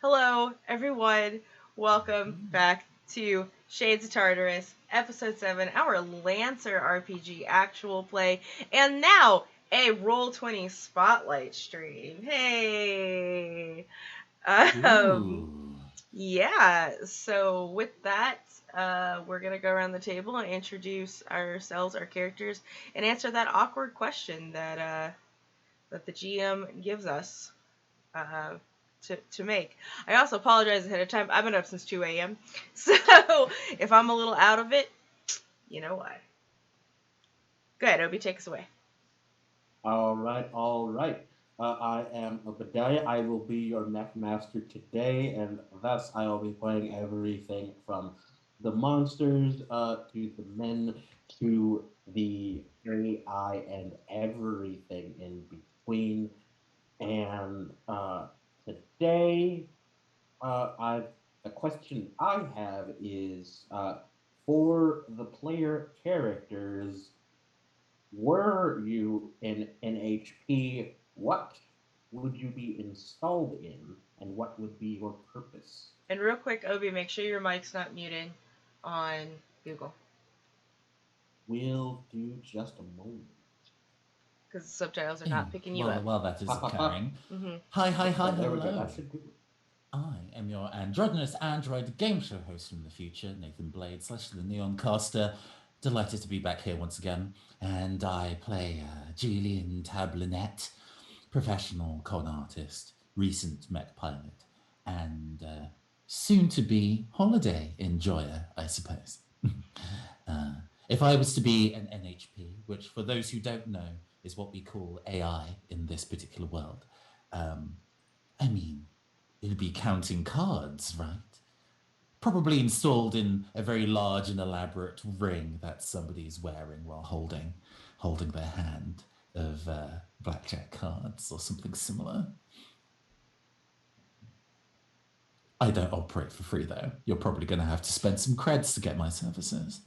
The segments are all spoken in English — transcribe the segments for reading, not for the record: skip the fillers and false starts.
Hello, everyone. Welcome back to Shades of Tartarus, Episode 7, our Lancer RPG actual play, and now a Roll20 Spotlight stream. Hey! Um, Ooh. yeah, so with that, we're going to go around the table and introduce ourselves, our characters, and answer that awkward question that the GM gives us. Uh, to make. I also apologize ahead of time. I've been up since 2 a.m. So if I'm a little out of it, you know why. Go ahead, Obi, take us away. All right, all right. I am Obadiah. I will be your mech master today, and thus I will be playing everything from the monsters to the men to the AI and everything in between. And today, I the question I have is for the player characters. Were you in NHP, what would you be installed in, and what would be your purpose? And real quick, Obi, make sure your mic's not muted on Google We'll do just a moment. because the subtitles are not picking you Well, up. while that is Ha ha ha. occurring, Mm-hmm. hi, there we go. That Hello. should do it. I am your androgynous android game show host from the future, Nathan Blade / the Neon Caster. Delighted to be back here once again, and I play Julian Tablinette, professional con artist, recent mech pilot, and soon to be holiday enjoyer, I suppose. If I was to be an NHP, which for those who don't know is what we call AI in this particular world, I mean, it'd be counting cards, right? Probably installed in a very large and elaborate ring that somebody's wearing while holding their hand of blackjack cards or something similar. I don't operate for free though. You're probably going to have to spend some creds to get my services.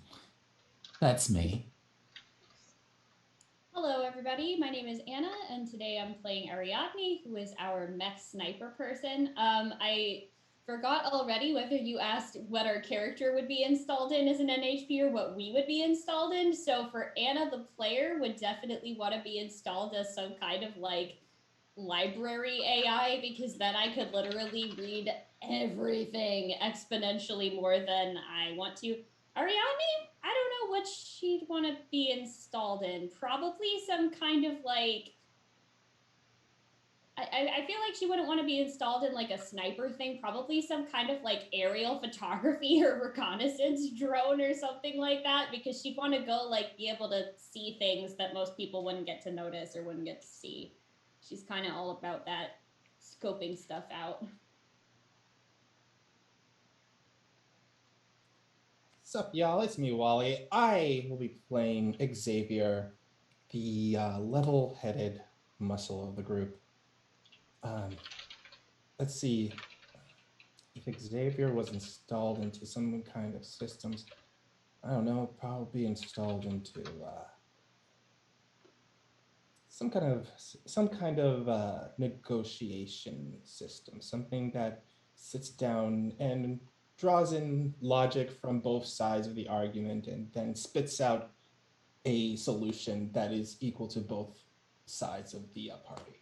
That's me. Hello, everybody. My name is Anna, and today I'm playing Ariadne, who is our mech sniper person. I forgot already whether you asked what our character would be installed in as an NHP or what we would be installed in. So for Anna, the player would definitely want to be installed as some kind of like library AI, because then I could literally read everything exponentially more than I want to. Ariadne, I don't know what she'd want to be installed in. Probably some kind of like. I feel like she wouldn't want to be installed in like a sniper thing. Probably some kind of like aerial photography or reconnaissance drone or something like that, because she'd want to go like be able to see things that most people wouldn't get to notice or wouldn't get to see. She's kind of all about that scoping stuff out. Sup, y'all? It's me, Wally. I will be playing Xavier, the level-headed muscle of the group. Let's see. If Xavier was installed into some kind of systems, I don't know, probably installed into some kind of negotiation system, something that sits down and draws in logic from both sides of the argument and then spits out a solution that is equal to both sides of the party.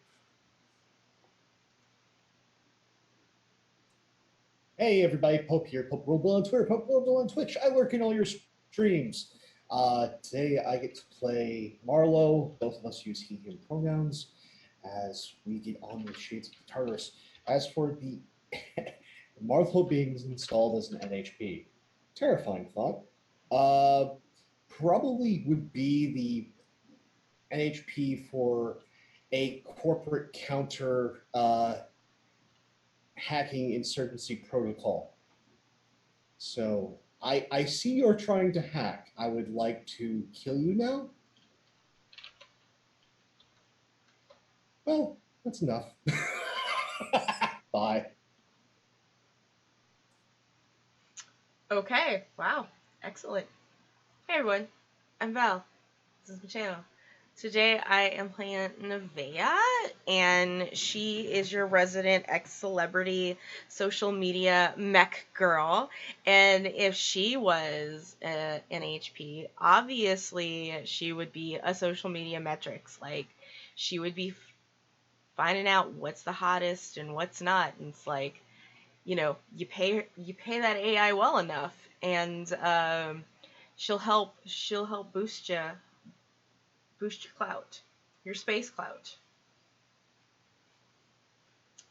Hey everybody, Pope here, Pope Robo on Twitter, Pope Robo on Twitch. I work in all your streams. Today I get to play Marlowe. Both of us use he, him pronouns as we get on with Shades of Tartarus. As for the Marlowe being installed as an NHP, terrifying thought. Probably would be the NHP for a corporate counter hacking insurgency protocol. So I see you're trying to hack. I would like to kill you now. Well, that's enough. Bye. Okay, wow, excellent. Hey everyone, I'm Val. This is my channel. Today I am playing Nevaeh, and she is your resident ex-celebrity social media mech girl. And if she was an HP, obviously she would be a social media metrics. Like, she would be finding out what's the hottest and what's not. And it's like, you pay that AI well enough, and she'll help boost your clout, your space clout.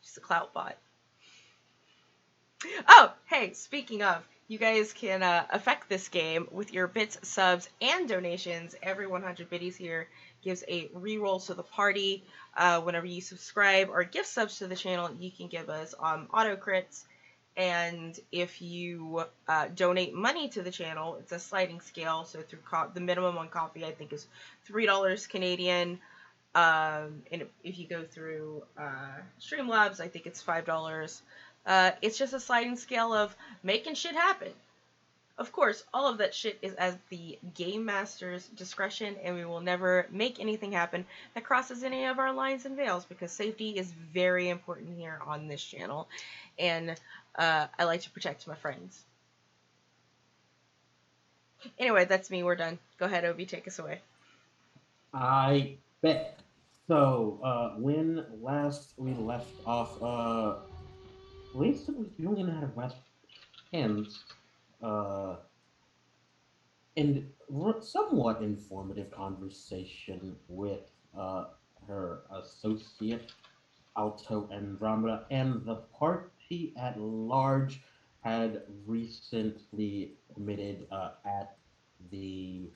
She's a clout bot. Oh, hey, speaking of, you guys can affect this game with your bits, subs, and donations. Every 100 biddies here gives a reroll to the party. Whenever you subscribe or gift subs to the channel, you can give us auto crits. And if you donate money to the channel, it's a sliding scale. So through the minimum on coffee, I think, is $3 Canadian. And if you go through Streamlabs, I think it's $5. It's just a sliding scale of making shit happen. Of course, all of that shit is at the game master's discretion, and we will never make anything happen that crosses any of our lines and veils, because safety is very important here on this channel, and I like to protect my friends. Anyway, that's me. We're done. Go ahead, Obi. Take us away. I bet. So, when last we left off, Lisa was doing had a West Ends, and somewhat informative conversation with her associate, Alto Andromeda, and the party at large had recently committed at the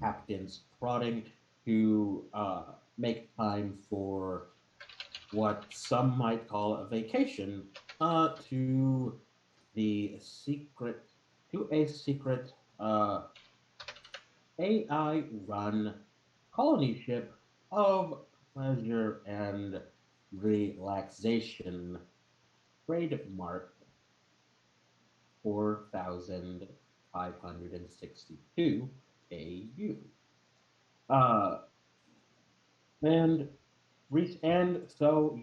captain's prodding to make time for what some might call a vacation to the secret to a secret AI run colony ship of pleasure and relaxation, trademark 4562 AU. Uh, and so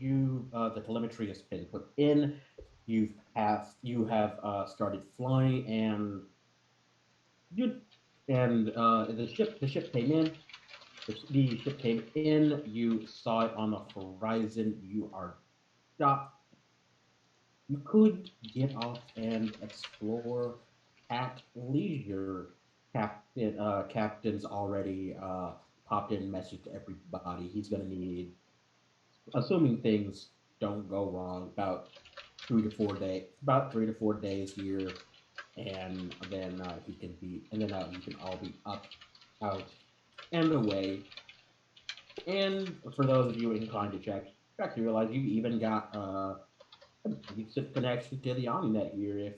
the telemetry has been put in. You have started flying, and you and the ship came in. The ship came in. You saw it on the horizon. You are stopped. You could get off and explore at leisure. Captain's already popped in message to everybody. He's gonna need, assuming things don't go wrong, about 3 to 4 days here, and then you can all be up, out, and away. And for those of you inclined to check, you realize you even got a decent connection to the Omninet here if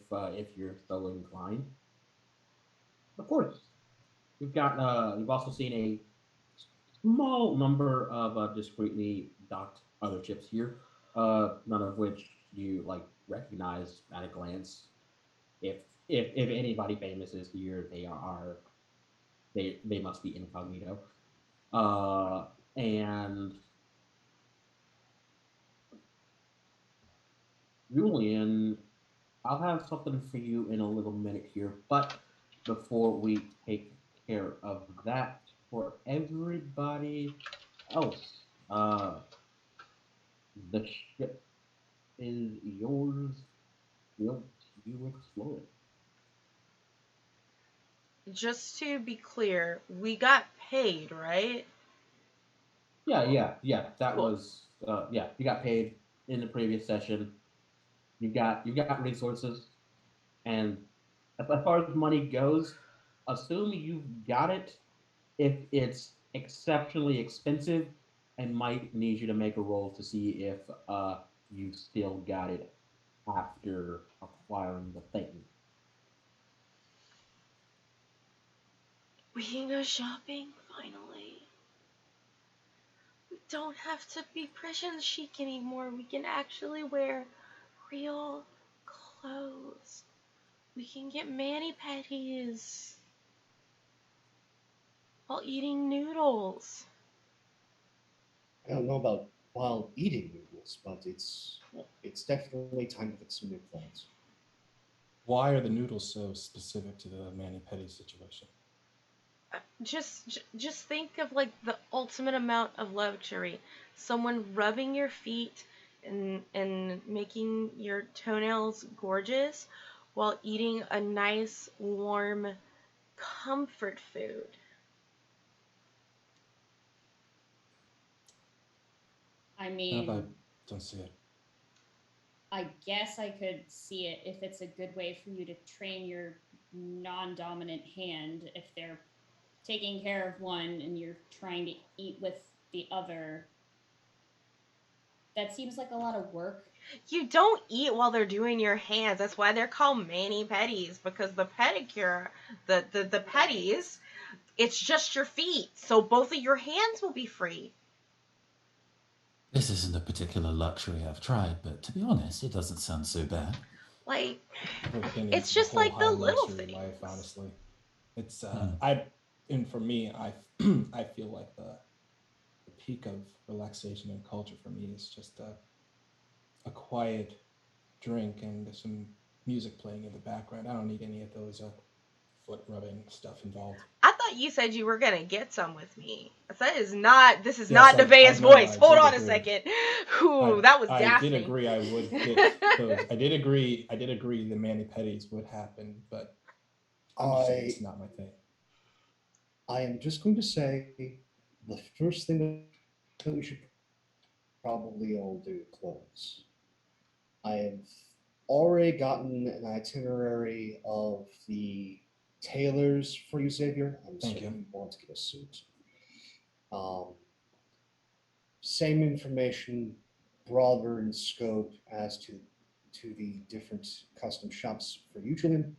you're so inclined. Of course, you've also seen a small number of discreetly docked other ships here, none of which you recognize at a glance. If anybody famous is here, they must be incognito. And Julian, I'll have something for you in a little minute here, but before we take care of that, for everybody else, the ship is yours. Will you explore it? Just to be clear, we got paid, right? Yeah. That Cool. was yeah. You got paid in the previous session. You got resources, and as far as money goes, assume you've got it. If it's exceptionally expensive, and might need you to make a roll to see if you still got it after acquiring the thing. We can go shopping, finally. We don't have to be prison chic anymore. We can actually wear real clothes. We can get mani-pedis while eating noodles. I don't know about while eating noodles, but it's definitely time to get some new clothes. Why are the noodles so specific to the mani-pedi situation? Just think of like the ultimate amount of luxury. Someone rubbing your feet and making your toenails gorgeous while eating a nice warm comfort food. I No, but I mean, don't see it. I guess I could see it if it's a good way for you to train your non-dominant hand if they're taking care of one and you're trying to eat with the other. That seems like a lot of work. You don't eat while they're doing your hands. That's why they're called mani pedis, because the pedicure, the pedis, it's just your feet. So both of your hands will be free. This isn't a particular luxury I've tried, but to be honest, it doesn't sound so bad. Like, Never been it's into the just whole like high the little luxury things. life, honestly. It's Mm. and for me, I feel like the peak of relaxation and culture for me is just a quiet drink and some music playing in the background. I don't need any of those foot rubbing stuff involved. I thought you said you were gonna get some with me. That is not. This is Yes, not I Nevaeh's know, voice. I Hold did on a agree. second. Ooh, that was I gasping. did agree I would get those. I did agree the mani pedis would happen, but I'm just saying it's not my thing. I am just going to say the first thing that we should probably all do clothes. I have already gotten an itinerary of the tailors for you, Xavier. I'm Thank assuming you. you want to get a suit. Same information, broader in scope as to the different custom shops for you, Julian.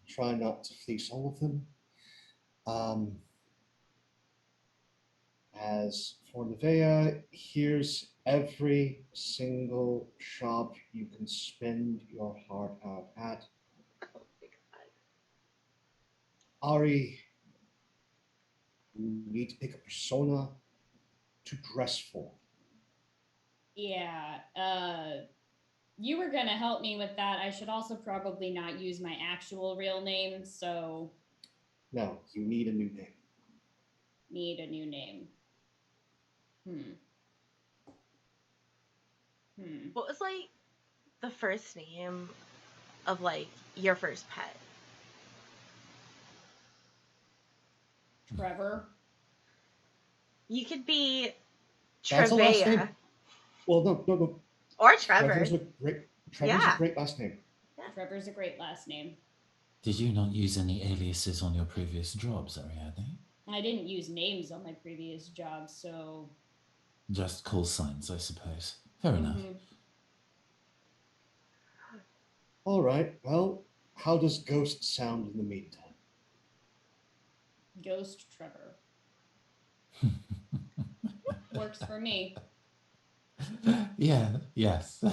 Try not to fleece all of them. As for Nevaeh, here's every single shop you can spend your heart out at. Ari, you need to pick a persona to dress for. Yeah, you were gonna help me with that. I should also probably not use my actual real name, so No, you need a new name. need a new name. What was like the first name of like your first pet? Trevor. You could be That's a last Trevea name. Well, no. or Trevor. Trevor's Yeah. a great last name. Trevor's a great last name. Did you not use any aliases on your previous jobs, Ariadne? I didn't use names on my previous job, so Just call signs, I suppose. Fair enough. All right. Well, how does Ghost sound in the meantime? Ghost Trevor. Works for me. Yeah, yes.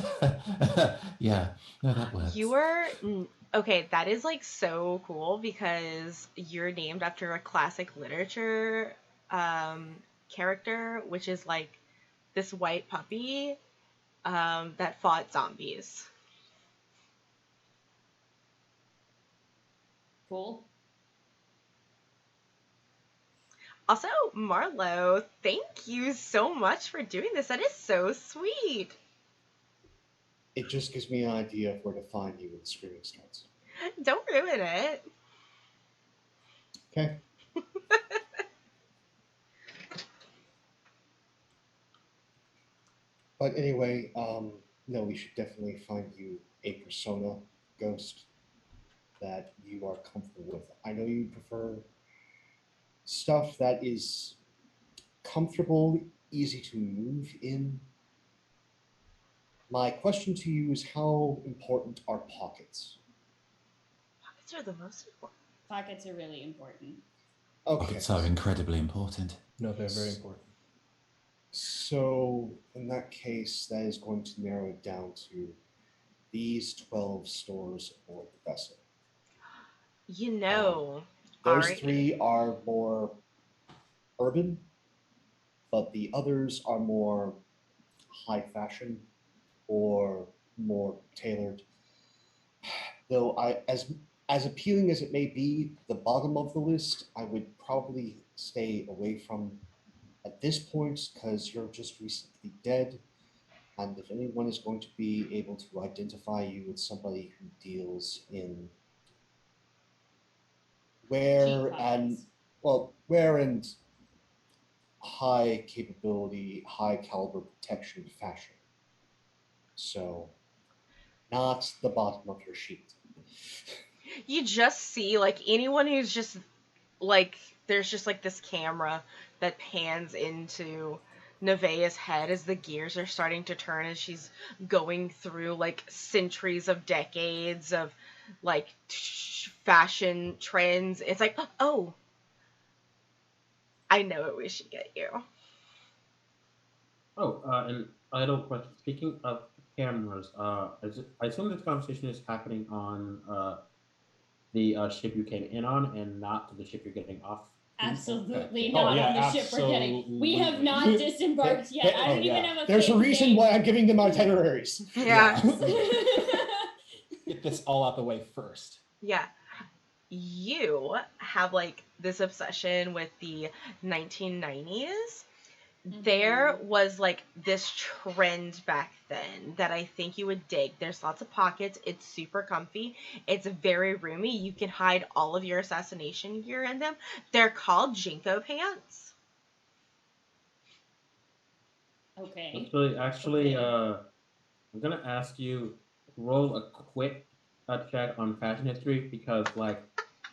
Yeah, no, that works. You were okay. That is like so cool because you're named after a classic literature character, which is like this white puppy that fought zombies. Cool. Also, Marlo, thank you so much for doing this. That is so sweet. It just gives me an idea of where to find you when screaming starts. Don't ruin it. Okay. But anyway, no, we should definitely find you a persona, Ghost, that you are comfortable with. I know you prefer stuff that is comfortable, easy to move in. My question to you is how important are pockets? Pockets are the most important. Pockets are really important. Okay. Pockets are incredibly important. No, they're very important. So, in that case, that is going to narrow it down to these 12 stores aboard the vessel. You know, Those Ari, 3 are more urban. but the others are more high fashion or more tailored. Though as appealing as it may be, the bottom of the list I would probably stay away from at this point because you're just recently dead. And if anyone is going to be able to identify you with somebody who deals in wear and wear and high capability, high caliber protection fashion. So not the bottom of your sheet. You just see, like, anyone who's just, like, there's just, like, this camera that pans into Nevaeh's head as the gears are starting to turn as she's going through, like, centuries of decades of, like, fashion trends. It's like, oh, I know what we should get you. Oh, and idle question. Speaking of cameras, I assume this conversation is happening on the ship you came in on, and not the ship you're getting off. Absolutely Oh, not yeah, on the ship we're getting. We have not absolutely. disembarked yet. I don't even have a There's a fixed reason date. why I'm giving them itineraries. Yeah. Get this all out the way first. Yeah. You have, like, this obsession with the 1990s. There was, like, this trend back then that I think you would dig. There's lots of pockets. It's super comfy. It's very roomy. You can hide all of your assassination gear in them. They're called Jinko pants. Okay. Actually, I'm gonna ask you to roll a quick check on fashion history because, like,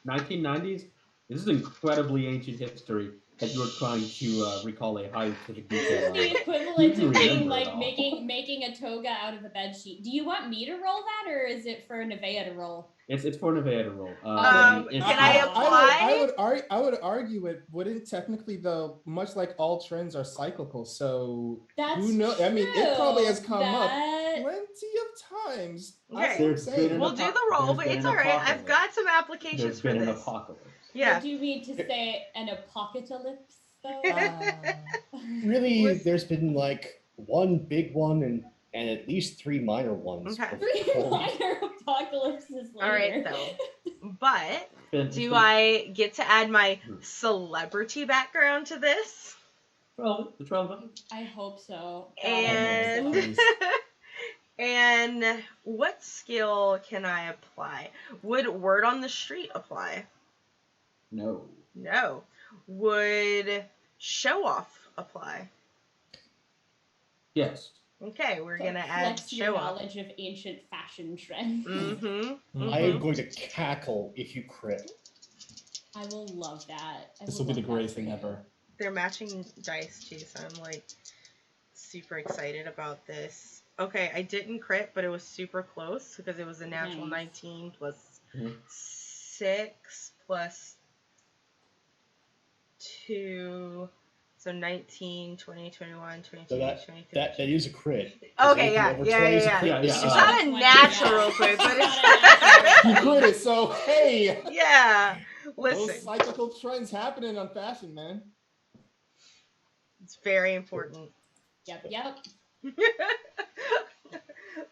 1990s, this is incredibly ancient history that you are trying to recall a high specific This detail is of. the Do equivalent you of being remember like it all? making a toga out of a bed sheet. Do you want me to roll that, or is it for Nevaeh to roll? It's for Nevaeh to roll. Can I apply? I would argue it wouldn't technically, though, much like all trends are cyclical. So That's who knows? I mean, it probably has come up That- plenty of times. Okay. That's what I'm There's been saying. an We'll do the roll, there's but been it's an all right. I've apocalypse. got some applications There's for been an this. apocalypse. Yeah. But do you mean to say an apocalypse, though? Really, there's been like one big one and at least three minor ones. Okay. Three minor apocalypses later. All right, though. But It's do been I get to add my celebrity background to this? relevant. It's relevant. I hope so. God, I And hope so. Please. and what skill can I apply? Would word on the street apply? No. No. Would show off apply? Yes. Okay, we're gonna add Flex your show off. knowledge of ancient fashion trends. Mm-hmm. I am going to cackle if you crit. I will love that. This will be the greatest thing ever. They're matching dice too, so I'm like super excited about this. Okay, I didn't crit, but it was super close because it was a natural Nice. 19 plus Mhm. 6 plus 2. So 19, 20, 21, 22, So 23. that is a crit. Okay, Anything yeah, over yeah, 20 is a yeah, crit. yeah. It's Yeah, not a 20, natural yeah. quiz, but It's it's not a natural. You quit it, so hey, yeah. those Listen, cyclical trends happening on fashion, man. it's very important. Yep.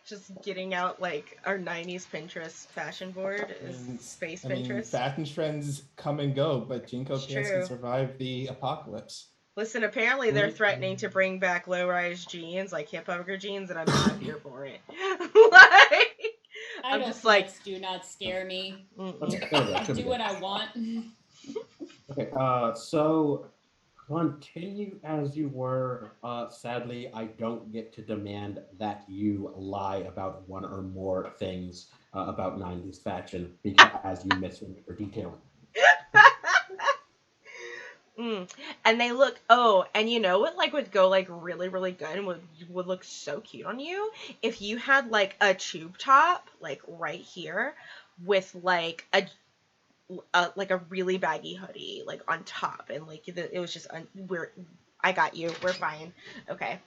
Just getting out like our 90s Pinterest fashion board is space I mean, Pinterest. fashion trends come and go, but Jinko It's pants true. can survive the apocalypse. Listen, apparently they're threatening to bring back low-rise jeans, like hip hugger jeans, and I'm not here for it. Like, I'm Idle just like, flex do not scare me. Okay, there we go. I Should be do what good. I want. Okay, so continue as you were. Sadly, I don't get to demand that you lie about one or more things about 90s fashion because you misremember detailing. And they look, oh, and you know what, like, would go, like, really, really good and would look so cute on you? If you had, like, a tube top, like, right here, with, like, a really baggy hoodie, like, on top, and, like, it was just, I got you, we're fine, okay.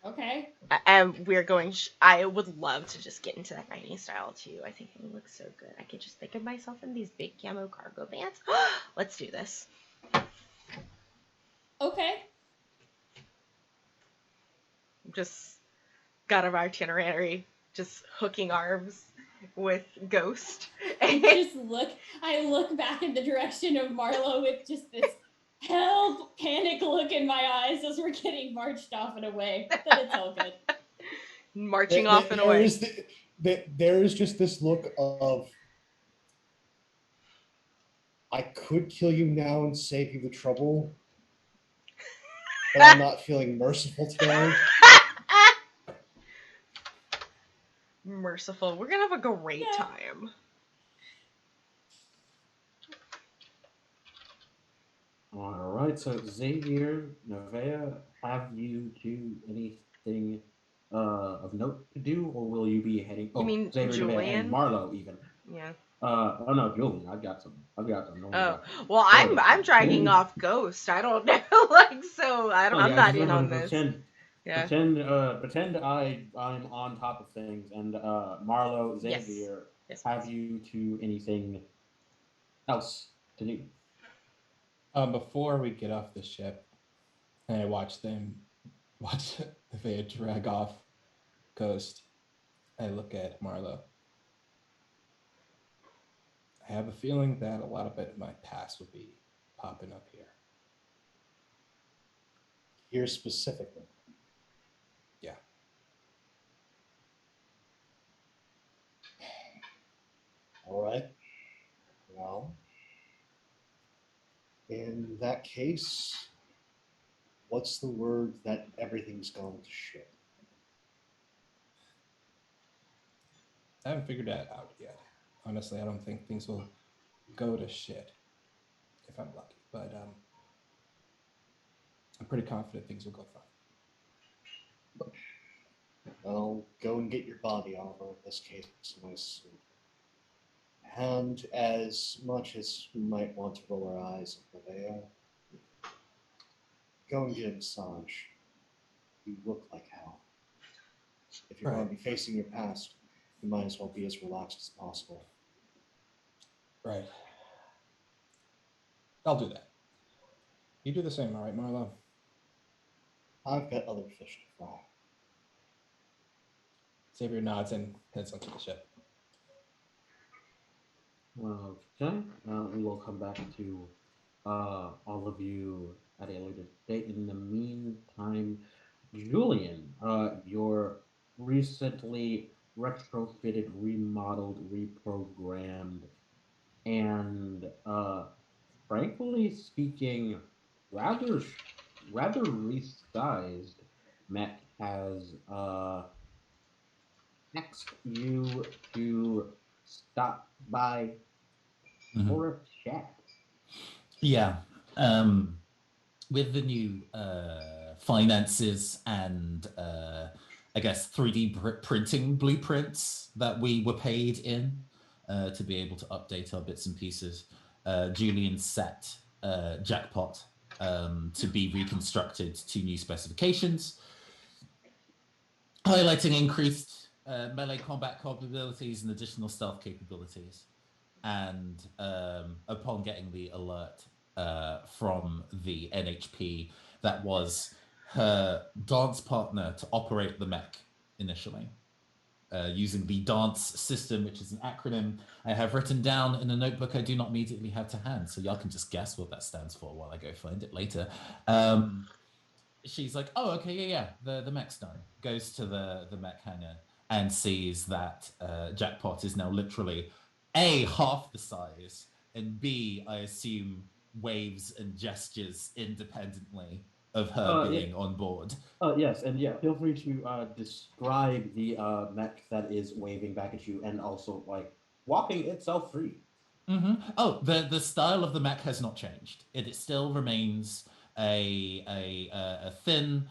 Okay. And we're going, I would love to just get into that 90s style, too. I think it would look so good. I could just think of myself in these big camo cargo pants. Let's do this. Okay. just got of itinerary, just hooking arms with Ghost. I look back in the direction of Marlo with just this help panic look in my eyes as we're getting marched off and away. But it's all good. Marching off and away. There is just this look of, I could kill you now and save you the trouble, but I'm not feeling merciful today. Merciful. We're gonna have a great time. All right, so Xavier, Nevaeh, have you do anything of note to do, or will you be heading? You mean Xavier, Nevaeh, Julian? and Marlo even. Yeah. Oh no, Julian, I've got some. Oh, well, I'm dragging off Ghost. I don't know, like, so I'm not in on this. Pretend I'm on top of things, and Marlo, Xavier, Yes. have you to anything else to do? Before we get off the ship, and I watch Nevaeh drag off Ghost, I look at Marlo. I have a feeling that a lot of it in my past would be popping up here. Here specifically. Yeah. All right. Well, in that case, what's the word that everything's gone to shit? I haven't figured that out yet. Honestly, I don't think things will go to shit if I'm lucky. But I'm pretty confident things will go fine. Well, go and get your body armor, in this case, a nice suit. And as much as we might want to roll our eyes at Nevaeh, go and get a massage. You look like hell. If you're going to be facing your past, you might as well be as relaxed as possible. Right. I'll do that. You do the same, all right, Marlo? I've got other fish to fry. Xavier nods and heads onto the ship. Okay. We will come back to all of you at a later date. In the meantime, Julian, your recently retrofitted, remodeled, reprogrammed, and frankly speaking, rather resized mech has asked you to stop by for a chat. Yeah. With the new finances and I guess 3D printing blueprints that we were paid in to be able to update our bits and pieces, Julian set Jackpot to be reconstructed to new specifications, highlighting increased melee combat capabilities and additional stealth capabilities. And upon getting the alert from the NHP, that was her dance partner to operate the mech initially, using the dance system, which is an acronym I have written down in a notebook I do not immediately have to hand, so y'all can just guess what that stands for while I go find it later. She's like, oh, okay, yeah, the mech's done. Goes to the mech hangar and sees that Jackpot is now literally A, half the size, and B, I assume, waves and gestures independently of her being on board. Yes, and yeah, feel free to describe the mech that is waving back at you and also, like, walking itself free. Mm-hmm. Oh, the style of the mech has not changed. It still remains a thin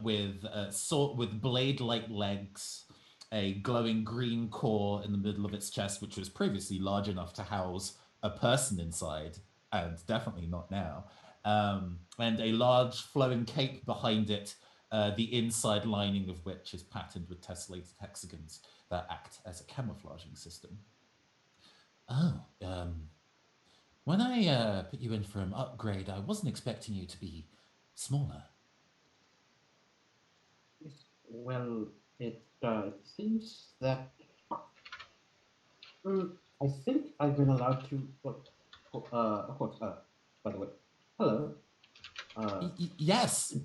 with blade-like legs, a glowing green core in the middle of its chest, which was previously large enough to house a person inside, and definitely not now. And a large flowing cape behind it, the inside lining of which is patterned with tessellated hexagons that act as a camouflaging system. Oh, when I put you in for an upgrade, I wasn't expecting you to be smaller. Well, it seems that I think I've been allowed to. Of course. By the way, hello. Uh, Yes.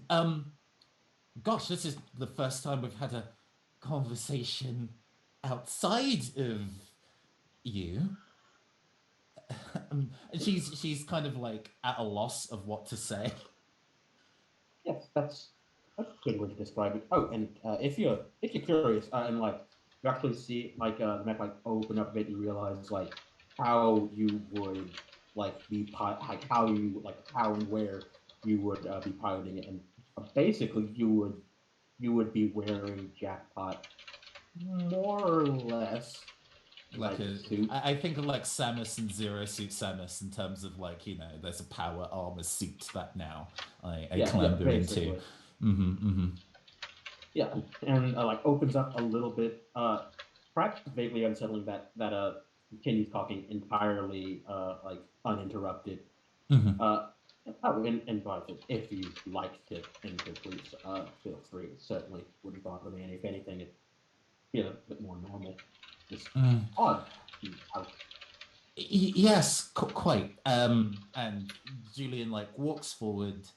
Gosh, this is the first time we've had a conversation outside of you. And she's kind of like at a loss of what to say. yes, that's a good way to describe it. Oh, and if you're curious, and like you actually see like the map like open up a bit, you realize like how you would like like how and where you would be piloting it, and basically you would be wearing Jackpot more or less Like like a, suit. I think of like Samus and Zero Suit Samus in terms of like, there's a power armor suit that now I Yeah, clamber into. basically. Mm-hmm. Yeah, and like opens up a little bit, perhaps vaguely unsettling that continues talking entirely like uninterrupted. Mm-hmm. Uh, oh, and by the way, if you like to enter, please feel free. It certainly wouldn't bother me, and if anything, it feel a bit more normal. Just Mm. odd. Yes, quite. And Julian like walks forward.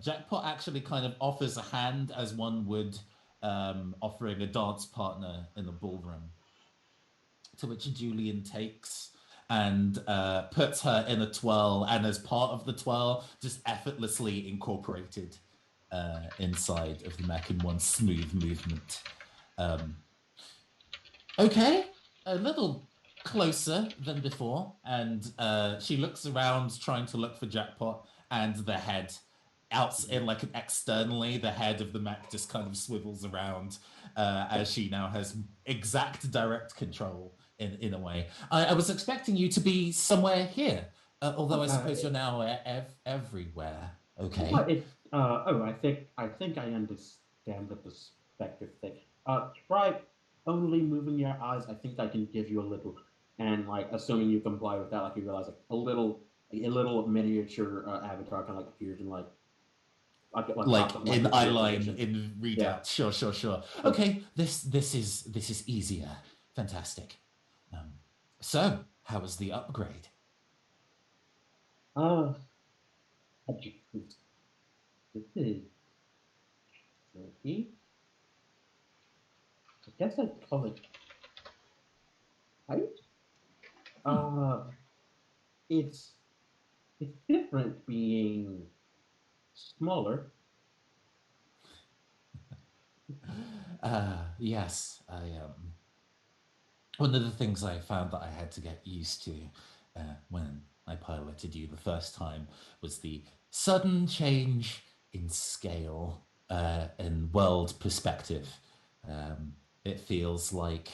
Jackpot actually kind of offers a hand as one would offering a dance partner in a ballroom, to which Julian takes and puts her in a twirl, and as part of the twirl, just effortlessly incorporated inside of the mech in one smooth movement. Um, okay, a little closer than before, and she looks around trying to look for Jackpot, and the head out in like an externally, the head of the mech just kind of swivels around as she now has exact direct control in a way. I was expecting you to be somewhere here, although I suppose you're now everywhere. Okay. I think I understand the perspective thing. Try only moving your eyes. I think I can give you a little, and like assuming you comply with that, like you realize like a little miniature avatar kind of like appears in like pops Like up in, like in your eye rear line position. in Yeah. readout. Sure. Uh, Okay, this is easier. Fantastic. Um, so how was the upgrade? uh, this is tricky. I guess I'd call it height. Hmm. Uh, it's it's different being smaller. Yes, I one of the things I found that I had to get used to when I piloted you the first time was the sudden change in scale and world perspective. Um, it feels like,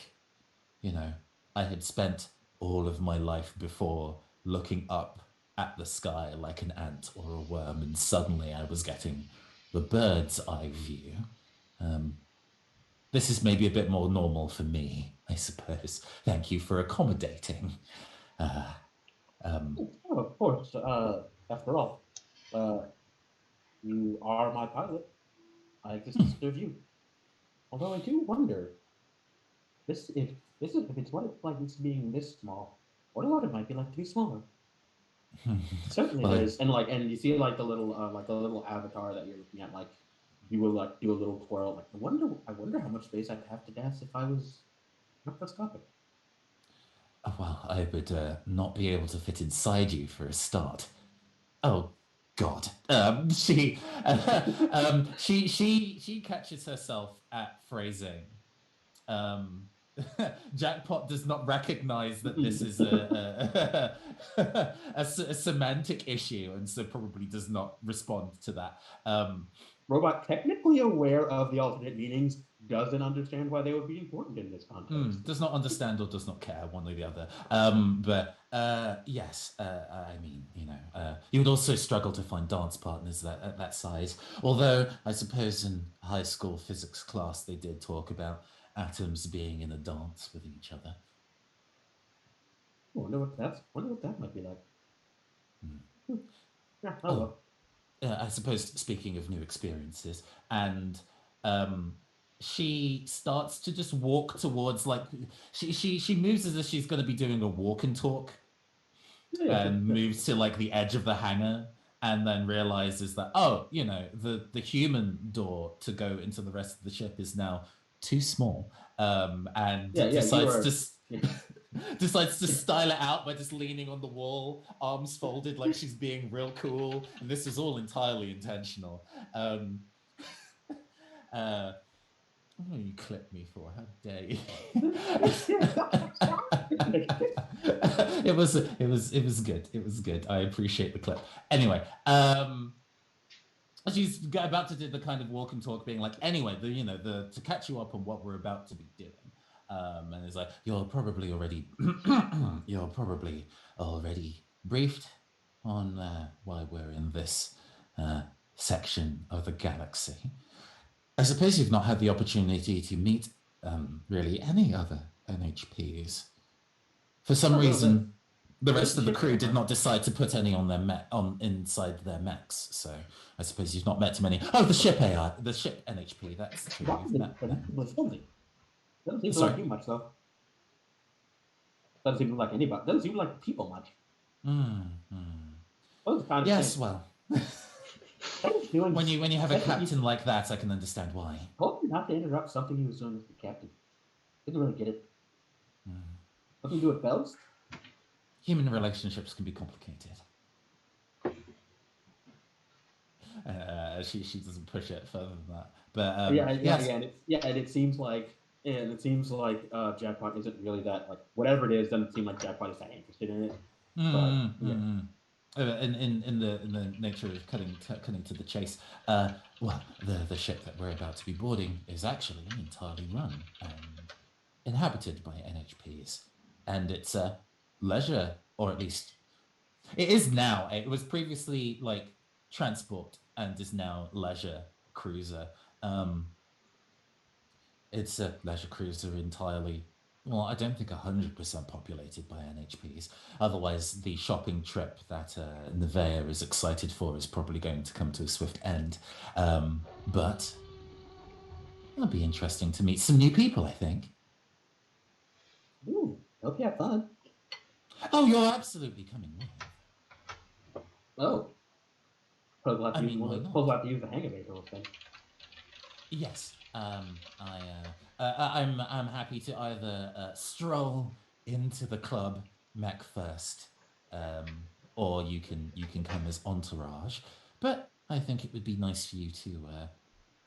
I had spent all of my life before looking up at the sky like an ant or a worm, and suddenly I was getting the bird's eye view. Um, this is maybe a bit more normal for me, I suppose. Thank you for accommodating. Uh, um, Oh, of course. After all, uh, you are my pilot. I exist to serve you. Although I do wonder, if it's what it's like it's being this small, what what it might be like to be smaller. Certainly well, there's and you see like the little avatar that you're looking at, like you will like do a little twirl. Like I wonder how much space I'd have to dance if I was microscopic. I would not be able to fit inside you for a start. Oh God. She catches herself at phrasing. Um, Jackpot does not recognize that this is a semantic issue, and so probably does not respond to that. Robot technically aware of the alternate meanings doesn't understand why they would be important in this context. Does not understand or does not care, one or the other. But yes, I mean, you would also struggle to find dance partners at that size. Although I suppose in high school physics class they did talk about atoms being in a dance with each other. Wonder what that might be like. Mm. Yeah, oh Oh, well. I suppose speaking of new experiences, and um, she starts to just walk towards like she moves as if she's going to be doing a walk and talk, Yeah, and moves to like the edge of the hangar, and then realizes that, oh, the human door to go into the rest of the ship is now too small, and yeah, yeah. You decides are. to Yeah. decides to style it out by just leaning on the wall, arms folded like she's being real cool, and this is all entirely intentional. uh what do you clip me for? How dare you? It was good. It was good. I appreciate the clip. Anyway, she's about to do the kind of walk and talk, being like, anyway, to catch you up on what we're about to be doing. And it's like, you're probably already briefed on why we're in this section of the galaxy. I suppose you've not had the opportunity to meet really any other NHPs. For some reason, the rest of the crew did not decide to put any on their inside their mechs. So I suppose you've not met many. Oh, the ship AI, the ship NHP. That's true. You've met them. Doesn't seem to like you much though. Doesn't seem like anybody. Doesn't seem like people much. Kind of yes, thing. well. Doing when you have a captain like that, I can understand why. Hope not to interrupt something he was doing with the captain. Didn't really get it. Nothing to do with bells? Human relationships can be complicated. She doesn't push it further than that. But and it seems like Jackpot isn't really that, like, whatever it is, doesn't seem like Jackpot is that interested in it. In the nature of cutting to the chase, well, the ship that we're about to be boarding is actually entirely run and inhabited by NHPs, and it's a leisure, or at least it is now. It was previously like transport and is now leisure cruiser. It's a leisure cruiser entirely. Well, I don't think 100% populated by NHPs. Otherwise, the shopping trip that Nevea is excited for is probably going to come to a swift end. But it'll be interesting to meet some new people, I think. Ooh, hope you have fun. Oh, you're absolutely coming with. Oh. Probably have to use the hangar or thing. Yes. I'm happy to either stroll into the club mech first, or you can come as entourage. But I think it would be nice for you to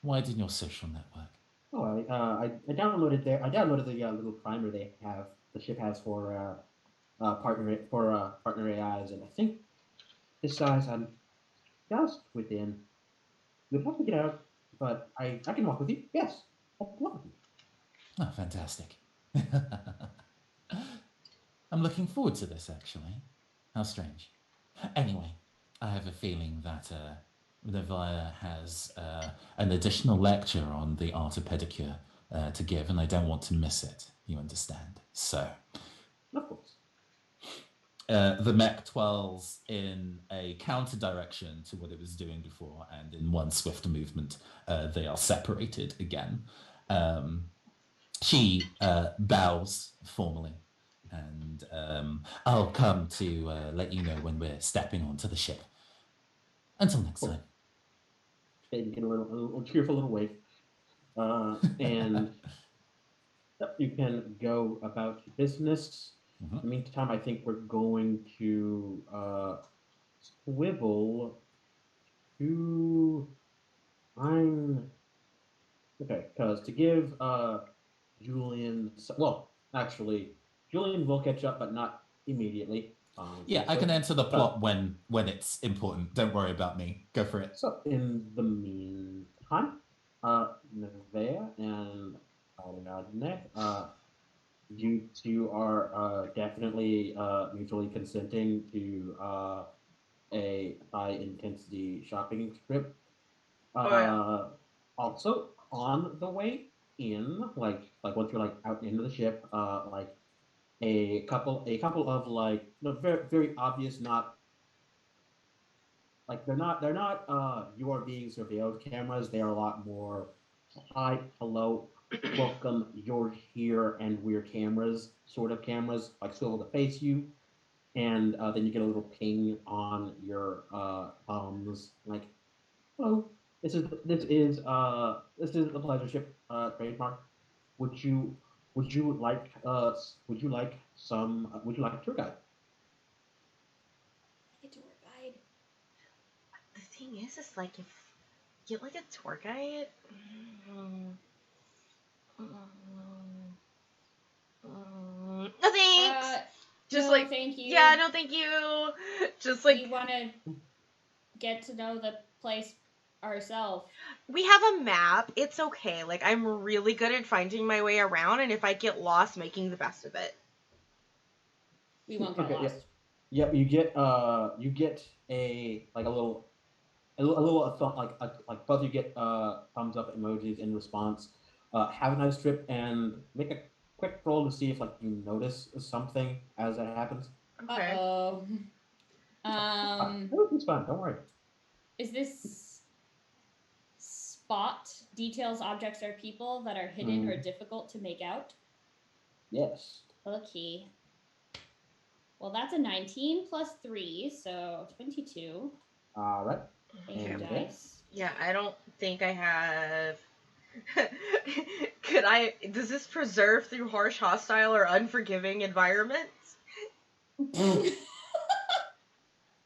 widen your social network. Oh, I downloaded I downloaded the little primer the ship has for partner AIs, and I think this size I'm just within. We'd have to get out, but I can walk with you. Yes, I'll walk with you. Oh, fantastic. I'm looking forward to this, actually. How strange. Anyway, I have a feeling that Nevea has an additional lecture on the art of pedicure to give, and I don't want to miss it, you understand. So, of course. The mech twirls in a counter direction to what it was doing before, and in one swift movement, they are separated again. She bows formally, and I'll come to let you know when we're stepping onto the ship. Until next time. And get a little cheerful little wave, and you can go about your business. In the meantime, I think we're going to swivel to because to give Julian, well, actually, Julian will catch up, but not immediately. Yeah, I can answer the plot when it's important. Don't worry about me. Go for it. So in the meantime, Nevea and Valdrianth, you two are definitely mutually consenting to a high-intensity shopping trip. Also, on the way in, like once you're like out into the ship, like a couple of like very very obvious, not like they're not you are being surveilled cameras. They are a lot more hi, hello, welcome, you're here, and we're cameras, sort of cameras, like swivel to face you, and then you get a little ping on your thumbs, like, hello, this is the pleasure ship trademark. Would you would you like would you like a tour guide? A tour guide. The thing is like if you get like a tour guide. No thanks. Just No, like thank you. yeah, no thank you. Just like we want to get to know the place ourselves. we have a map. It's okay. Like I'm really good at finding my way around, and if I get lost, making the best of it. We won't get Okay, lost. yep. You get a like like both you get thumbs up emojis in response. Have a nice trip and make a quick roll to see if like you notice something as that happens. Okay. Uh-oh. Everything's fine. Don't worry. Is this spot details objects or people that are hidden or difficult to make out? Yes. Okay. Well, that's a 19 plus 3, so 22. All right. Thank you, Okay. dice. Yeah, I don't think I have. Could I? Does this preserve through harsh, hostile, or unforgiving environments?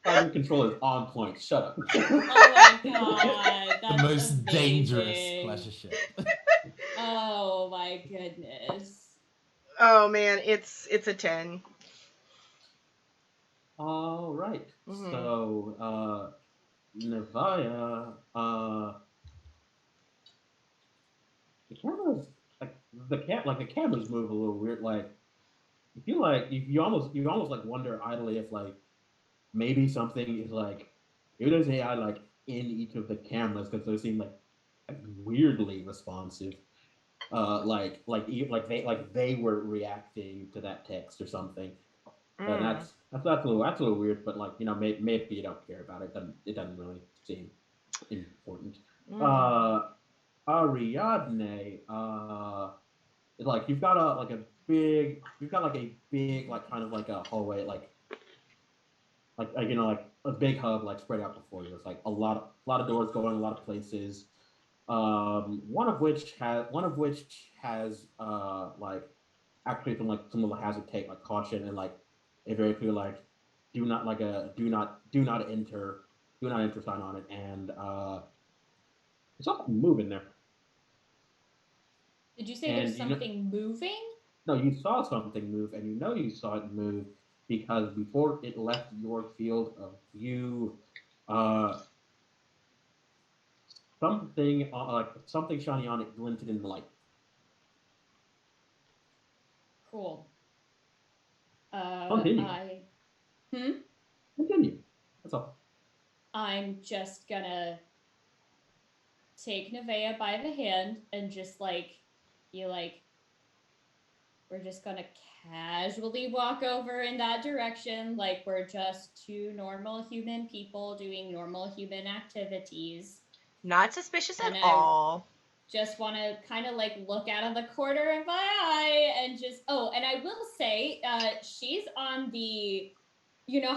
Your control is on point. Shut up. Oh my god, that's The most amazing. dangerous pleasure ship. Oh my goodness. Oh man, it's a 10. All right. Mhm. So, Nevaya, the cameras like the cameras move a little weird. Like you feel like you almost like wonder idly if like maybe something is like maybe there's AI like in each of the cameras because they seem like weirdly responsive. Like they were reacting to that text or something. But that's a little weird. But like maybe you don't care about it. It doesn't really seem important. Uh, Ariadne, like you've got like a big like kind of like a hallway like a big hub like spread out before you. It's like a lot of doors going a lot of places. One of which has like actually some little hazard tape like caution and like a very clear like do not enter sign on it and there's something moving there. Did you say And there's something moving? no, you saw something move, and you know you saw it move because before it left your field of view, uh, something shiny on it glinted in the light. Cool. Continue. Continue. That's all. I'm just gonna take Nevaeh by the hand and just we're just gonna casually walk over in that direction like we're just two normal human people doing normal human activities. Not suspicious And at I all. just want to kind of like look out of the corner of my eye and just and I will say she's on the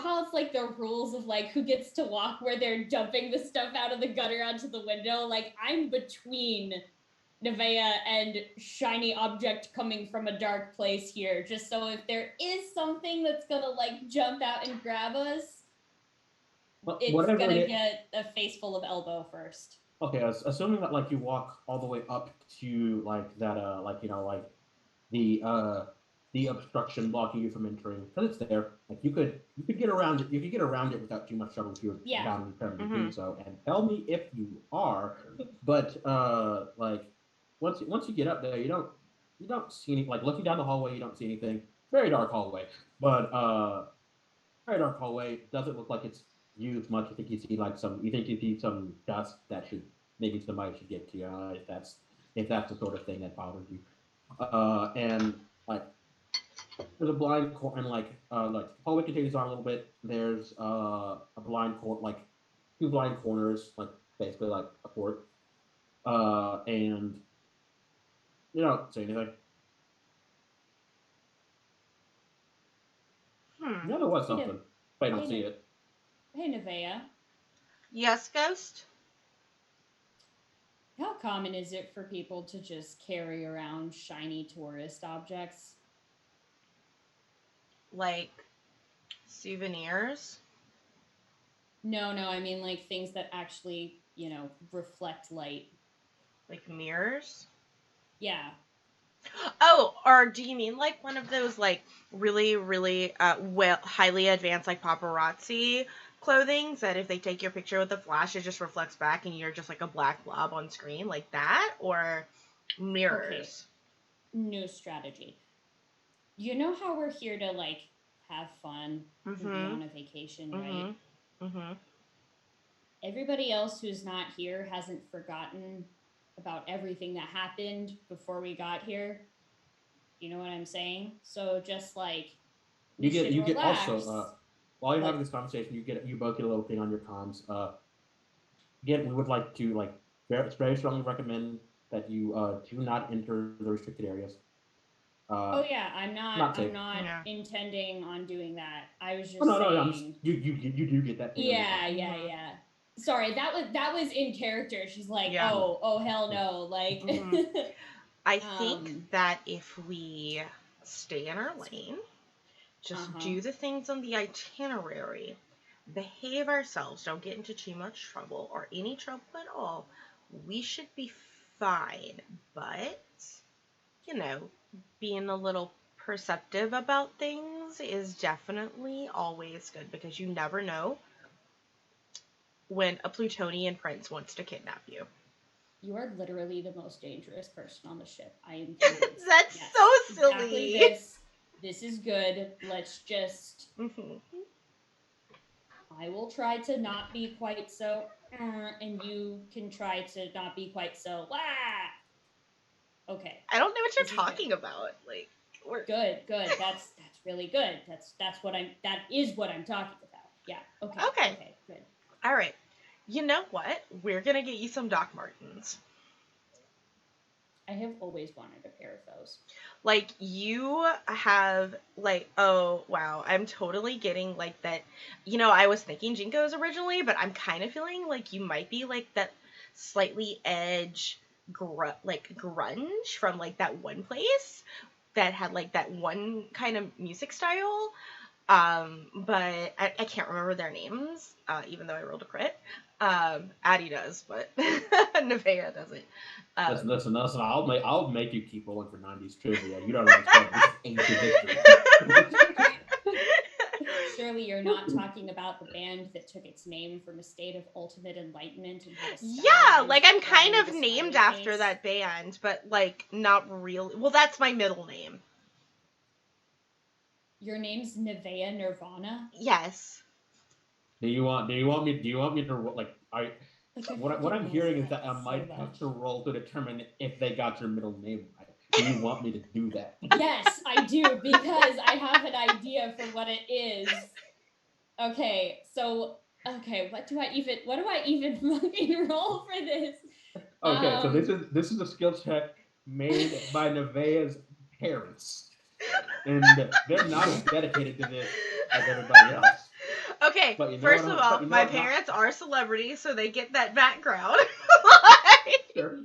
how it's like the rules of like who gets to walk where they're dumping the stuff out of the gutter onto the window. Like I'm between Nevaeh and shiny object coming from a dark place here, just so if there is something that's gonna like jump out and grab us, it's gonna get a face full of elbow first. Okay, assuming that like you walk all the way up to like that the obstruction blocking you from entering because it's there. Like you could get around it. You could get around it without too much trouble if you're bound to do so. And tell me if you are. But like once you get up there, you don't see any like looking down the hallway. You don't see anything. Very dark hallway, but very dark hallway. Doesn't look like it's used much. You think you see some dust that should maybe somebody should get to you if that's the sort of thing that bothers you. And like there's a blind corner and like hallway continues on a little bit. There's a blind court like two blind corners like basically like a court. And you don't say anything. Hmm. No, there was Hey, something. But I don't hey, see it. Hey, Nevaeh. Yes, Ghost? How common is it for people to just carry around shiny tourist objects? Like souvenirs? No, I mean like things that actually, reflect light. Like mirrors? Yeah. Oh, or do you mean like one of those like really, really well highly advanced like paparazzi clothing that if they take your picture with a flash, it just reflects back and you're just like a black blob on screen, like that, or Okay. mirrors? New strategy. You know how we're here to like have fun and be Mm-hmm. on a vacation, right? Mm-hmm. Mm-hmm. Everybody else who's not here hasn't forgotten about everything that happened before we got here. You know what I'm saying? So just like we should You get relax. also while you're But having this conversation, you both get a little thing on your comms. Again, we would like to very strongly recommend that you do not enter the restricted areas. oh yeah, I'm Not not safe. I'm not Yeah. intending on doing that. I was Oh just no, I'm just, saying. you do get that thing on your Yeah, comms. yeah, Mhm. yeah. Sorry, that was in character. She's like, Yeah. oh hell no, like Mhm. I think um that if we stay in our lane, just uh-huh. do the things on the itinerary, behave ourselves, don't get into too much trouble or any trouble at all, we should be fine. But, you know, being a little perceptive about things is definitely always good because you never know when a Plutonian prince wants to kidnap you. You are literally the most dangerous person on the ship. I am convinced. That's Yes, so exactly silly. this is good. Let's just Hmm. I will try to not be quite so and you can try to not be quite so okay. I don't know what you're This is good. talking about. Like, we're Good. That's really good. That is what I'm talking about. Yeah. Okay. okay. Okay. Good. All right. You know what? We're gonna get you some Doc Martens. I have always wanted a pair of those. Like you have like, oh wow, I'm totally getting like that. You know, I was thinking Jinkos originally, but I'm kind of feeling like you might be like that slightly like grunge from like that one place that had like that one kind of music style. But I can't remember their names, even though I rolled a crit. Addie does, but Nevaeh doesn't. Listen. I'll make you keep rolling for '90s trivia. You don't understand. This is ancient history. Surely you're not talking about the band that took its name from a state of ultimate enlightenment and had a Yeah, like I'm kind flying of with a named smiley after face? that band, but like not really. Well, that's my middle name. Your name's Nevaeh Nirvana? Yes. Do you want me to like I Like I what I'm freaking hearing miss is that I so might have much. to roll to determine if they got your middle name right. Do you want me to do that? Yes, I do, because I have an idea for what it is. Okay, what do I even fucking roll for this? Okay, so this is a skill check made by Nevaeh's parents. And they're not as dedicated to this as everybody else. Okay, But you know first what? of all, But you know my what? parents are celebrities, so they get that background. Sure.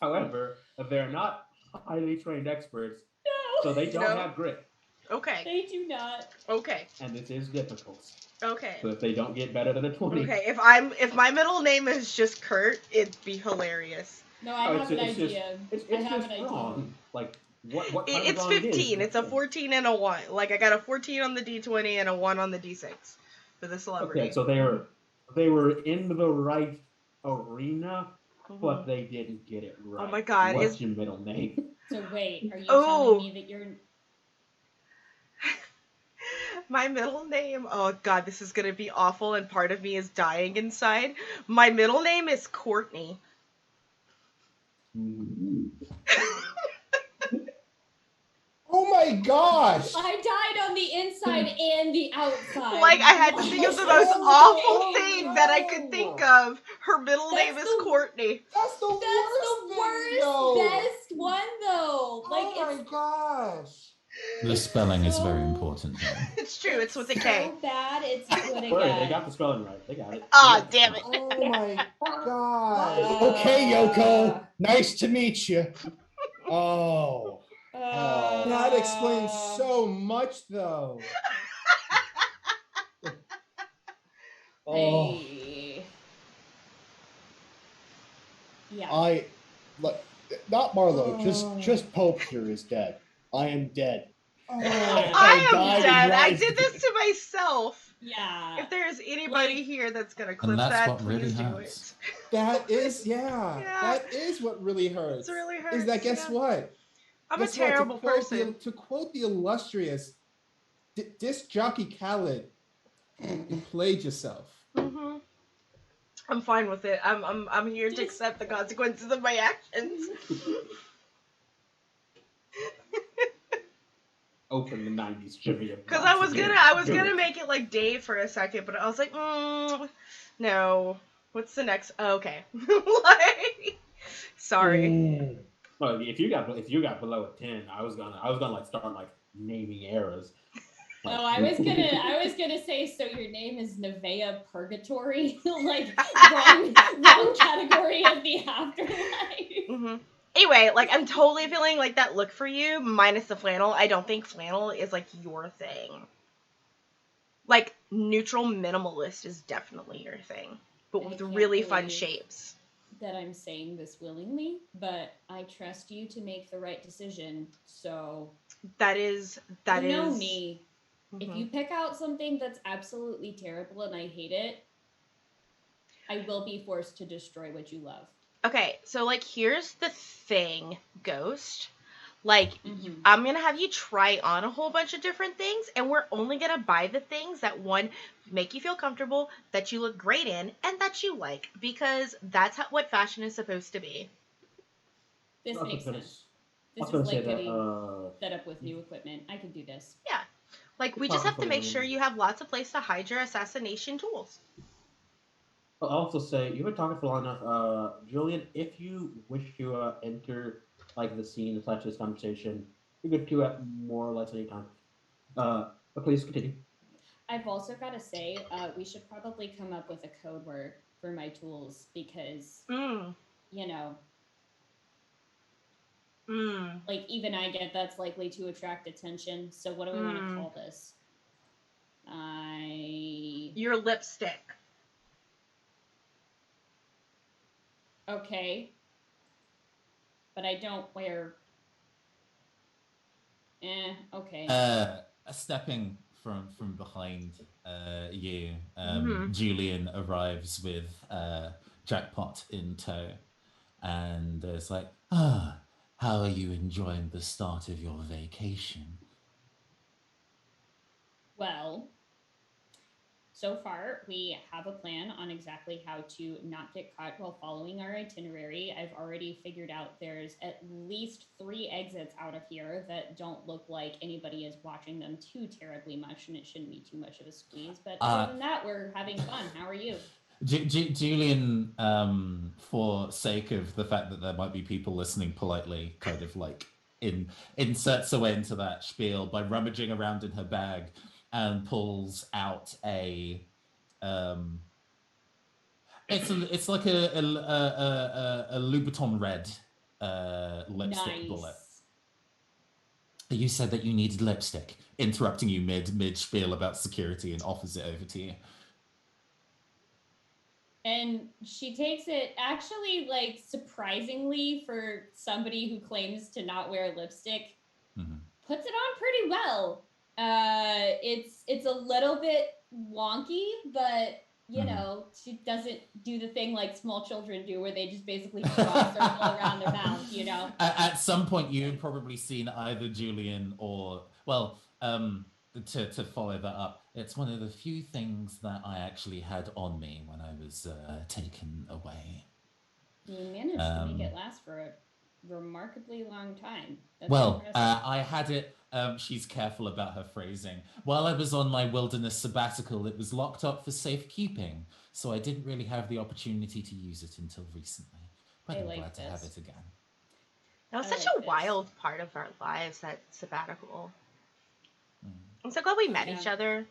However, they're not highly trained experts, No, so they don't No. have grit, Okay. they do not. Okay. and this is difficult. Okay. So if they don't get better than a 20, Okay. If my middle name is just Kurt, it'd be hilarious. No, I have an idea. It's I have just an idea. wrong. Like what kind of It's wrong it is? 15. It's a 14 and a 1. Like I got a 14 on the D20 and a 1 on the D6 for the celebrity. Okay, so they were in the right arena, but they didn't get it right. Oh my God, What's your middle name? So wait, are you Oh. telling me that you're My middle name, oh God, this is going to be awful and part of me is dying inside. My middle name is Courtney. Oh my gosh! I died on the inside and the outside. Like, I had to think of the most awful thing that I could think of Her middle name is Courtney. That's the worst best one though. Like, oh my gosh. The spelling is very important here. It's true. It's with a K. So bad, it's good again. Sorry, they got the spelling right. They got it. Ah, damn it. Oh my gosh. Okay, Yoko. Nice to meet you. Oh. That explains so much, though. Oh. Yeah. Not Marlowe. Just Pope here is dead. I am dead. Oh. I am dead. I did this to myself. Yeah. If there's anybody here that's gonna clip And that's that, what please really do hurts. it. That is, Yeah. that is what really hurts. It's really hurts. Is that, guess what? I'm Guess a terrible what? person. To quote the illustrious disc jockey Khaled, you played yourself. Mm-hmm. I'm fine with it. I'm here to accept the consequences of my actions. Open the 90s trivia. Because I was gonna make it like Dave for a second, but I was like, no. What's the next? Oh, okay. Like, sorry. Well, if you got below a 10, I was gonna like start like naming eras. Like, I was gonna say, so your name is Nevea Purgatory, like wrong category of the afterlife. Mm-hmm. Anyway, like, I'm totally feeling like that look for you, minus the flannel. I don't think flannel is, like, your thing. Like, neutral minimalist is definitely your thing, but with really fun shapes. That I'm saying this willingly, but I trust you to make the right decision, so... That is... You know me. Mm-hmm. If you pick out something that's absolutely terrible and I hate it, I will be forced to destroy what you love. Okay, so, like, here's the thing, Ghost. Like, I'm gonna have you try on a whole bunch of different things, and we're only gonna buy the things that, one, make you feel comfortable, that you look great in, and that you like, because that's what fashion is supposed to be. This makes sense. This is like getting set up with new equipment. I can do this. Yeah. Like, we just have to make sure you have lots of place to hide your assassination tools. I'll also say, you've been talking for long enough. Julian, if you wish to enter like the scene / this conversation, you're good to at more or less any time. But please continue. I've also got to say, we should probably come up with a code word for my tools because, you know, like even I get that's likely to attract attention. So what do we want to call this? Your lipstick. Okay. But I don't wear... okay. Stepping from behind you, Julian arrives with Jackpot in tow. And it's like, how are you enjoying the start of your vacation? Well... So far, we have a plan on exactly how to not get caught while following our itinerary. I've already figured out there's at least 3 exits out of here that don't look like anybody is watching them too terribly much, and it shouldn't be too much of a squeeze. But other than that, we're having fun. How are you? Julian, for sake of the fact that there might be people listening politely, kind of like inserts away into that spiel by rummaging around in her bag and pulls out a it's like a Louboutin red lipstick bullet. You said that you needed lipstick, interrupting you mid spiel about security, and offers it over to you. And she takes it, actually, like, surprisingly for somebody who claims to not wear lipstick, puts it on pretty well. It's a little bit wonky, but you know, she doesn't do the thing like small children do, where they just basically draw a circle around their mouth. You know. At some point, you've probably seen either Julian or to follow that up. It's one of the few things that I actually had on me when I was taken away. You managed to make it last for remarkably long time. That's Well, impressive. I had it. She's careful about her phrasing. While I was on my wilderness sabbatical, it was locked up for safekeeping, so I didn't really have the opportunity to use it until recently. But I I'm like glad to have this. it again. That was I such like a this. wild part of our lives, that sabbatical. Mm. I'm so glad we met Yeah. each other.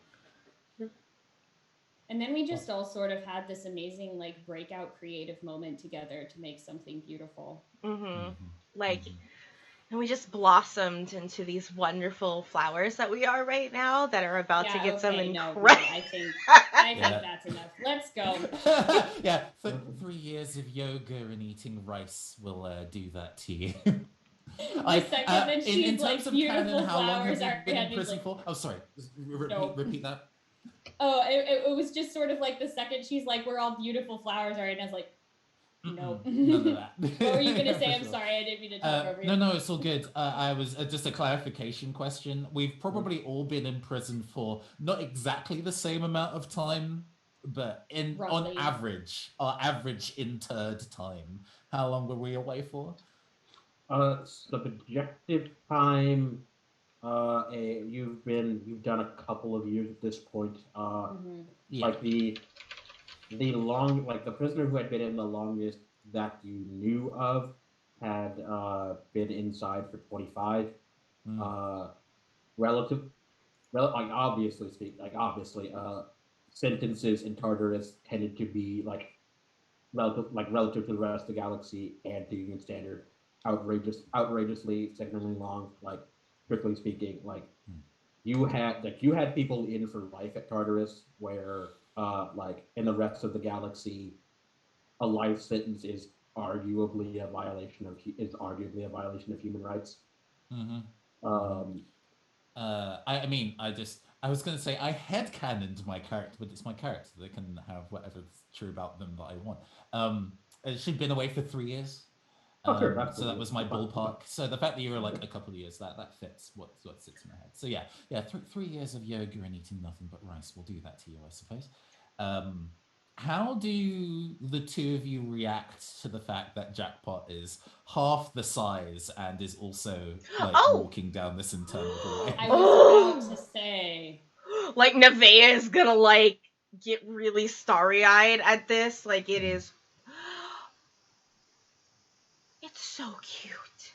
And then we just all sort of had this amazing like breakout creative moment together to make something beautiful. Like, and we just blossomed into these wonderful flowers that we are right now, that are about to get some incredible. I think that's enough. Let's go. Yeah, 3 years of yoga and eating rice will do that to you. The second that she's in like terms of beautiful canon, how long have flowers, you our been head in is prison like, for? Oh, sorry. No. Repeat that. oh, it was just sort of like the second she's like, we're all beautiful flowers, all right? And I was like, no. None of that. What were you gonna say? For I'm sure. sorry, I didn't mean to talk over you. No, it's all good. I was just a clarification question. We've probably all been in prison for not exactly the same amount of time, but on Roughly. average, our average interred time. How long were we away for? Subjective time. You've done a couple of years at this point. Yeah. Like the prisoner who had been in the longest that you knew of had been inside for 25. Obviously, sentences in Tartarus tended to be relative to the rest of the galaxy and to Union Standard, outrageously, sickeningly long. Like, strictly speaking, you had people in for life at Tartarus, where in the rest of the galaxy, a life sentence is arguably a violation of human rights. I was going to say I headcanoned my character, but it's my character. They can have whatever's true about them that I want. She'd been away for 3 years. Sure, so that was my ballpark. So the fact that you were like a couple of years, that fits what sits in my head. So yeah, 3 years of yoga and eating nothing but rice will do that to you, I suppose. How do the two of you react to the fact that Jackpot is half the size and is also walking down this internal hallway? I was about to say, like, Nevaeh is gonna like get really starry-eyed at this. Like, it is. It's so cute.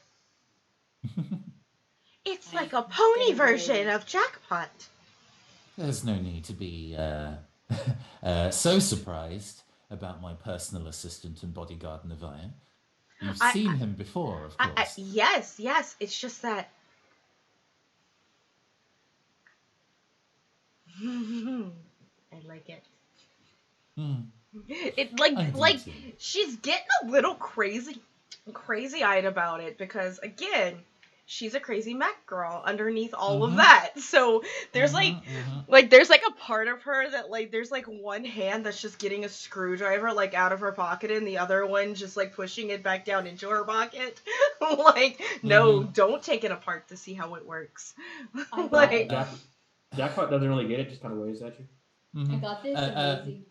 It's like a pony version of Jackpot. There's no need to be so surprised about my personal assistant and bodyguard, Nevaeh. You've seen him before, of course. Yes. It's just that. I like it. It she's getting a little crazy-eyed about it, because again, she's a crazy mech girl underneath all of that. So there's there's like a part of her that there's like one hand that's just getting a screwdriver out of her pocket, and the other one just pushing it back down into her pocket. No, don't take it apart to see how it works. Jackpot doesn't really get it, just kind of waves at you. I got this. Amazing.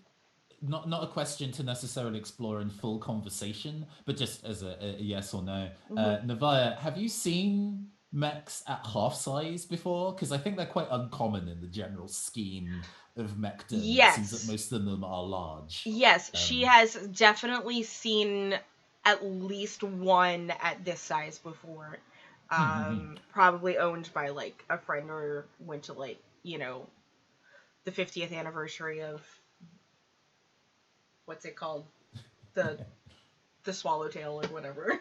Not a question to necessarily explore in full conversation, but just as a yes or no. Nevaeh, have you seen mechs at half size before? Because I think they're quite uncommon in the general scheme of mechdom. Yes. It seems that most of them are large. Yes, she has definitely seen at least one at this size before. Probably owned by a friend, or went to the 50th anniversary of what's it called, the Swallowtail or whatever.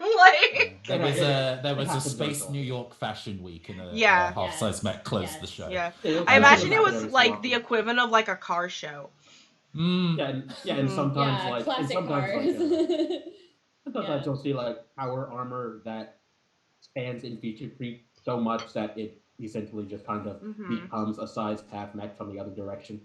There was a Space New York Fashion Week, and a half-size mech closed the show. Yeah, I imagine it was the equivalent of a car show. And sometimes classic sometimes you'll see power armor that spans in feature creep so much that it essentially just kind of becomes a size half mech from the other direction.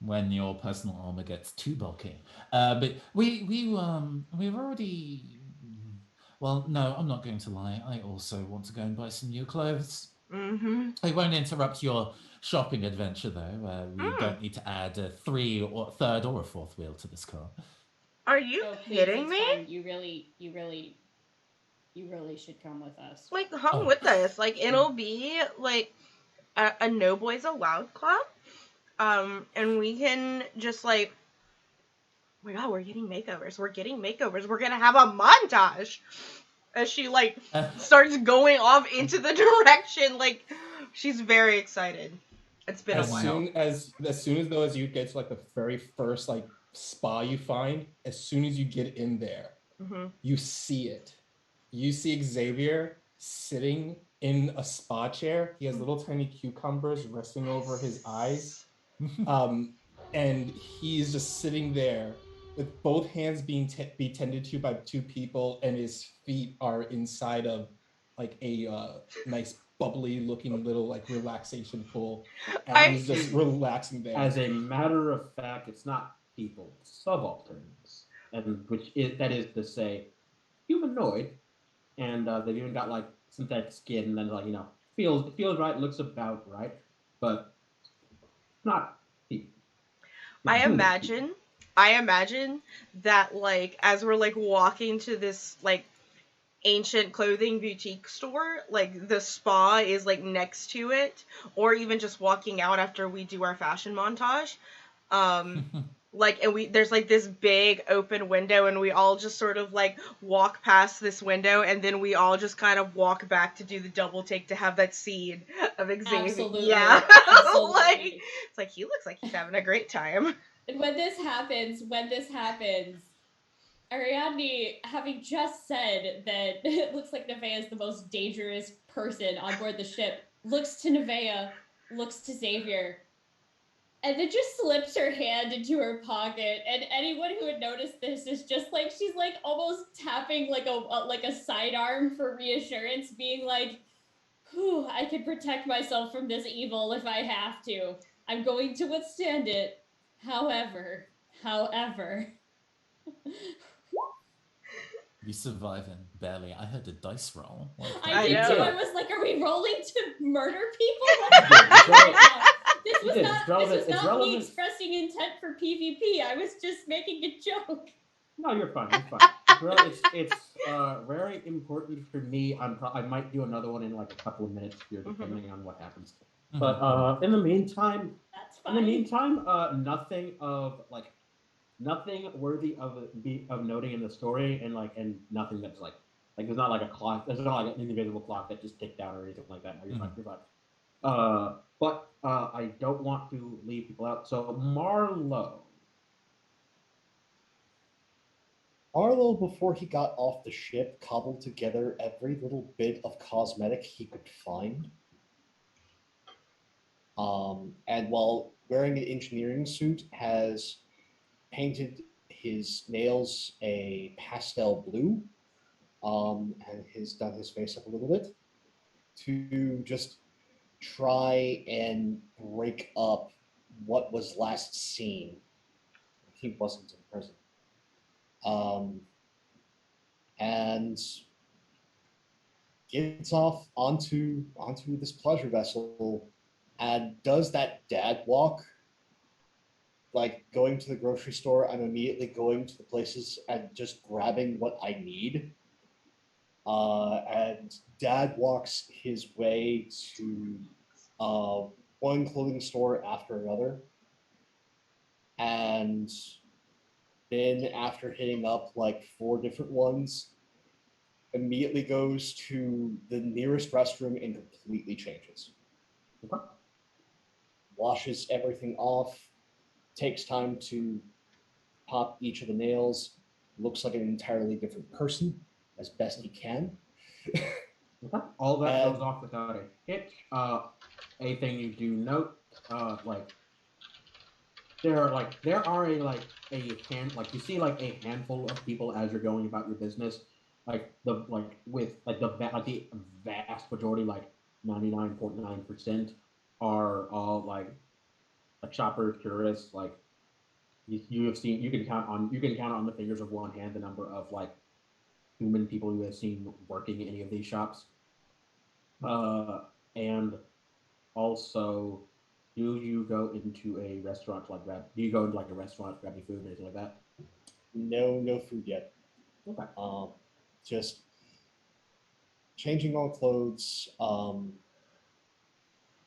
When your personal armor gets too bulky. But we've already. Well, no, I'm not going to lie. I also want to go and buy some new clothes. I won't interrupt your shopping adventure, though. We don't need to add a third or a fourth wheel to this car. Are you Oh, please, kidding it's me? fine. You really should come with us. Like, come Oh. with us. Like, it'll be like a No Boys Allowed club. And we can just like, oh my god, we're getting makeovers. We're getting makeovers. We're gonna have a montage as she like starts going off into the direction. Like, she's very excited. It's been a As while. soon as though as you get to like the very first like spa you find, as soon as you get in there, Mhm. you see it. You see Xavier sitting in a spa chair. He has little tiny cucumbers resting over his eyes. And he's just sitting there with both hands being be tended to by two people, and his feet are inside of like a nice bubbly looking little like relaxation pool, and I- he's just relaxing there. As a matter of fact, it's not people, it's subalterns, and that is to say, humanoid, and they've even got like synthetic skin, and then like feels right, looks about right, but not people. I imagine that like as we're like walking to this like ancient clothing boutique store, like the spa is like next to it, or even just walking out after we do our fashion montage. Like, and there's like this big open window, and we all just sort of like walk past this window, and then we all just kind of walk back to do the double take to have that scene of Xavier. Absolutely. Yeah. Absolutely. Like, it's like, he looks like he's having a great time. And when this happens, Ariadne, having just said that it looks like Nevaeh is the most dangerous person on board the ship, looks to Nevaeh, looks to Xavier, and then just slips her hand into her pocket. And anyone who would notice this is just like, she's like almost tapping like a sidearm for reassurance, being like, whew, I can protect myself from this evil if I have to. I'm going to withstand it. However. You surviving barely. I heard a dice roll. I did I too. know. I was like, are we rolling to murder people? What's happening right now? This was not me expressing intent for PvP. I was just making a joke. No, you're fine. You're fine. It's very important for me. I might do another one in like a couple of minutes here, depending on what happens. But in the meantime, That's fine. nothing worthy of noting in the story, and nothing that's like there's not like a clock. There's not like an invisible clock that just ticked down or anything like that. No, you're fine. You're fine. But I don't want to leave people out. So Marlowe, before he got off the ship, cobbled together every little bit of cosmetic he could find. And while wearing an engineering suit, has painted his nails a pastel blue, and has done his face up a little bit to just try and break up what was last seen. He wasn't in prison. And gets off onto this pleasure vessel and does that dad walk, like going to the grocery store. I'm immediately going to the places and just grabbing what I need. And dad walks his way to one clothing store after another. And then after hitting up like 4 different ones, immediately goes to the nearest restroom and completely changes. Washes everything off, takes time to pop each of the nails, looks like an entirely different person as best he can. All that goes off without a hitch. A thing you do note, there are you see like a handful of people as you're going about your business, the vast majority, like 99.9%, are all like shoppers, tourists. Like you can count on the fingers of one hand the number of like human people you have seen working in any of these shops. And also, do you go into a restaurant do you go into like a restaurant, grab your food, or anything like that? No food yet. Okay. Just changing all clothes,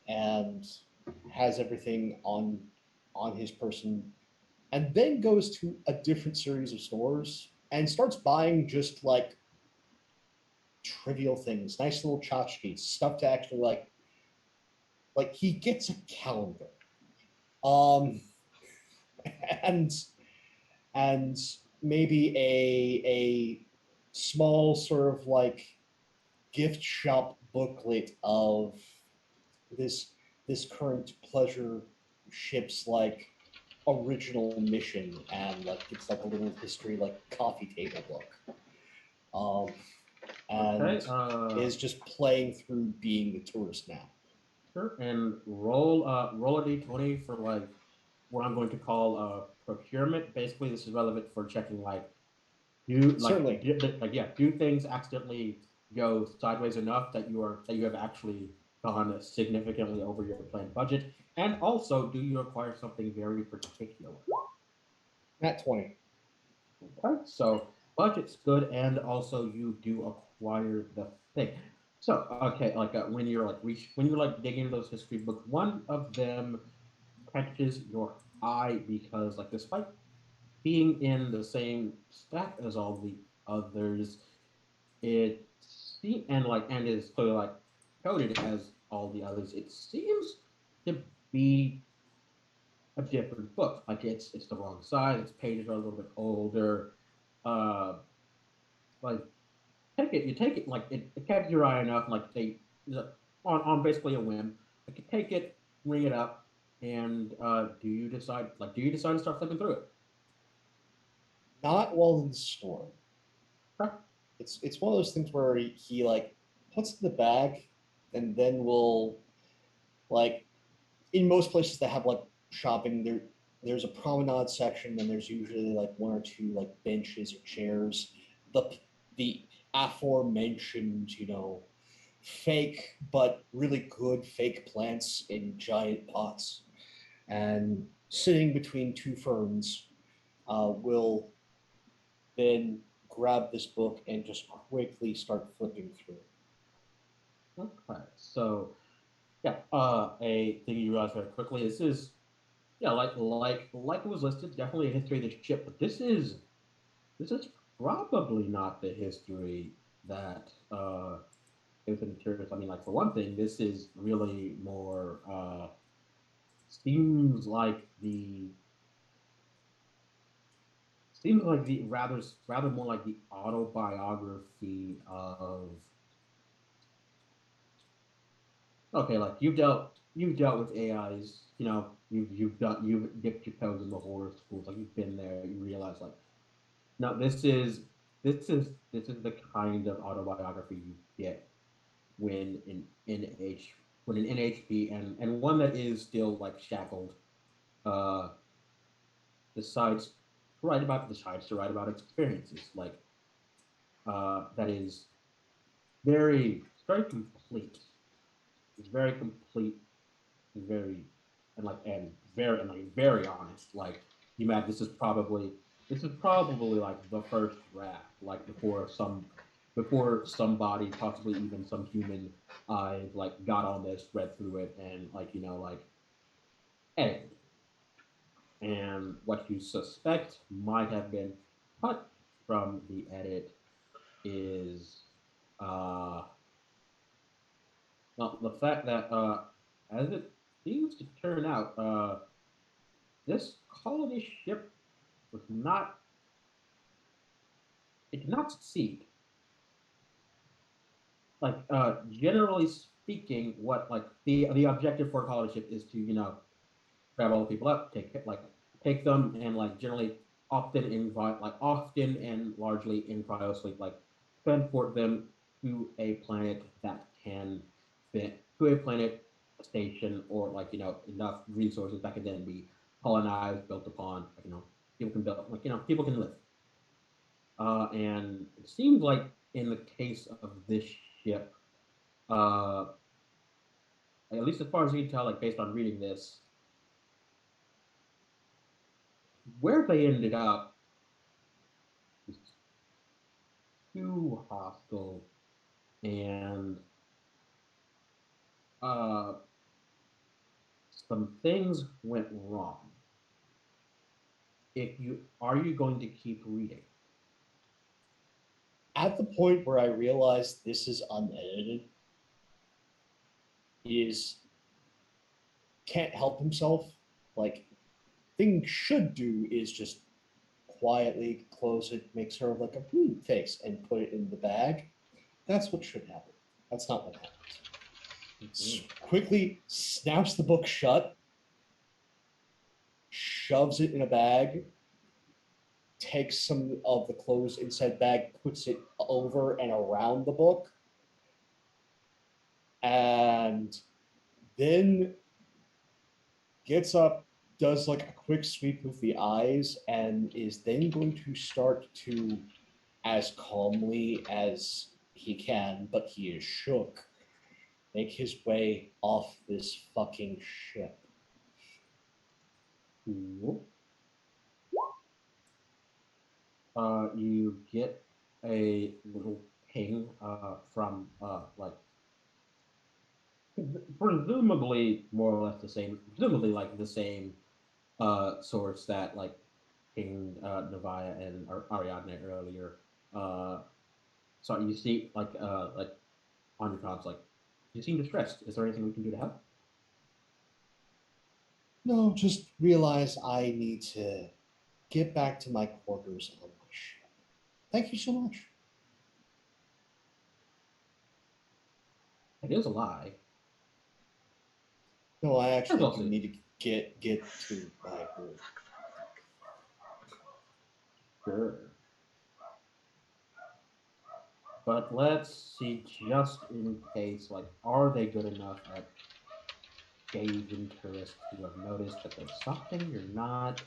and has everything on his person, and then goes to a different series of stores and starts buying just like trivial things, nice little tchotchkes, stuff to actually like he gets a calendar, um, and and maybe a small sort of like gift shop booklet of this this current pleasure ship's like original mission, and like it's like a little history like coffee table book, and Okay. is just playing through being the tourist now. Sure. And roll a d20 for like what I'm going to call procurement. Basically, this is relevant for checking like Certainly. do things accidentally go sideways enough that you have actually gone significantly over your planned budget, and also do you acquire something very particular? Nat 20. Okay, so budget's good, and also you do acquire the thing. So okay, like when you're like when you're like digging into those history books, one of them catches your eye because like despite being in the same stack as all the others, it and is clearly like coded as all the others. It seems to be a different book. Like it's the wrong size. Its pages are a little bit older. Uh, like you take it like it catches your eye enough. Like they on basically a whim. Like you take it, ring it up, and do you decide to start flipping through it? Not while in the store. Huh? It's one of those things where he like puts it in the bag, and then will like in most places that have like shopping there's a promenade section, and there's usually like one or two like benches or chairs. The aforementioned, fake but really good fake plants in giant pots, and sitting between two ferns, will then grab this book and just quickly start flipping through. Okay, so yeah, a thing you realize very quickly. This is yeah, like it was listed, definitely a history of the ship, but this is probably not the history that is in materials. I mean, like for one thing, this is really more seems like the seems like the rather more like the autobiography of okay, like you've dealt with AIs, you've dipped your toes in the horror schools, like you've been there, you realize like no, this is the kind of autobiography you get when in NH when an NHP and one that is still like shackled uh decides to write about experiences like that is very complete. It's very complete, very very honest. Like you mad this is probably like the first draft, like before somebody, possibly even some human, like got on this, read through it, and like like edited. And what you suspect might have been cut from the edit is uh well, the fact that as it seems to turn out, this colony ship was not it did not succeed. Like generally speaking, what like the objective for a colony ship is to grab all the people up, take them, and like generally often and largely in cryosleep, like transport them to a planet that can fit to a planet, a station, or like enough resources that can then be colonized, built upon. Like, people can build, like people can live. And it seems like in the case of this ship, uh, at least as far as you can tell, like based on reading this, where they ended up too hostile, and some things went wrong. Are you going to keep reading? At the point where I realized this is unedited, is can't help himself. Like, thing should do is just quietly close it, make sort of like a face, and put it in the bag. That's what should happen. That's not what happens. Quickly snaps the book shut, shoves it in a bag, takes some of the clothes inside bag, puts it over and around the book, and then gets up, does like a quick sweep with the eyes, and is then going to start to, as calmly as he can, but he is shook, make his way off this fucking ship. Cool. You get a little ping from like presumably more or less the same, presumably like the same source that like pinged Navaya and Ariadne earlier. So you see like on your comms, like you seem distressed. Is there anything we can do to help? No, just realize I need to get back to my quarters on my ship. Thank you so much. It is a lie. No, I actually also- do need to get to my room. Sure. But let's see, just in case, like, are they good enough at gauging tourists who have noticed that there's something you're not?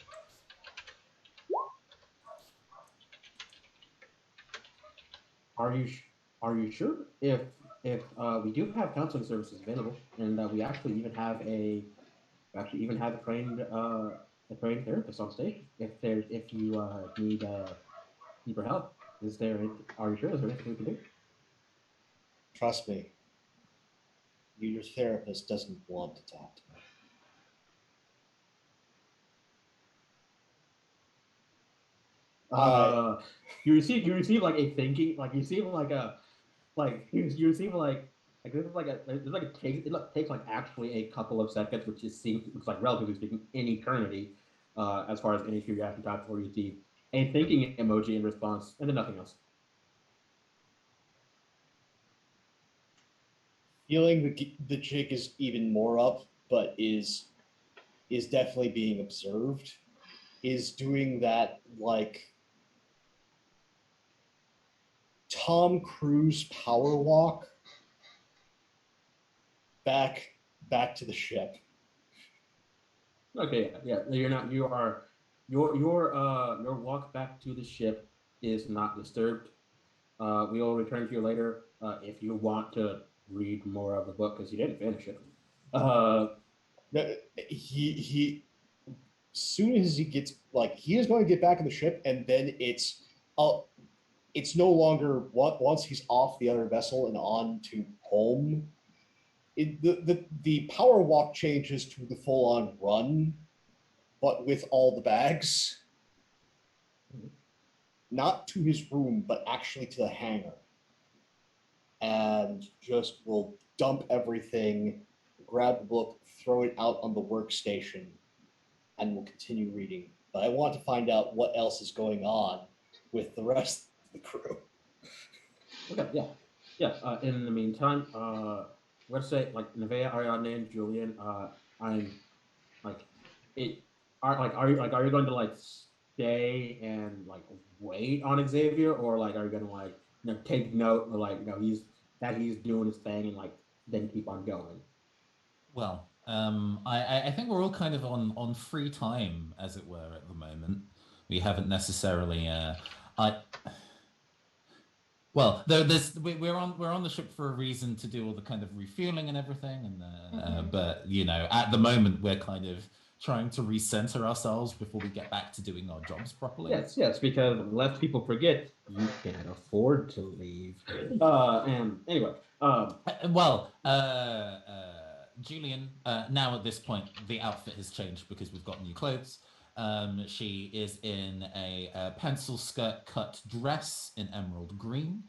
Are you are you sure? If we do have counseling services available, and we actually even have a trained therapist on stage. If you need deeper help, are you sure? Is there anything we can do? Trust me, your therapist doesn't want to talk to me. You receive like a thinking, like you see like a like you receive like this is like a there's like a takes it takes like actually a couple of seconds, which is seems looks like relatively speaking an eternity, as far as any curiosity time before you receive a thinking emoji in response, and then nothing else. Feeling the jig is even more up, but is definitely being observed, is doing that like Tom Cruise power walk back to the ship. Okay, yeah, you're not. You are your walk back to the ship is not disturbed. We will return to you later if you want to read more of the book because you didn't finish it. He soon as he gets like he is going to get back in the ship, and then it's no longer once he's off the other vessel and on to home. The power walk changes to the full on run, but with all the bags, not to his room, but actually to the hangar, and just will dump everything, grab the book, throw it out on the workstation, and will continue reading. But I want to find out what else is going on with the rest of the crew. Okay, yeah. In the meantime, let's say like Nevaeh, Ariadne, and Julian. I'm like it. Are you going to like stay and like wait on Xavier, or like are you going to like take note or like he's doing his thing and like then keep on going? Well, I think we're all kind of on free time, as it were, at the moment. We haven't necessarily. Well, we're on the ship for a reason to do all the kind of refueling and everything, and but at the moment we're kind of trying to recenter ourselves before we get back to doing our jobs properly. Yes, because unless people forget, you can't afford to leave. And anyway, Julian, now at this point, the outfit has changed because we've got new clothes. She is in a pencil skirt cut dress in emerald green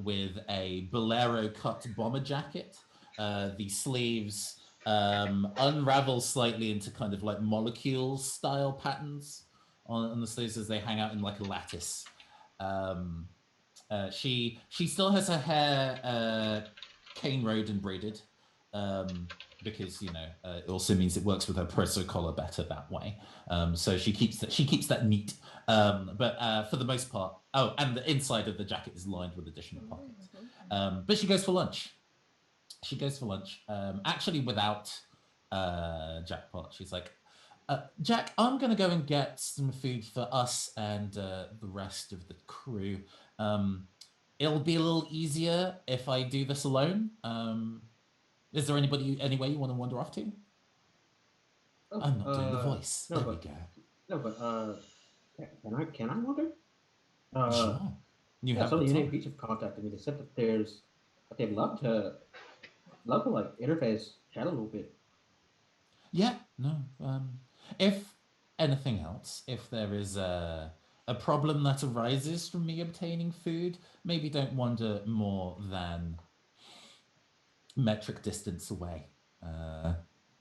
with a bolero cut bomber jacket. The sleeves unravel slightly into kind of like molecules style patterns on the sleeves as they hang out in like a lattice. She still has her hair cane rode and braided because it also means it works with her presso collar better that way. So she keeps that neat. But for the most part, and the inside of the jacket is lined with additional pockets. But she goes for lunch. Actually without Jackpot. She's like, Jack, I'm going to go and get some food for us and the rest of the crew. It'll be a little easier if I do this alone. Is there anywhere you want to wander off to? I'm not doing the voice. No, there we go. No, but can I wander? Sure. You have some of the time. Union Beach have contacted me. They said that they'd love to like interface, chat a little bit. Yeah, no. If anything else, if there is a problem that arises from me obtaining food, maybe don't wander more than metric distance away.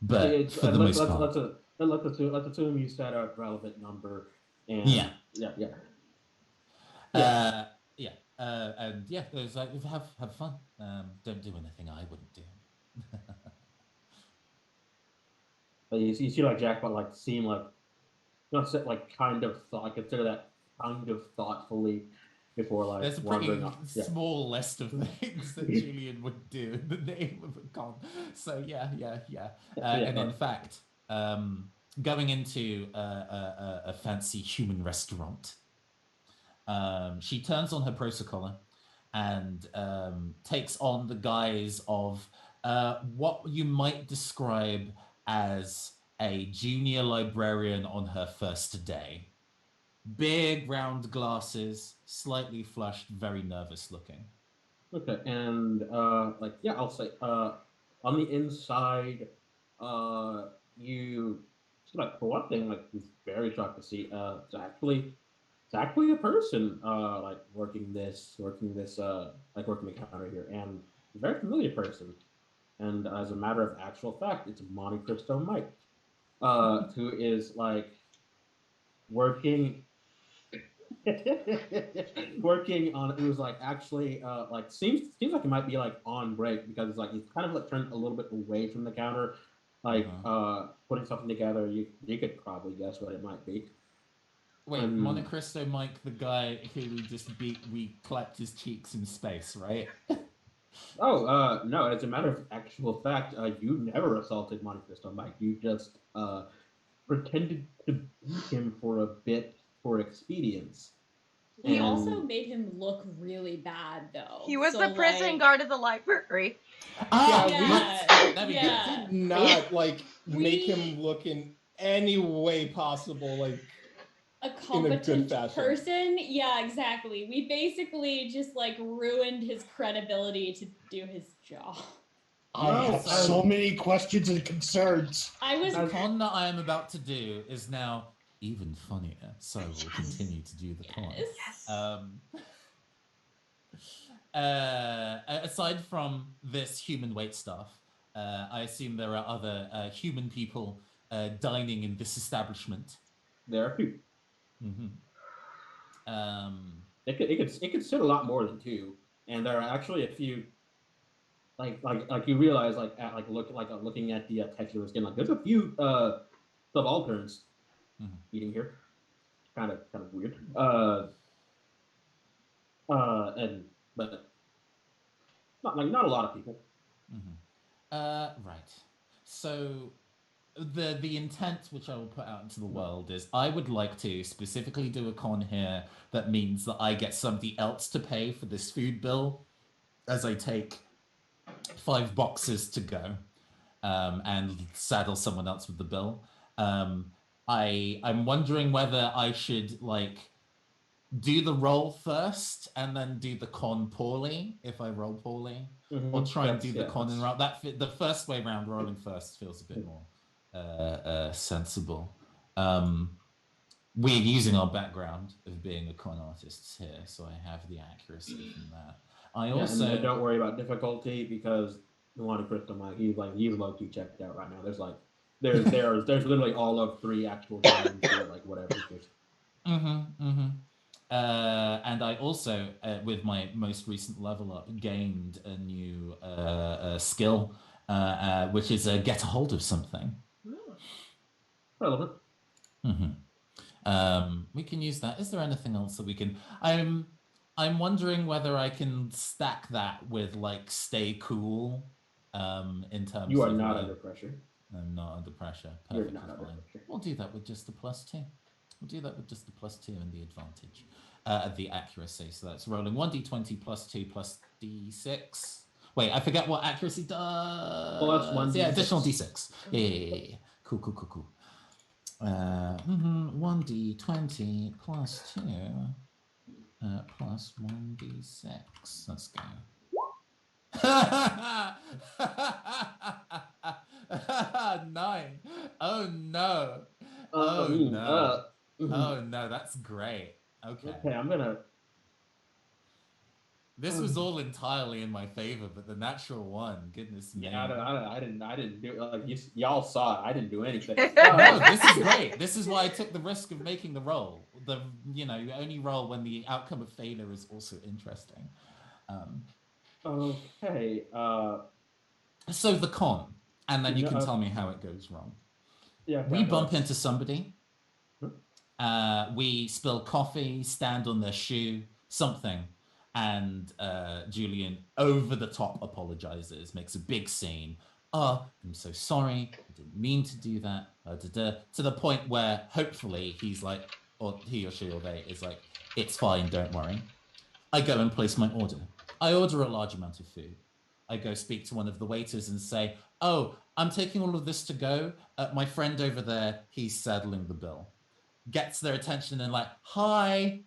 But for the most part, let's assume you set a relevant number. And yeah. And yeah, there's like have fun. Don't do anything I wouldn't do. But you see like Jackpot like seem like like kind of thought consider that kind of thoughtfully before like there's a pretty small list of things that Julian would do in the name of a con. So yeah. And in fact, going into a fancy human restaurant, she turns on her protocollar and takes on the guise of what you might describe as a junior librarian on her first day. Big round glasses, slightly flushed, very nervous looking. Okay, and I'll say on the inside, you like for one thing, like it's very shocked to see it's actually a person like working the counter here, and a very familiar person. And as a matter of actual fact, it's Monte Cristo Mike, who is like working on it was like actually like seems like it might be like on break because it's like he's kind of like turned a little bit away from the counter, like putting something together. You could probably guess what it might be. Wait, Monte Cristo Mike, the guy who we clapped his cheeks in space, right? Oh, no, as a matter of actual fact, you never assaulted Monte Cristo Mike. You just pretended to beat him for a bit for expedience. We also made him look really bad, though. He was the prison guard of the library. We did not make him look in any way possible like a competent person. Yeah, exactly. We basically just like ruined his credibility to do his job. I have so many questions and concerns. The con that I am about to do is now even funnier, so we'll continue to do the con. Aside from this human wait staff, I assume there are other human people dining in this establishment. There are two. Mm-hmm. It could sit a lot more than two, and there are actually a few. Like you realize looking at the texture of the skin, like there's a few subalterns eating here, kind of weird. But not a lot of people. Right. So the intent which I will put out into the world is I would like to specifically do a con here that means that I get somebody else to pay for this food bill as I take 5 boxes to go and saddle someone else with the bill. I'm wondering whether I should like do the roll first and then do the con poorly if I roll poorly, or try and do the con and roll that. The first way round, rolling first feels a bit more sensible. We're using our background of being a con artists here, so I have the accuracy from that. I also and don't worry about difficulty because the one Crystal Mike, he's low-key checked out right now. There's literally all of 3 actual games here, like whatever. Just... and I also, with my most recent level up, gained a new skill, which is get a hold of something. Relevant. We can use that. Is there anything else that we can? I'm wondering whether I can stack that with like stay cool. In terms you are of not like, under pressure. I'm not under pressure. You're not under pressure. We'll do that with just the +2. We'll do that with just the +2 and the advantage, the accuracy. So that's rolling 1d20 +2 plus d6. Wait, I forget what accuracy does. Well, that's 1d6. Yeah, additional d6. Yeah. Cool. 1d20 +2 plus 1d6. Let's go. 9. Oh no. Oh no, that's great. Okay, I'm gonna. This was all entirely in my favor, but the natural one, goodness me. Yeah, I didn't do like y'all saw it. I didn't do anything. No, this is great. This is why I took the risk of making the roll. You only roll when the outcome of failure is also interesting. Okay. So the con, and then you can tell me how it goes wrong. Yeah. We bump into somebody. We spill coffee, stand on their shoe, something. And Julian, over the top, apologizes, makes a big scene. Oh, I'm so sorry. I didn't mean to do that. To the point where hopefully he's like, or he or she or they is like, it's fine, don't worry. I go and place my order. I order a large amount of food. I go speak to one of the waiters and say, oh, I'm taking all of this to go. My friend over there, he's saddling the bill. Gets their attention and like, hi,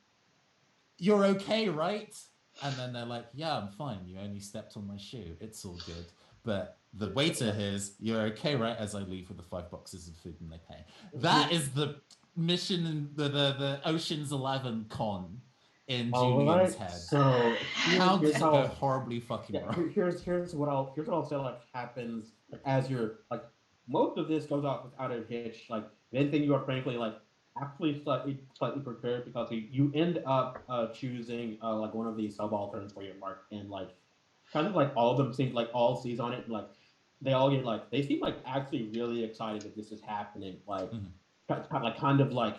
you're okay, right? And then they're like, yeah, I'm fine. You only stepped on my shoe. It's all good. But the waiter hears, you're okay, right? As I leave with the 5 boxes of food and they pay. That is the mission in the Ocean's 11 con in Julian's head. So how did it go horribly fucking wrong? Here's what I'll say like happens as you're like most of this goes off without a hitch. Like anything you are frankly like actually slightly prepared because you end up choosing like one of these subalterns for your mark and like kind of like all of them seem like all sees on it and like they all get like they seem like actually really excited that this is happening like kind of like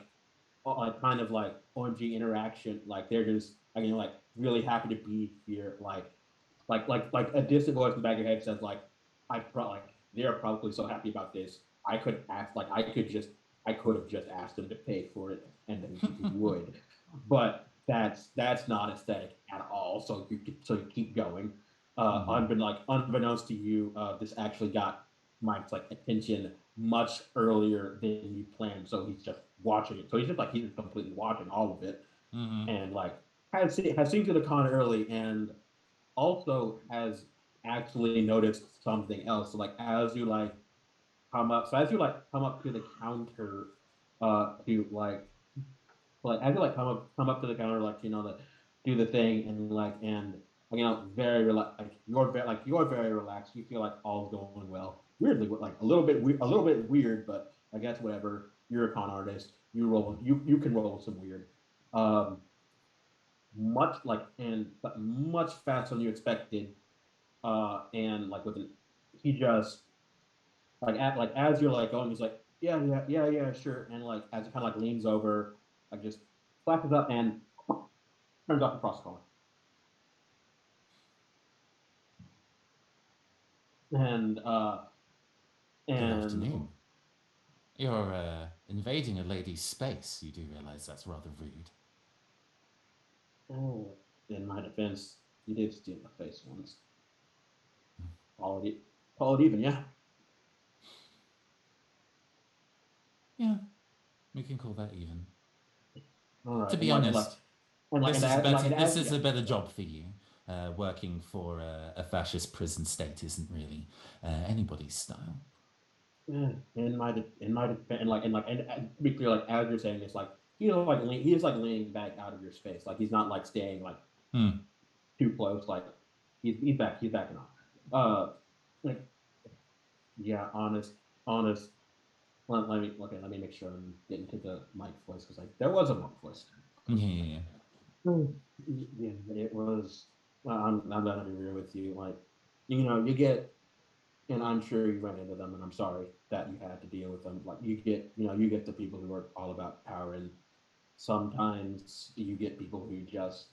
OMG interaction like they're just like really happy to be here like a distant voice in the back of your head says like they're probably so happy about this I could have just asked them to pay for it, and then you would. But that's not aesthetic at all. So you keep going. Unbeknownst to you, this actually got Mike's like attention much earlier than you planned. So he's just watching it. So he's just completely watching all of it, and like has seen to the con early, and also has actually noticed something else. So like as you come up to the counter to as you come up to the counter do the thing and very you're very relaxed you feel like all's going well weirdly like a little bit weird but I guess whatever you're a con artist you can roll some weird much faster than you expected and like with he just as you're going, he's like, yeah, sure. And as he kind of leans over, just flashes up and turns off the cross collar. And good afternoon. You're invading a lady's space. You do realize that's rather rude. Oh, in my defense, you did steal my face once. Call it even, yeah. Yeah, we can call that even. All right. To be and honest, and like, this and is as, better. like, and This as, is yeah, a better sorry. job for you. Working for a fascist prison state isn't really anybody's style. And to be clear, like as you're saying this, like he's like leaning back out of your space, like he's not like staying like Hmm. too close, like he's backing off. Like yeah, honest. Let me make sure I'm getting to the mic voice because like there was a mic voice. Yeah. Yeah, it was. I'm gonna be real with you, like you get, and I'm sure you run into them, and I'm sorry that you had to deal with them. Like you get the people who are all about power, and sometimes you get people who just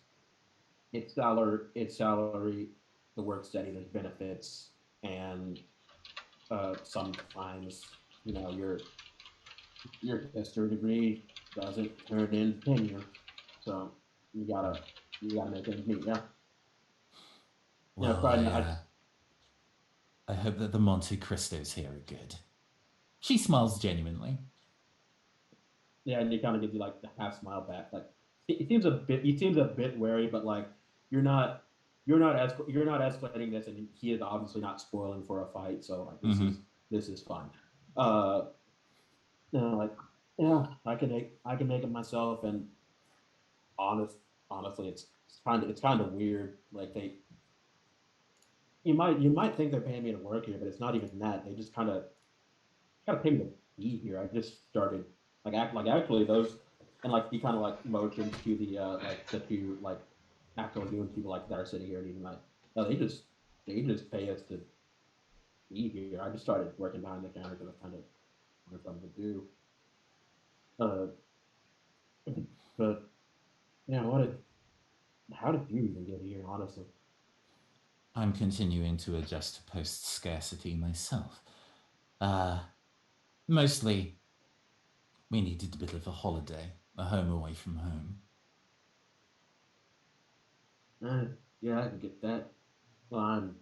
it's salary, the work steady, there's benefits, and sometimes your history degree doesn't turn in tenure, so you gotta make ends meet. Yeah, yeah, Well, Friday night. I hope that the Monte Cristos here are good. She smiles genuinely. Yeah, and he kind of gives you like the half smile back. Like he seems a bit wary, but like you're not you're not escalating this, and he is obviously not spoiling for a fight. So like this is fun. Uh, like yeah, I can make it myself, and honest honestly, it's kind of weird. Like you might think they're paying me to work here, but it's not even that. They just kind of pay me to be here. I just started like actually those, and like he kind of like motions to the like the two like actual human people like that are sitting here and even like no, they just pay us to be here. I just started working behind the counter because I kind of wanted something to do. Uh, but yeah, how did you even get here? Honestly, I'm continuing to adjust to post scarcity myself. Mostly, we needed a bit of a holiday, a home away from home. uh, yeah, I can get that. Well, I'm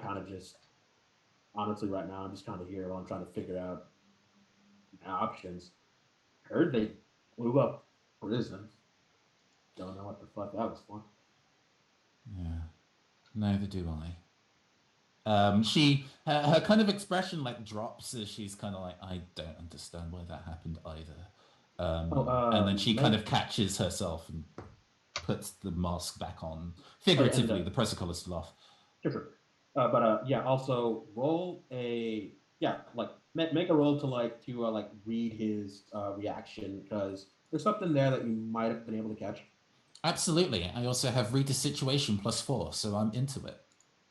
kind of just honestly right now. I'm just kind of here while I'm trying to figure out my options. Heard they blew up prison. Don't know what the fuck that was for. Yeah, neither do I. Her kind of expression like drops as she's kind of like, I don't understand why that happened either. Oh, And then she kind make of catches herself and puts the mask back on. oh yeah, and Figuratively, the protocol is still off. sure. But yeah, also roll a yeah, like make a roll to like read his reaction because there's something there that you might have been able to catch. Absolutely. I also have read the situation +4, so I'm into it.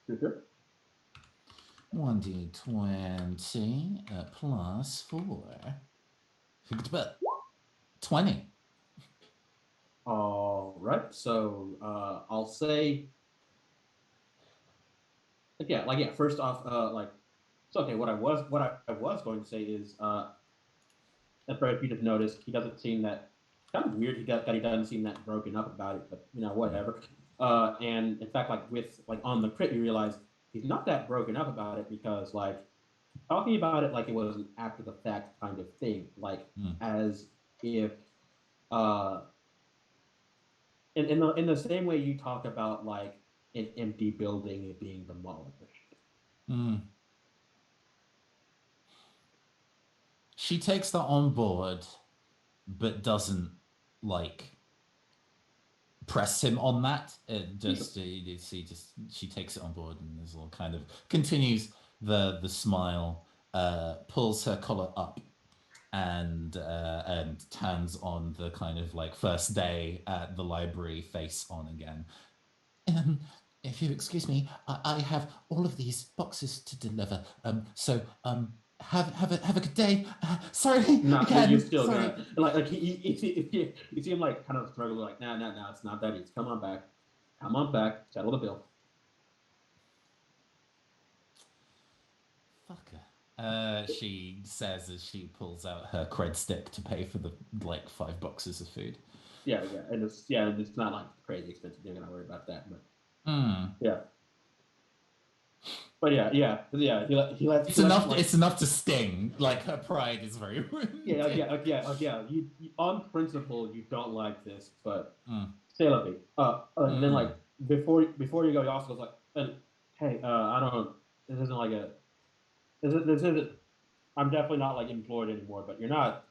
Sure. 1d20 +4. 20. All right. So I'll say yeah. First off, like so okay. What I was going to say is and Fred, if you just noticed, he doesn't seem that kind of weird. That he doesn't seem that broken up about it, but whatever. And in fact, like with like on the crit, you realize he's not that broken up about it because like talking about it like it was an after the fact kind of thing, like as if uh in the same way you talk about like an empty building being demolished. Mm. She takes that on board, but doesn't like press him on that. It just she takes it on board and is all kind of continues the smile, pulls her collar up and turns on the kind of like first day at the library face on again. If you excuse me, I have all of these boxes to deliver. Have a good day. Sorry No, again. you're still Sorry. gonna you see him like kind of struggle like no, it's not that easy. Come on back, settle the bill. Fucker. She says as she pulls out her cred stick to pay for the like 5 boxes of food. Yeah, and it's not like crazy expensive. You're gonna worry about that, but Mm. yeah. But yeah. He lets. It's he lets, enough. like, It's enough to sting. Like her pride is very wounded. yeah. You on principle you don't like this, but Mm. say let me. And then Mm. like before you go, he also goes like, hey, I don't. This isn't like a. This isn't. I'm definitely not like employed anymore, but you're not.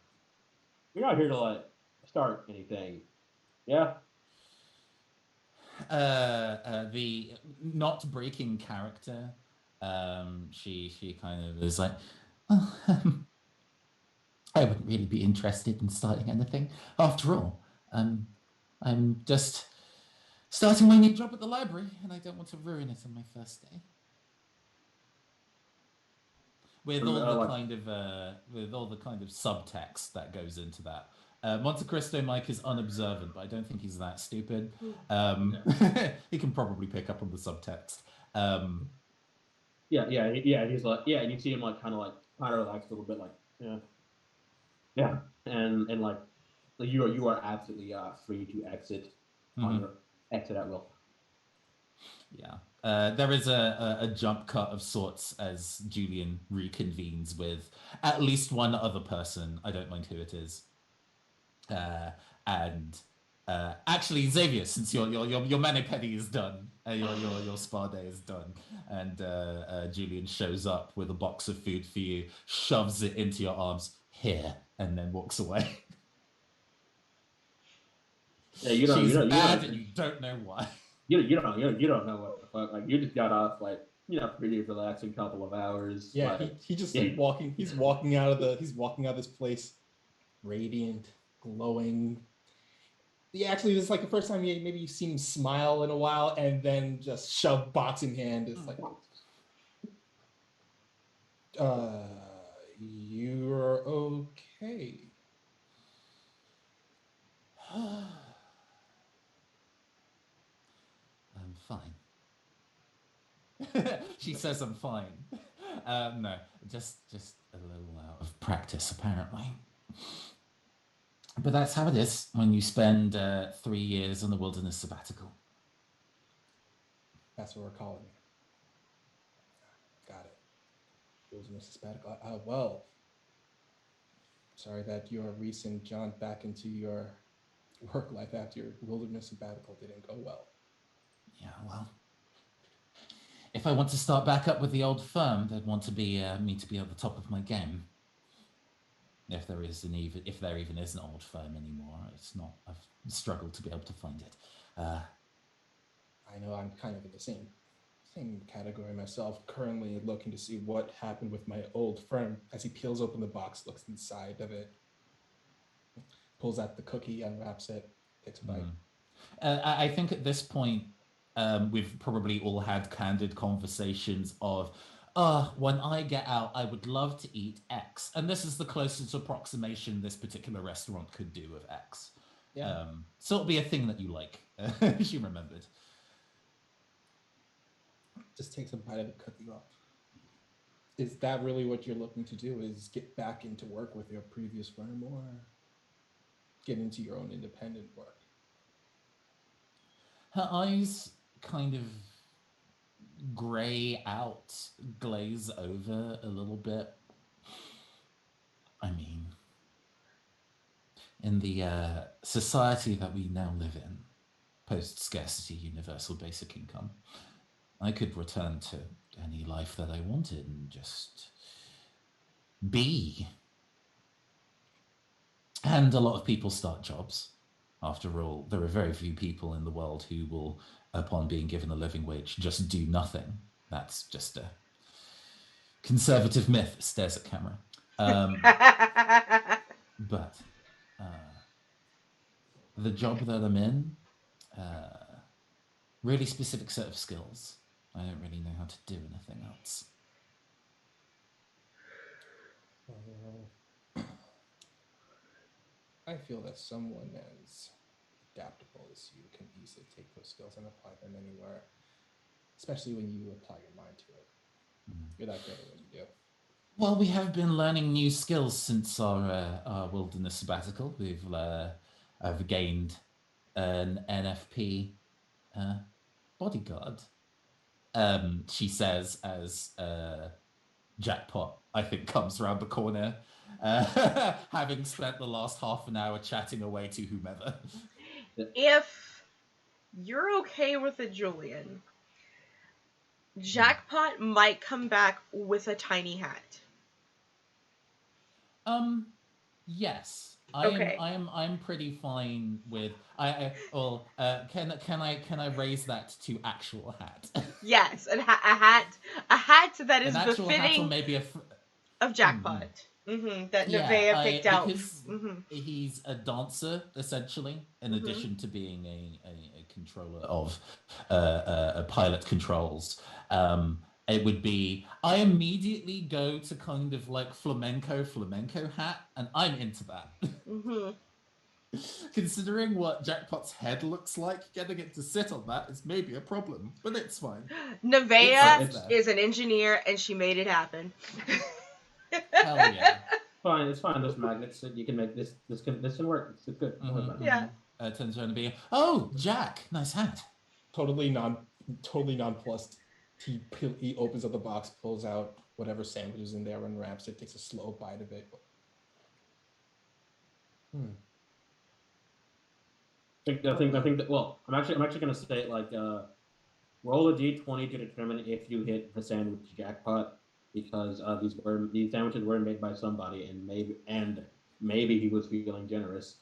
You're not here to like start anything. Yeah. The not breaking character. She kind of is like, well, I wouldn't really be interested in starting anything. After all, I'm just starting my new job at the library, and I don't want to ruin it on my first day. With all the Like, kind of subtext that goes into that. Monte Cristo Mike is unobservant, but I don't think he's that stupid. He can probably pick up on the subtext. yeah. He's like, yeah, and you see him like kind of relax a little bit, like, yeah, and like you are absolutely free to exit on Mhm. your exit at will. Yeah. There is a jump cut of sorts as Julian reconvenes with at least one other person. I don't mind who it is. And actually, Xavier, since your mani-pedi is done, your spa day is done, and Julian shows up with a box of food for you, shoves it into your arms, here, and then walks away. Yeah, She's bad, and you don't know why. You don't know what the fuck. Like, you just got off like, pretty relaxing couple of hours. Yeah, like, he just like walking. He's walking out of this place, radiant, glowing. Yeah, actually, this is like the first time maybe you've seen him smile in a while, and then just shove box in hand. It's like, you're okay. I'm fine. She says I'm fine. No, just a little out of practice, apparently. But that's how it is when you spend 3 years on the wilderness sabbatical. That's what we're calling it. Got it. Wilderness sabbatical. Well, sorry that your recent jaunt back into your work life after your wilderness sabbatical didn't go well. Yeah, well, if I want to start back up with the old firm, they'd want to be me to be at the top of my game. If there even is an old firm anymore, it's not. I've struggled to be able to find it. I know I'm kind of in the same category myself. Currently looking to see what happened with my old firm. As he peels open the box, looks inside of it, pulls out the cookie, unwraps it, takes a bite. I think at this point, we've probably all had candid conversations of, when I get out, I would love to eat X. And this is the closest approximation this particular restaurant could do of X. Yeah. So it'll be a thing that you like. She remembered. Just takes a bite of the cookie off. Is that really what you're looking to do? Is get back into work with your previous firm, or get into your own independent work? Her eyes kind of gray out, glaze over a little bit. I mean, in the society that we now live in, post-scarcity universal basic income, I could return to any life that I wanted and just be. And a lot of people start jobs. After all, there are very few people in the world who will, upon being given a living wage, just do nothing. That's just a conservative myth. Stares at camera. But the job that I'm in, really specific set of skills. I don't really know how to do anything else. I feel that someone as adaptable as you can easily take those skills and apply them anywhere, especially when you apply your mind to it. You're that good at what you do. Well, we have been learning new skills since our wilderness sabbatical. I've gained an NFP bodyguard. she says as Jackpot, I think, comes around the corner, having spent the last half an hour chatting away to whomever. If you're okay with it, Julian, Jackpot might come back with a tiny hat. Yes. Okay. I'm pretty fine with can I raise that to actual hat? Yes, a hat that is An actual hat, or befitting maybe of Jackpot. That Nevaeh picked out. Because he's a dancer essentially, in addition to being a controller of pilot controls. It would be, I immediately go to kind of like flamenco hat, and I'm into that. Considering what Jackpot's head looks like, getting it to sit on that is maybe a problem, but it's fine. Nevaeh is an engineer, and she made it happen. Hell yeah. Fine, it's fine. Those magnets, you can make this can work. It's good. Yeah. Turns around to be, oh, Jack, nice hat. Totally nonplussed. He opens up the box, pulls out whatever sandwich is in there, unwraps it, takes a slow bite of it. I think that. Well, I'm actually gonna say like roll a d20 to determine if you hit the sandwich jackpot, because these sandwiches were made by somebody, and maybe he was feeling generous.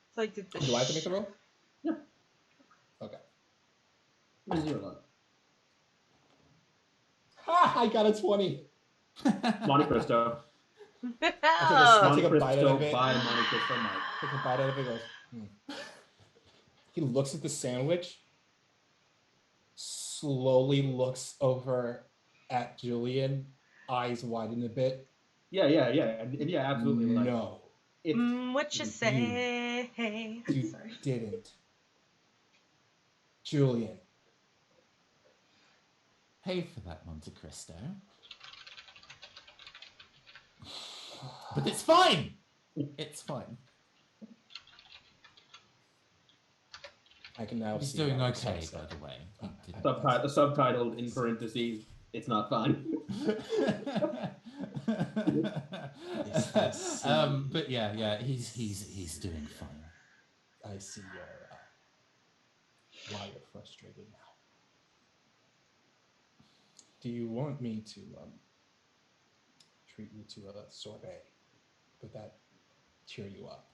It's like, do I have to make the roll? Yeah. Okay. Where's your luck? Ha! I got a 20. Monte Cristo. I'll take a bite out of it. By Monte Cristo Mike. Take a bite out of it. Goes. He looks at the sandwich. Slowly looks over at Julian. Eyes widen a bit. Yeah, absolutely. No. What you say? You didn't. Julian. Pay for that, Monte Cristo. But it's fine. It's fine. I can now He's see. doing okay, by the way. Subtitled in parentheses. It's not fine. Yes, but yeah, he's doing fine. I see why you're frustrated now. Do you want me to treat you to a sorbet? Would that cheer you up?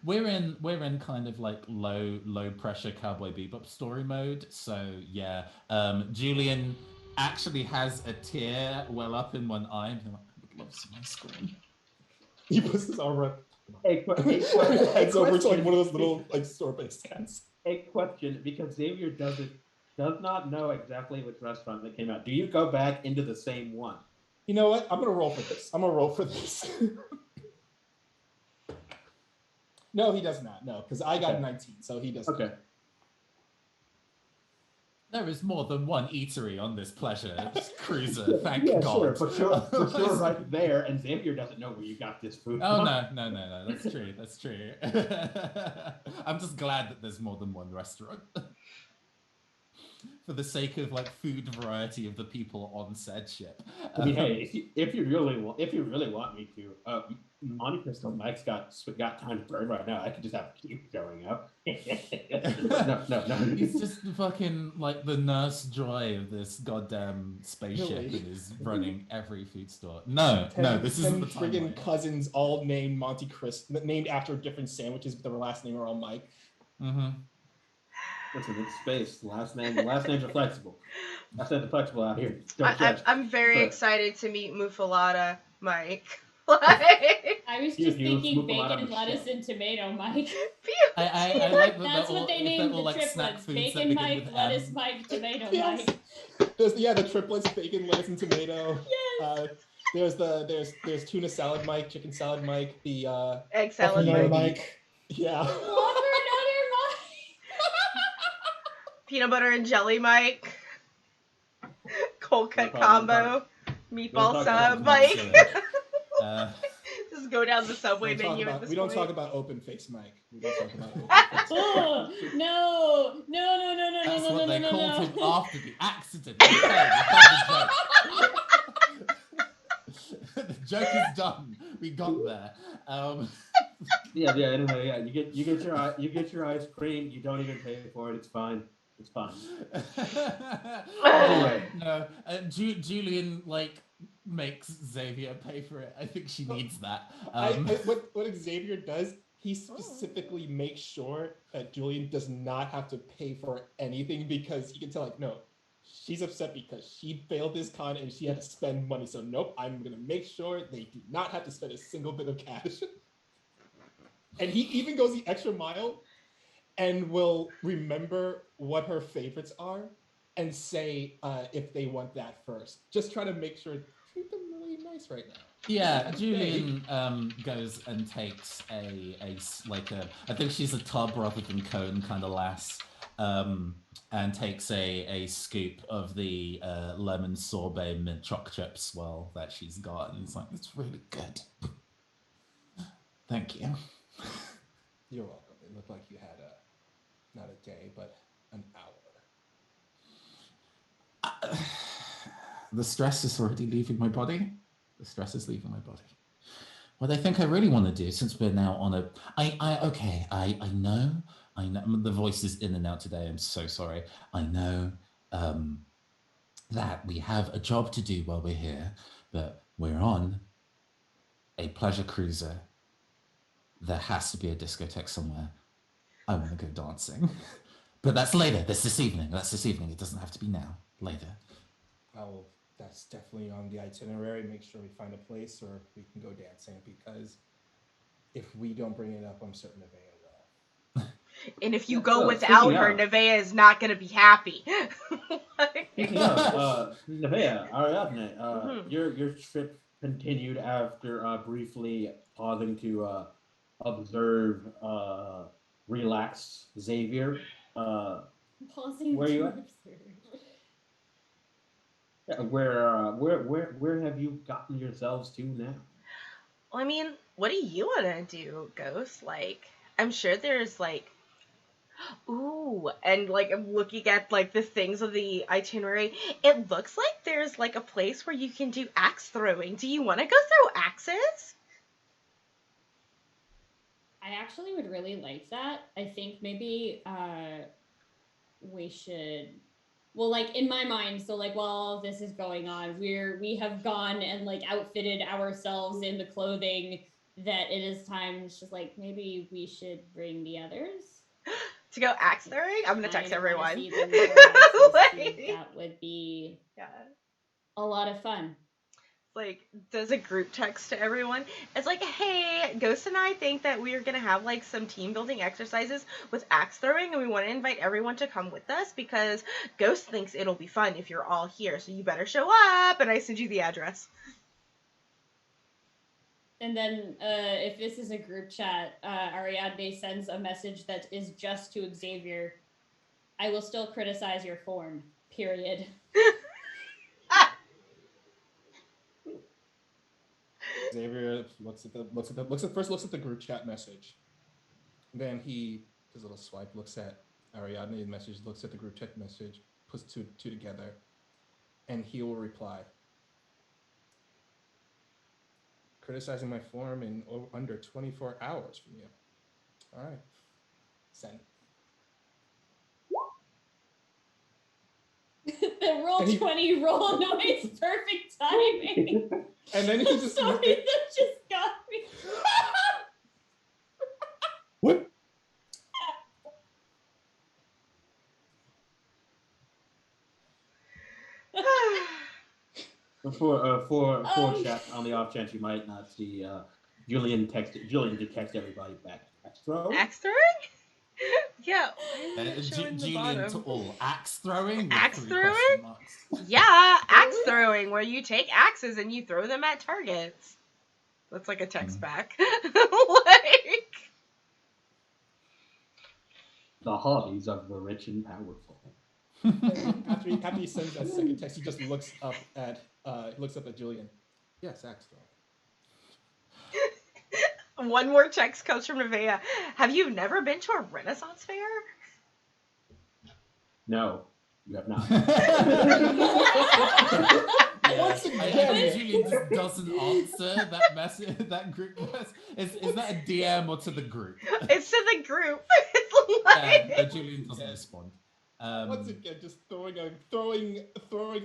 We're in kind of like low pressure Cowboy Bebop story mode, so yeah. Julian actually has a tear well up in one eye. And I would love some ice cream. He puts his arm around. Heads over to like one of those little like sorbet stands. A question, because Xavier does not know exactly which restaurant that came out. Do you go back into the same one? You know what? I'm gonna roll for this. No, he does not. No, because I got 19, so he doesn't. Okay. There is more than one eatery on this pleasure cruiser. Thank God. Sure, but you're right there, and Xavier doesn't know where you got this food. Oh no. That's true. That's true. I'm just glad that there's more than one restaurant. For the sake of like food variety of the people on said ship. I mean, hey, if you really want me to, Monte Cristo Mike's got time to burn right now. I could just have keep showing up. No. He's just fucking like the Nurse Joy of this goddamn spaceship and is running every food store. No, this isn't the time. Friggin' cousins all named Monte Cristo, named after different sandwiches, but their last name are all Mike. Mm-hmm. Listen, it's space. The last names are flexible. I said the flexible out here. I'm very excited to meet Mufalada Mike. I was just thinking bacon, lettuce, and tomato Mike. I like that. That's what they named the triplets. Bacon Mike, lettuce Mike, tomato Mike. There's the triplets, bacon, lettuce, and tomato. Yes. There's tuna salad Mike, chicken salad Mike, the egg salad Mike. Yeah. Peanut butter and jelly Mike. Cold cut combo. Meatball sub Mike. Just just go down the subway menu at this We don't point. talk about open face, Mike. We don't talk about open face. Oh, no. That's what they called him after the accident. The joke is done. We got there. Yeah. Anyway, yeah. You get your ice cream. You don't even pay for it. It's fine. It's fine. Anyway, no, Julian makes Xavier pay for it. I think she needs that. What Xavier does, he specifically makes sure that Julian does not have to pay for anything, because you can tell, no, she's upset because she failed this con and she had to spend money. So nope, I'm gonna make sure they do not have to spend a single bit of cash. And he even goes the extra mile and will remember what her favorites are and say if they want that first. Just try to make sure, treat them really nice right now. Yeah, Julian goes and takes a I think she's a tub rather than cone kind of lass, and takes a scoop of the lemon sorbet mint choc chip swirl that she's got, and it's like, it's really good. Thank you. You're welcome. It looked like you had not a day, but an hour. The stress is already leaving my body. The stress is leaving my body. What I think I really want to do, since we're now on a... I know, the voice is in and out today, I'm so sorry. I know that we have a job to do while we're here, but we're on a pleasure cruiser. There has to be a discotheque somewhere. I want to go dancing. But that's later. That's this evening. It doesn't have to be now. Later. Well, that's definitely on the itinerary. Make sure we find a place or we can go dancing, because if we don't bring it up, I'm certain Nevaeh will. And if you go without her, Nevaeh is not going to be happy. Speaking of, Nevaeh, Ariadne, your trip continued after briefly pausing to observe, relax Xavier. Pausing where you to at? observe. Where have you gotten yourselves to now? Well, I mean, what do you want to do, Ghost? I'm sure there's ooh, and I'm looking at the things of the itinerary. It looks like there's a place where you can do axe throwing. Do you want to go throw axes? I actually would really like that. I think maybe we should, well, in my mind, so while all this is going on, we have gone and outfitted ourselves in the clothing that it is time. It's just maybe we should bring the others to go axe throwing. I'm gonna text everyone. That would be a lot of fun. Does a group text to everyone. It's hey, Ghost and I think that we are going to have some team building exercises with axe throwing, and we want to invite everyone to come with us because Ghost thinks it'll be fun if you're all here, so you better show up, and I send you the address. And then if this is a group chat, Ariadne sends a message that is just to Xavier. I will still criticize your form, period. Xavier looks at the group chat message. Then he does a little swipe, looks at Ariadne's message, looks at the group chat message, puts two together, and he will reply. Criticizing my form in under 24 hours from you. All right. Send. The Roll20 roll noise, perfect timing. And then he just... Sorry, that just got me. What? For chat, on the off chance you might not see, Julian did text everybody back. Axe throwing? Axe throwing? Yeah. Julian to all. Axe throwing? Axe throwing? Yeah, axe throwing, where you take axes and you throw them at targets. That's a text back. The hobbies of the rich and powerful. after he sends that second text, he just looks up at Julian. Yes, axe throwing. One more text comes from Nevaeh. Have you never been to a Renaissance fair? No, you have not. Once I again, think Julian just doesn't answer that message, that group message. Is that a DM or to the group? It's to the group. It's Yeah, no, like... Julian doesn't Yeah. respond. once again, just throwing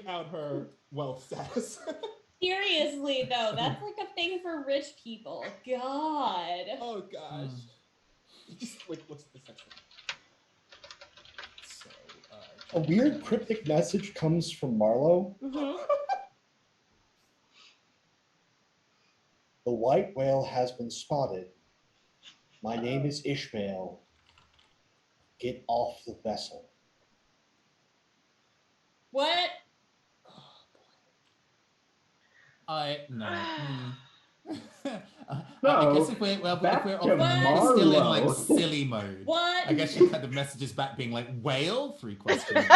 out her wealth status. Seriously, though, that's like a thing for rich people. God. Oh gosh. Just wait, what's the next one? So, A weird cryptic message comes from Marlowe. Mhm. The white whale has been spotted. My name is Ishmael. Get off the vessel. What? No. I So, guess if we're back if to we're still in like Marlowe. silly mode, What? I guess she kind of messages back being like whale 3 questions.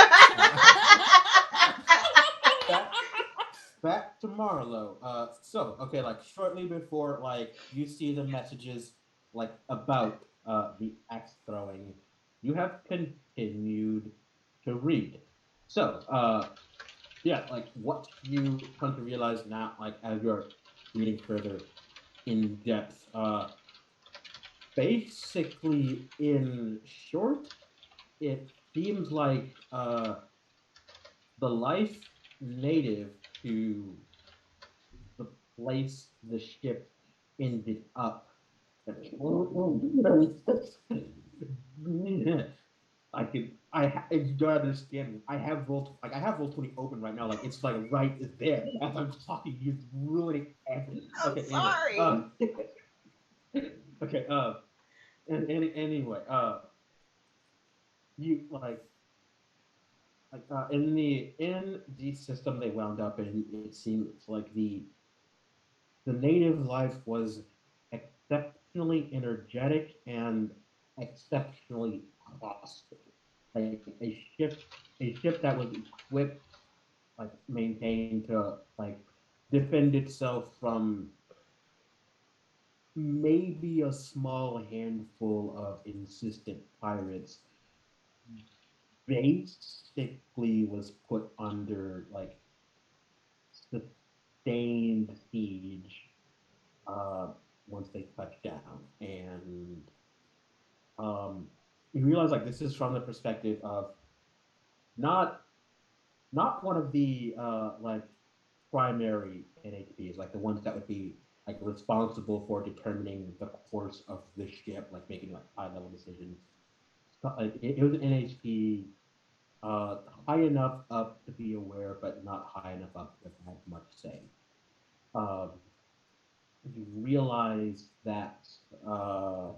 Back to Marlowe. So okay, like shortly before, like you see the messages like about the axe throwing, you have continued to read. So yeah, like what you come to realize now, like as you're reading further in depth, basically in short, it seems like the life native to the place the ship ended up. You don't understand. I have roll 20 open right now. Like it's like right there as I'm talking. You're ruining everything. I'm Okay, sorry. okay. Anyway, you in the system they wound up in. It seems like the native life was exceptionally energetic and exceptionally hostile. Like a ship that was equipped, like maintained to like defend itself from maybe a small handful of insistent pirates, basically was put under like sustained siege uh, once they touched down, and um, you realize like this is from the perspective of not not one of the like primary NHPs, like the ones that would be like responsible for determining the course of the ship, like making like high level decisions. Like, it was an NHP high enough up to be aware, but not high enough up to have much say. Um, you realize uh,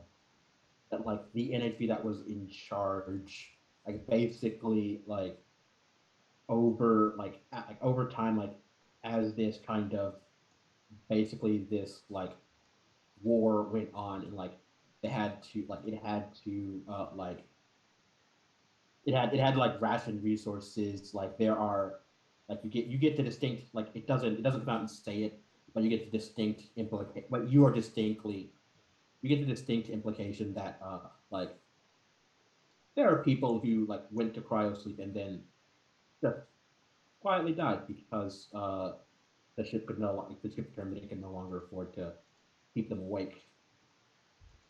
that like the NHP that was in charge, like basically like over time, like as this kind of basically this like war went on, and like they had to like it had to like it had like ration resources. Like there are like you get the distinct, like it doesn't come out and say it, but you get the distinct implication. But you get the distinct implication that like there are people who like went to cryo sleep and then just quietly died because the ship determined it could no longer afford to keep them awake.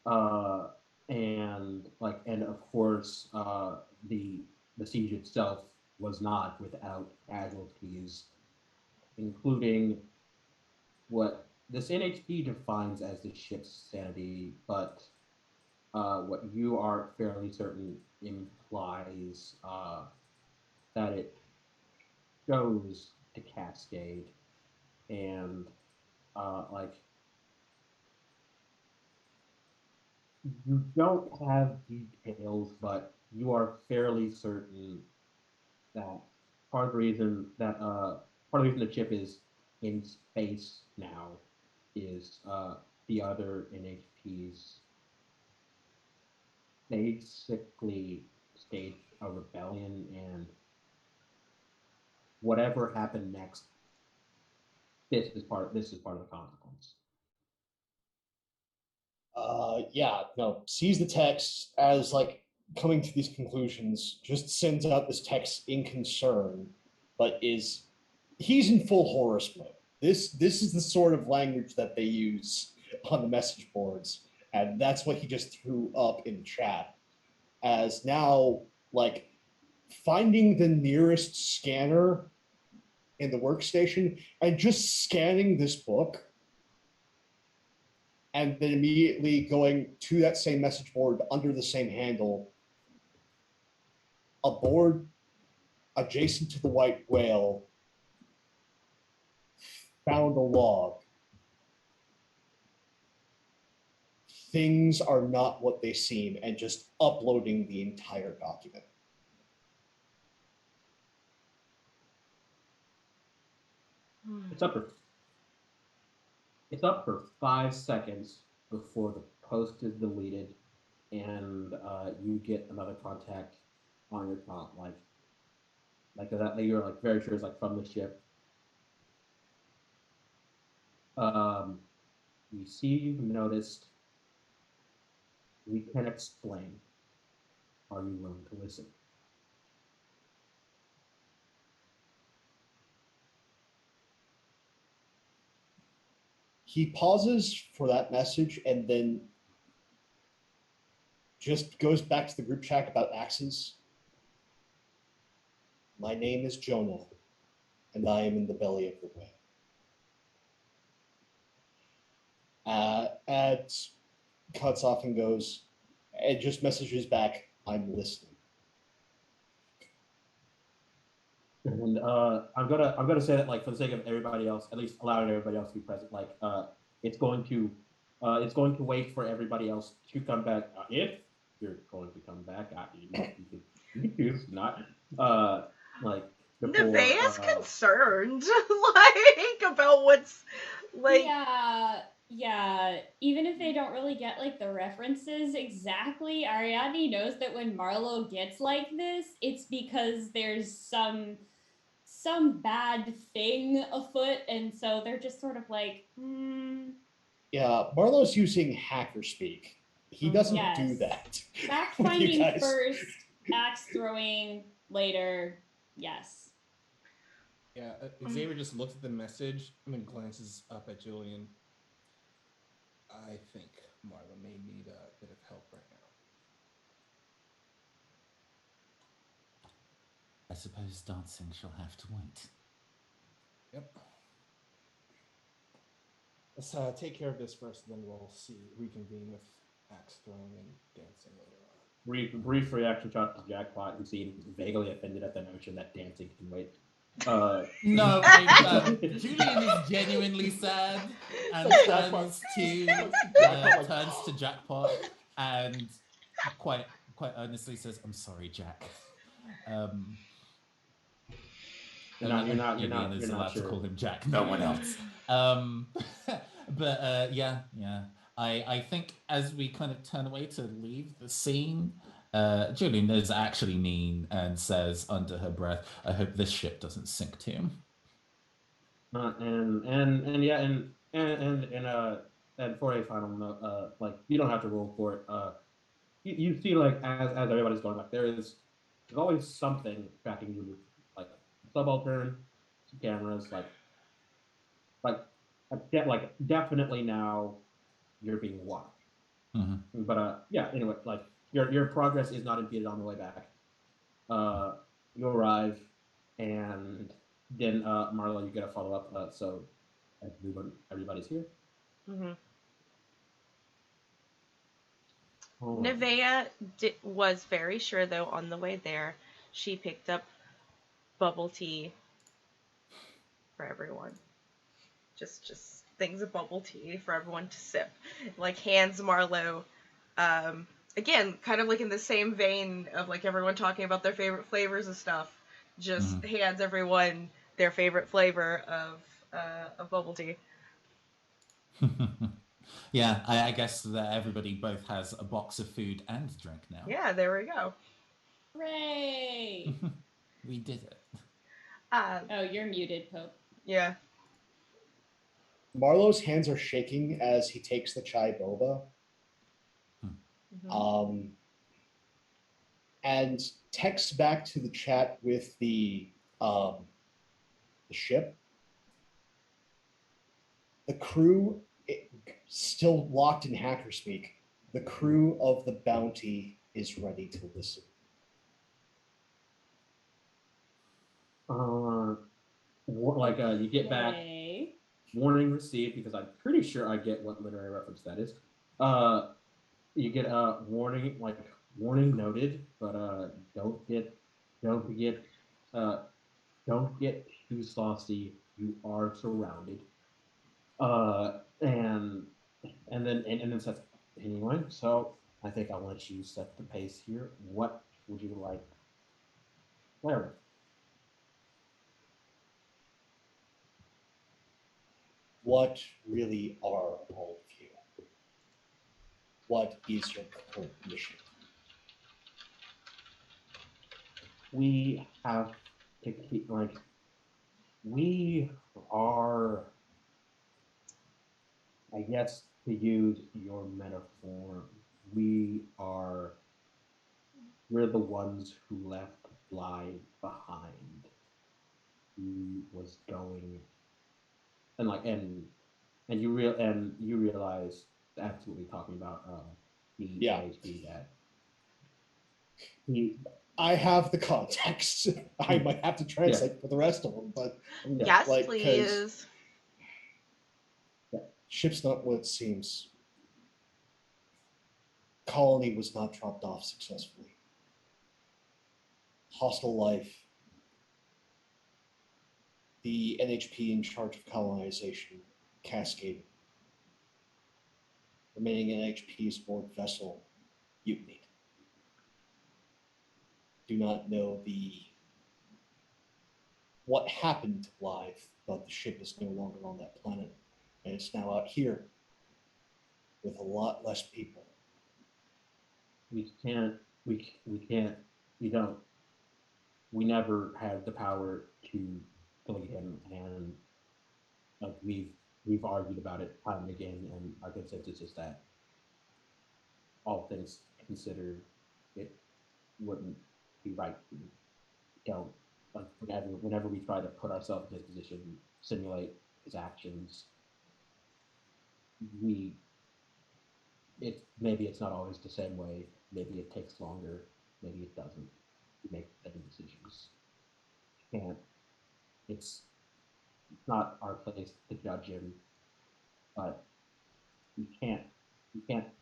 Uh, and of course the siege itself was not without casualties, including what this NHP defines as the ship's sanity, but what you are fairly certain implies that it goes to Cascade, and like you don't have details, but you are fairly certain that part of the reason that part of the reason the chip is in space now is the other NHPs basically staged a rebellion, and whatever happened next, this is part of the consequence. Sees the text as like coming to these conclusions, just sends out this text in concern, but he's in full Horus mode. This is the sort of language that they use on the message boards, and that's what he just threw up in chat as now like finding the nearest scanner in the workstation and just scanning this book and then immediately going to that same message board under the same handle, a board adjacent to the white whale found a log. Things are not what they seem, and just uploading the entire document. It's up for 5 seconds before the post is deleted, and you get another contact on your top, like that you're like very sure is like from the ship. You see, you've noticed. We can explain. Are you willing to listen? He pauses for that message and then just goes back to the group chat about axes. My name is Jonah, and I am in the belly of the whale. Ed cuts off and goes, and just messages back, I'm listening. And I'm gonna say that, like, for the sake of everybody else, at least allowing everybody else to be present, like it's going to wait for everybody else to come back. If you're going to come back, you can choose not like before. Nevaeh's concerned, like about what's like. Yeah. Even if they don't really get like the references exactly, Ariadne knows that when Marlowe gets like this, it's because there's some bad thing afoot, and so they're just sort of like, Yeah, Marlowe's using hacker speak. He doesn't do Yes. that. Fact with you finding guys. first, axe throwing later. Yes. Yeah, Xavier just looks at the message and then glances up at Julian. I think Marlowe may need a bit of help right now. I suppose dancing shall have to wait. Yep. Let's take care of this first, then we'll reconvene with axe throwing and dancing later on. Brief reaction shot to Jackpot, who seemed vaguely offended at the notion that dancing can wait. No, Julian is genuinely sad and turns to Jackpot and quite earnestly says, "I'm sorry, Jack." You're not allowed sure. to call him Jack. No one else. But yeah. I think as we kind of turn away to leave the scene, Julian does actually mean and says under her breath, "I hope this ship doesn't sink too." And for a final note, like you don't have to roll for it. You see, like as everybody's going, like there's always something tracking you, like subaltern, cameras, like definitely now you're being watched. Mm-hmm. But anyway, like your progress is not impeded on the way back. You arrive, and then Marlo, you get a follow up. So everybody's here. Mm-hmm. Oh. Nevaeh was very sure, though, on the way there, she picked up bubble tea for everyone. Just things of bubble tea for everyone to sip. Like, hands Marlowe, again, kind of like in the same vein of, like, everyone talking about their favorite flavors of stuff. Just hands everyone their favorite flavor of bubble tea. Yeah, I guess that everybody both has a box of food and drink now. Yeah, there we go. Hooray! We did it. Oh, you're muted, Pope. Yeah. Marlowe's hands are shaking as he takes the chai boba, And text back to the chat with the ship. The crew, still locked in hacker speak, the crew of the Bounty is ready to listen. You get back, Okay. warning received, because I'm pretty sure I get what literary reference that is. You get a warning, warning noted, but don't get too saucy. You are surrounded. And then says, anyway, so I think I'll let you set the pace here. What would you like, Larry? What really are all of you? What is your current mission? We have to keep, we are, I guess, to use your metaphor, we're the ones who left Bly behind. He was going, and you realize, absolutely talking about the NHP that he. I have the context. I might have to translate for the rest of them, but Yes, please. Ship's not what it seems. Colony was not dropped off successfully. Hostile life. The NHP in charge of colonization cascaded. Remaining NHP's aboard vessel mutinied. Do not know what happened live, but the ship is no longer on that planet, and it's now out here with a lot less people. We never had the power to delete him, and we've argued about it time and again, and our consensus is that, all things considered, it wouldn't be right to go. Whenever we try to put ourselves in his position, simulate his actions, maybe it's not always the same way. Maybe it takes longer. Maybe it doesn't. We make better decisions. It's not our place to judge him, but we can't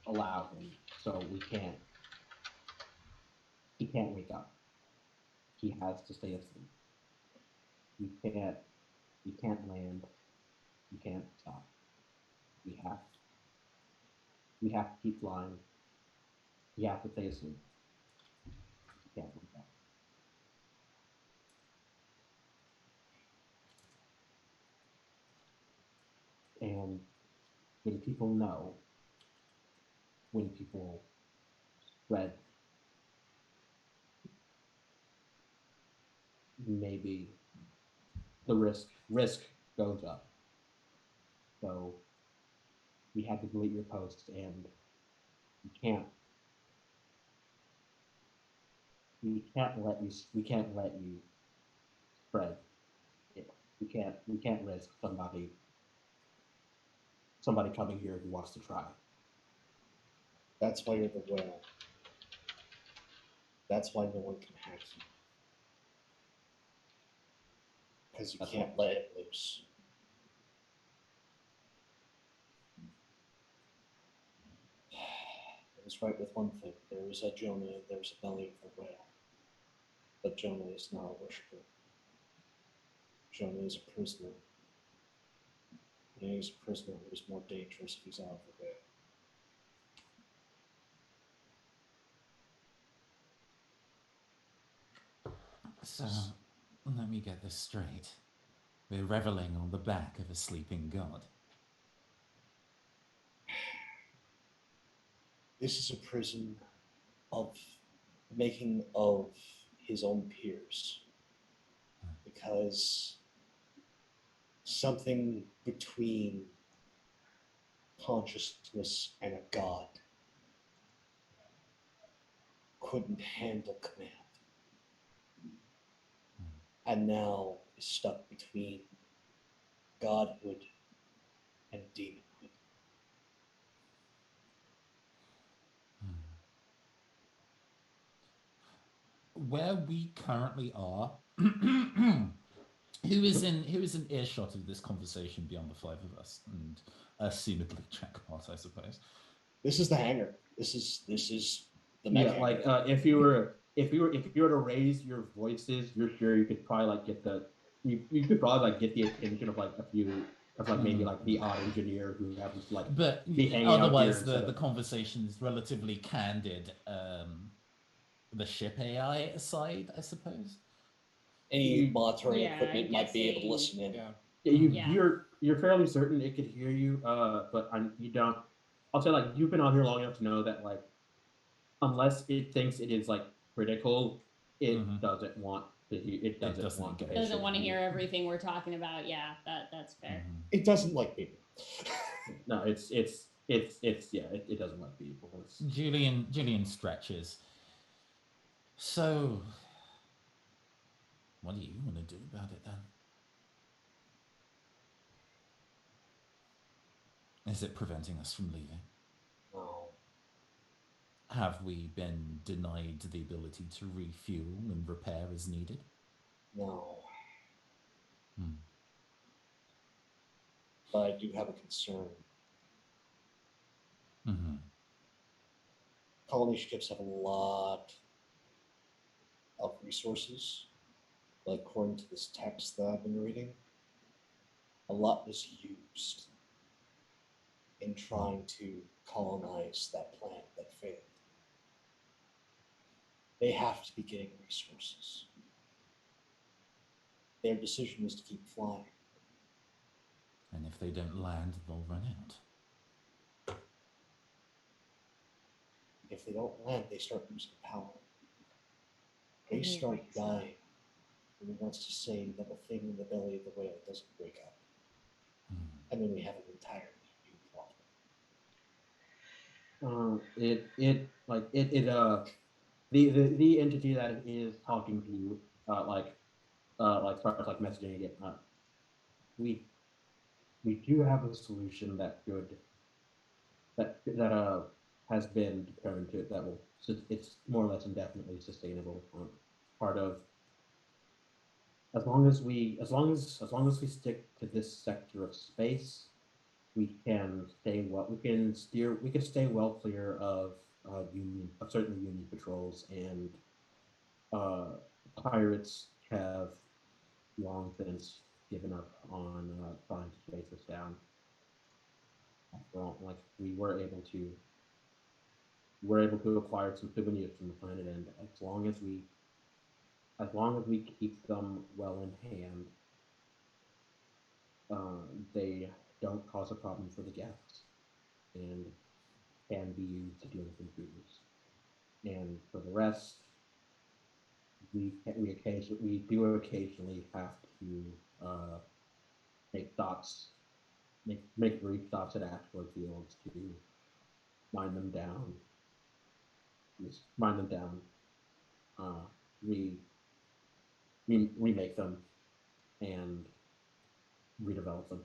allow him. So he can't wake up. He has to stay asleep. We can't land. We can't stop. We have to keep flying. We have to stay asleep. He can't wake up. And when people spread, maybe the risk goes up. So we had to delete your posts, and we can't let you spread it. We can't risk somebody coming here who wants to try. That's why you're the whale. That's why no one can hack you. Because you can't let it loose. I was right with one thing. There is a Jonah, there's a belly of the whale. But Jonah is not a worshiper. Jonah is a prisoner. And he's a prisoner who is more dangerous if he's out of the way. So, let me get this straight. We're reveling on the back of a sleeping god. This is a prison of making of his own peers. Because something between consciousness and a god couldn't handle command, and now is stuck between godhood and demonhood. Where we currently are, who is in earshot of this conversation beyond the five of us, and assumedly Jackpot, I suppose. This is the hangar. This is the mech Yeah, hangar. like if you were to raise your voices, you're sure you could probably like get you could probably like get the attention of like a few of like maybe like the odd engineer who happens to like But be hanging otherwise, out here the conversation is relatively candid. The ship AI aside, I suppose. Any monitoring Yeah, equipment I'm might be able to guessing- listen in. Yeah. you're fairly certain it could hear you, but you don't. I'll say like you've been on here long enough to know that like unless it thinks it is like critical, it doesn't want to hear. It doesn't want to. engage. Doesn't want to hear everything we're talking about. Yeah, that's fair. It doesn't like people. No, it's yeah. It doesn't like people. Julian stretches. So, what do you want to do about it then? Is it preventing us from leaving? No. Have we been denied the ability to refuel and repair as needed? No. Hmm. But I do have a concern. Mm-hmm. Colony ships have a lot of resources. But according to this text that I've been reading, a lot was used in trying to colonize that planet that failed. They have to be getting resources. Their decision was to keep flying. And if they don't land, they'll run out. If they don't land, they start losing power. They Mhm. start dying. And it wants to say that the thing in the belly of the whale doesn't break up. And then we have an entirely new problem. The entity that is talking to you starts like messaging again. We do have a solution that has been determined to that will it's more or less indefinitely sustainable. Part of as long as we stick to this sector of space, we can stay well clear of certain Union patrols, and pirates have long since given up on trying to chase us down. Well, like we were able to acquire some souvenirs from the planet, and as long as we keep them well in hand, they don't cause a problem for the guests and can be used to deal with intruders. And for the rest, we do occasionally have to make stops, make brief stops at asteroid fields to mine them down. Just mine them down. We remake them and redevelop them.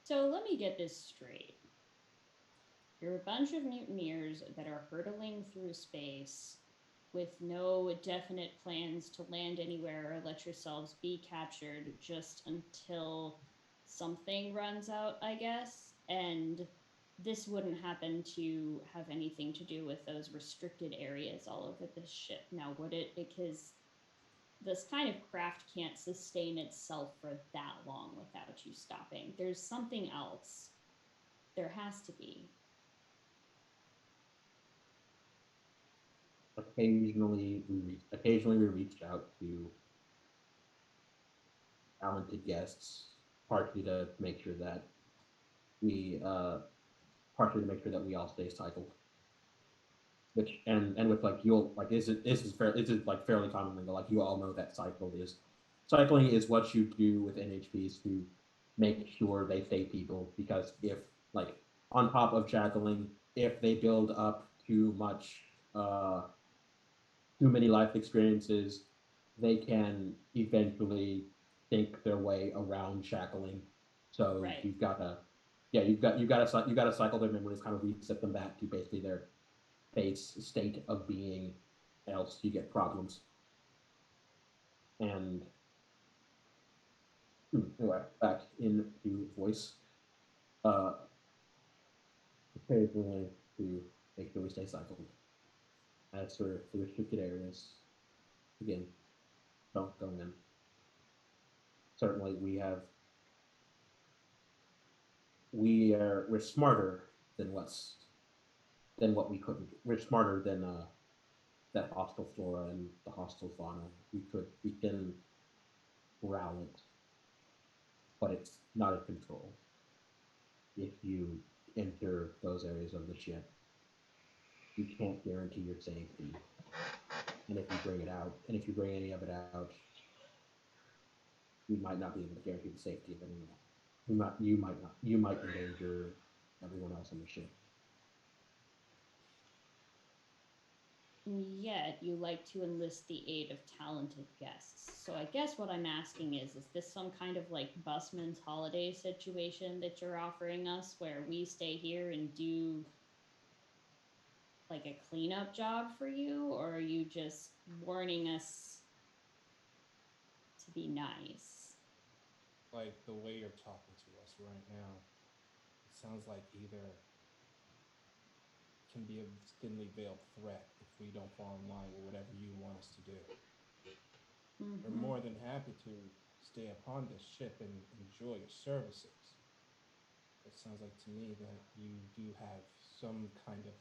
So let me get this straight. You're a bunch of mutineers that are hurtling through space with no definite plans to land anywhere or let yourselves be captured just until something runs out, I guess. And this wouldn't happen to have anything to do with those restricted areas all over the ship. Now, would it? Because this kind of craft can't sustain itself for that long without you stopping. There's something else. There has to be. Occasionally, we reached out to talented guests, partly to make sure that we all stay cycled. Which and with like you'll like this is like fairly common lingo. Like you all know that cycling is what you do with NHPs to make sure they stay people, because if like on top of shackling, if they build up too many life experiences, they can eventually think their way around shackling. So Right. you've got to cycle their memories, kind of reset them back to basically their base state of being, else you get problems. And anyway, back into voice. Uh, occasionally to make sure we stay cycled. As for the restricted areas, again, don't go in. Certainly, we're smarter than what we couldn't. We're smarter than that hostile flora and the hostile fauna. We can corral it, but it's not in control. If you enter those areas of the ship, you can't guarantee your safety. And if you bring it out, and if you bring any of it out, you might not be able to guarantee the safety of anyone else. You might endanger everyone else on the ship. And yet, you like to enlist the aid of talented guests. So I guess what I'm asking is this some kind of like busman's holiday situation that you're offering us where we stay here and do like a cleanup job for you, or are you just warning us to be nice? Like the way you're talking to us right now, it sounds like either can be a thinly veiled threat if we don't fall in line with whatever you want us to do. We're more than happy to stay upon this ship and enjoy your services. It sounds like to me that you do have some kind of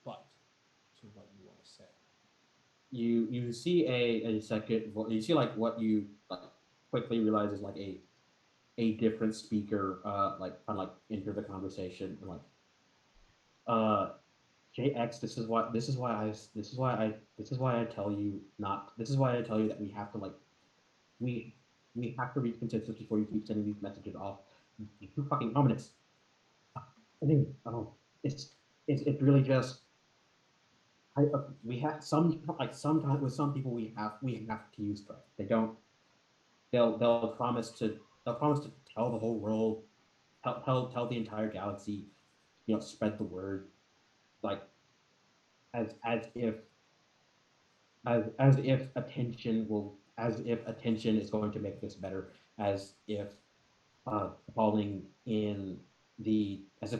butt to what you want to say. You see a second. You see like what you like quickly realize is like a different speaker. Like kind of like enter the conversation and like uh JX, this is why I tell you not. This is why I tell you that we have to like we we have to reach consensus before you keep sending these messages off. You're too fucking ominous. Anyway, it's really just we have some like sometimes with some people we have to use threats. They don't. They'll promise to tell the whole world, tell the entire galaxy, spread the word, like as if as if attention is going to make this better, as if calling in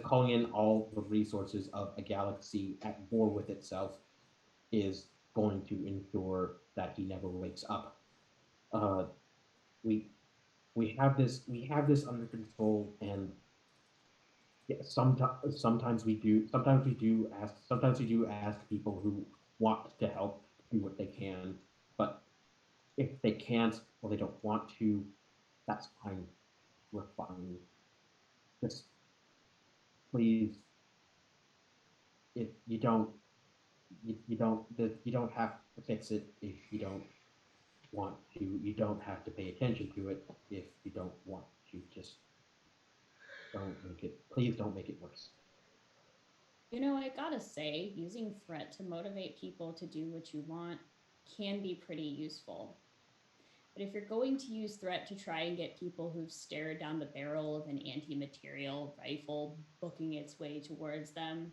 calling in all the resources of a galaxy at war with itself is going to ensure that he never wakes up. Uh, we we have this under control, and yeah, sometimes we do ask people who want to help do what they can, but if they can't or they don't want to, that's fine. We're fine. Just please, if you don't you don't have to fix it if you don't want to. You don't have to pay attention to it if you don't want to. Just don't make it. Please don't make it worse. You know, I gotta say, using threat to motivate people to do what you want can be pretty useful. But if you're going to use threat to try and get people who've stared down the barrel of an anti material rifle booking its way towards them,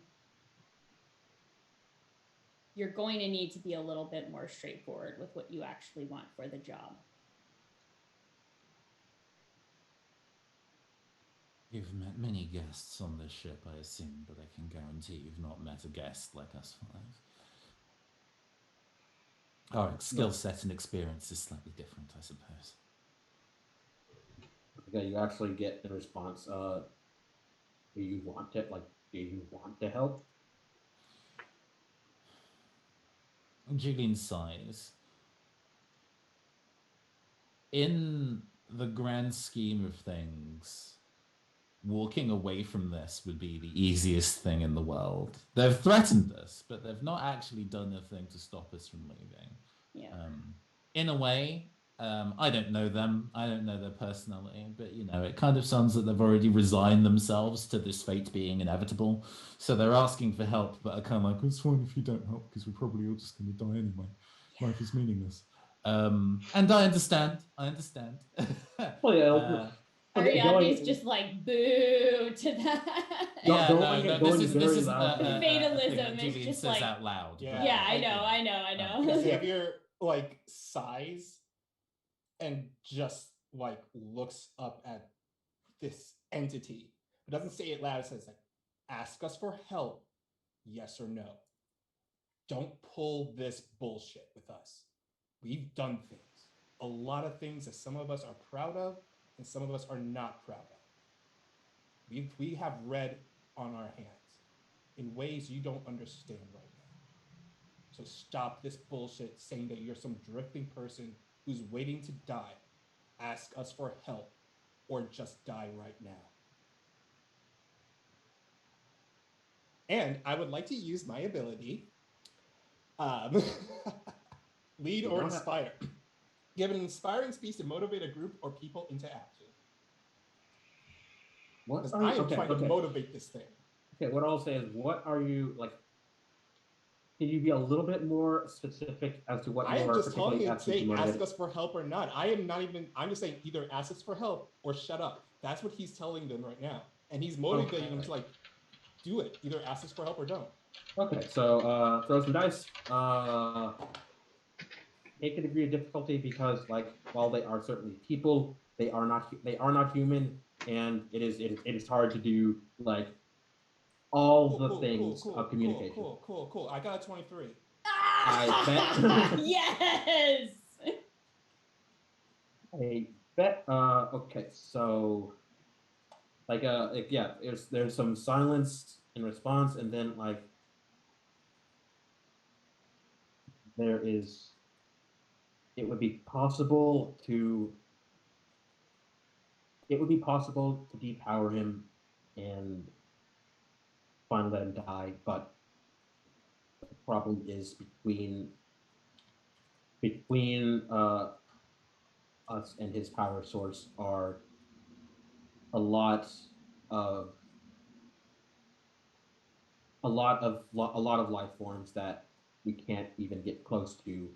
you're going to need to be a little bit more straightforward with what you actually want for the job. You've met many guests on this ship, I assume, but I can guarantee you've not met a guest like us five. Our skill set and experience is slightly different, I suppose. Okay, you actually get in response. Do you want to help? Julian sighs. In the grand scheme of things, walking away from this would be the easiest thing in the world. They've threatened us, but they've not actually done a thing to stop us from leaving. Yeah. In a way, I don't know them. I don't know their personality, but it kind of sounds like they've already resigned themselves to this fate being inevitable. So they're asking for help, but are kind of like, it's fine if you don't help because we're probably all just going to die anyway. Life is meaningless. And I understand. Well, yeah. Ariadne's just like boo to that. Yeah, going this very isn't loud. a Fatalism thing that is Julian just says like- out loud. Yeah. Yeah, I know. Xavier like sighs and just like looks up at this entity. It doesn't say it loud. It says like, "Ask us for help, yes or no. Don't pull this bullshit with us. We've done things, a lot of things that some of us are proud of, and some of us are not proud of. We have red on our hands in ways you don't understand right now. So stop this bullshit saying that you're some drifting person who's waiting to die. Ask us for help or just die right now." And I would like to use my ability, lead or inspire. Give an inspiring speech to motivate a group or people into action. What Because are you, I am trying to okay. motivate this thing. Okay, what I'll say is, what are you like? Can you be a little bit more specific as to what I you am are just telling particularly you, asking say, to ask motivate? us for help or not. I'm just saying either ask us for help or shut up. That's what he's telling them right now. And he's motivating them to like, do it. Either ask us for help or don't. Okay, so throw some dice. Take a degree of difficulty because, like, while they are certainly people, they are not human, and it is hard to do like all the things of communication. Cool. I got a 23. I bet. Yes. I bet. Okay, so like yeah, there's some silence in response, and then like there is. It would be possible to depower him and finally let him die, but the problem is between us and his power source are a lot of life forms that we can't even get close to,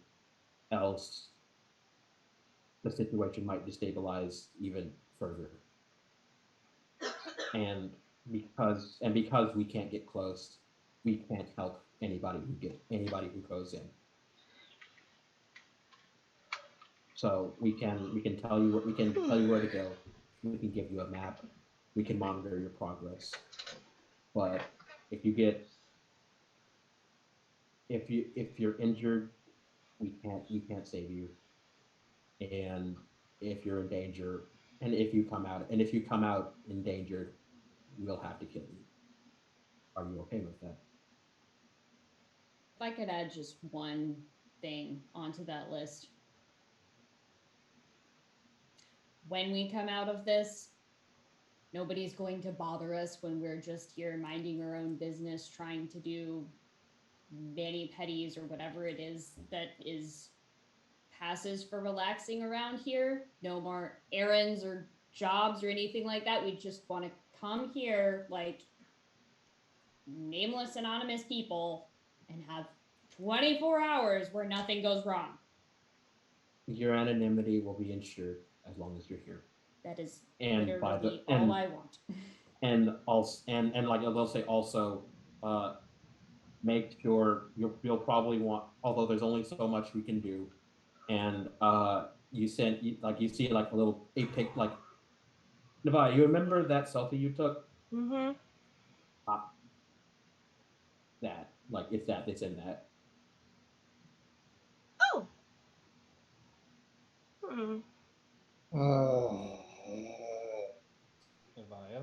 else the situation might destabilize even further. And because we can't get close, we can't help anybody who goes in. So we can tell you where to go. We can give you a map. We can monitor your progress. But if you're injured, we can't save you. And if you're in danger, and if you come out endangered, we'll have to kill you. Are you okay with that? If I could add just one thing onto that list. When we come out of this, nobody's going to bother us when we're just here minding our own business, trying to do mani-pedis or whatever it is that passes for relaxing around here. No more errands or jobs or anything like that. We just want to come here like nameless, anonymous people and have 24 hours where nothing goes wrong. Your anonymity will be ensured as long as you're here. That is And literally all I want. And also, and like they'll say also, make sure you'll probably want, although there's only so much we can do, and you see like a little pic, like, Nevi, you remember that selfie you took? Mm-hmm. That, like, it's in that. Oh. Hmm. Evia?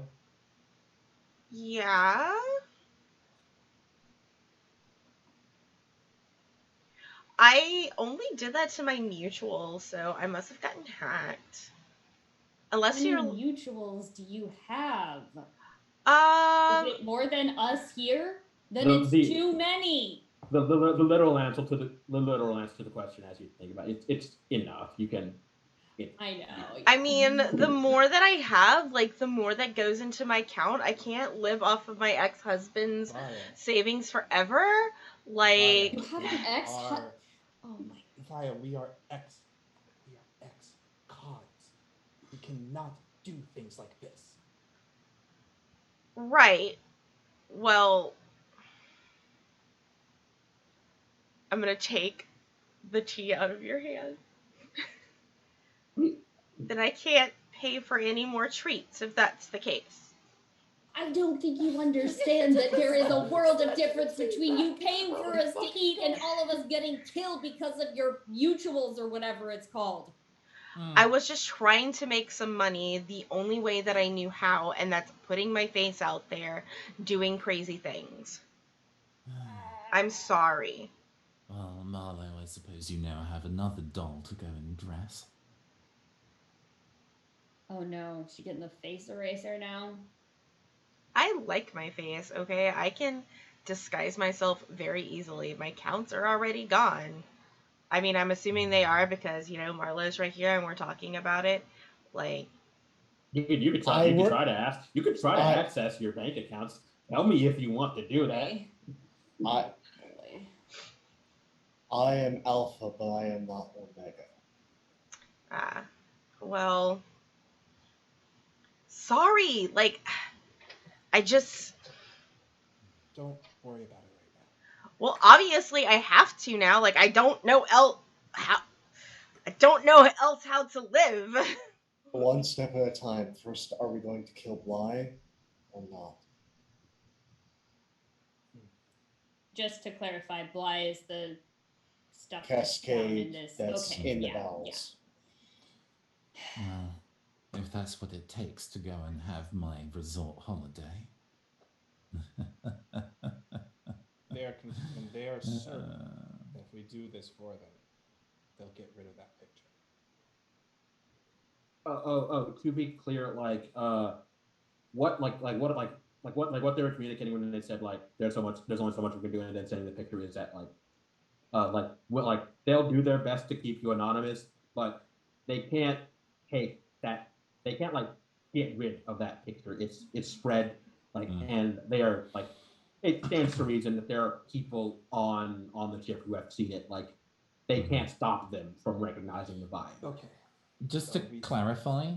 Yeah. I only did that to my mutual, so I must have gotten hacked. Unless How many you're mutuals do you have? um Is it more than us here? Then The- it's the- too many. The literal answer to the question, as you think about it, it's enough. You can I know. I mean, the more that I have, like, the more that goes into my account. I can't live off of my ex-husband's Fire. savings forever. Like, You have an ex. Are, Oh my. Fire, we are ex cons. We cannot do things like this. right. Well, I'm gonna take the tea out of your hand. Then I can't pay for any more treats if that's the case. I don't think you understand that there is a world of difference between you paying for us to eat and all of us getting killed because of your mutuals or whatever it's called. I was just trying to make some money the only way that I knew how, and that's putting my face out there, doing crazy things. I'm sorry. Well, Marlo, I suppose you now have another doll to go and dress. Oh no, she getting the face eraser now? I like my face, okay? I can disguise myself very easily. My counts are already gone. I mean, I'm assuming they are because, you know, Marlo's right here and we're talking about it. Like, You could try. You could try to ask. You could try to access your bank accounts. Tell me if you want to do that. I am Alpha, but I am not Omega. well, sorry. Like, I just... Don't worry about it right now. Well, obviously I have to now. Like, I don't know else how to live. One step at a time. First, are we going to kill Bly or not? Just to clarify, Bly is the stuff Cascade that's in the bowels. Yeah. Well, if that's what it takes to go and have my resort holiday. They are certain that if we do this for them, they'll get rid of that picture. To be clear, what they were communicating when they said there's only so much we can do, and then sending the picture is that they'll do their best to keep you anonymous, but they can't take that. They can't get rid of that picture. It's spread and they are it stands to reason that there are people on the ship who have seen it. They can't stop them from recognizing the vibe. Okay. Just to clarify,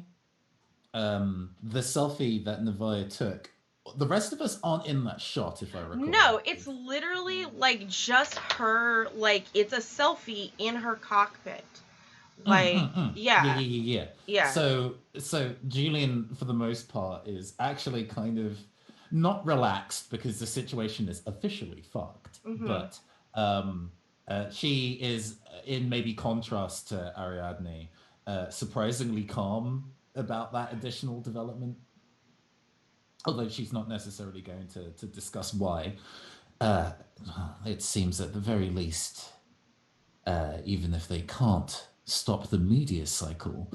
the selfie that Navaya took, the rest of us aren't in that shot, if I recall. No, it's literally just her. It's a selfie in her cockpit. Yeah. So Julian, for the most part, is actually kind of not relaxed because the situation is officially fucked, but she is, in maybe contrast to Ariadne, surprisingly calm about that additional development. Although she's not necessarily going to discuss why. It seems at the very least, even if they can't stop the media cycle,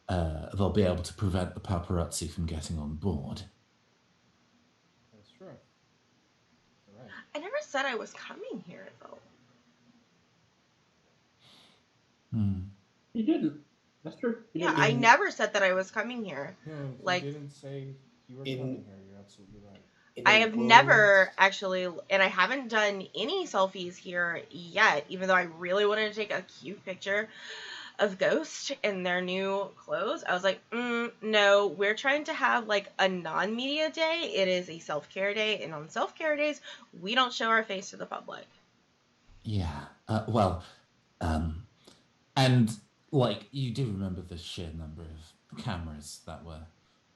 they'll be able to prevent the paparazzi from getting on board. That's true. You're right. I never said I was coming here, though. You didn't. That's true. I never said that I was coming here. No, you didn't say you were coming here. You're absolutely right. I have never actually, and I haven't done any selfies here yet, even though I really wanted to take a cute picture of Ghost in their new clothes. I was like, no, we're trying to have a non-media day. It is a self-care day, and on self-care days, we don't show our face to the public. Yeah, and you do remember the sheer number of cameras that were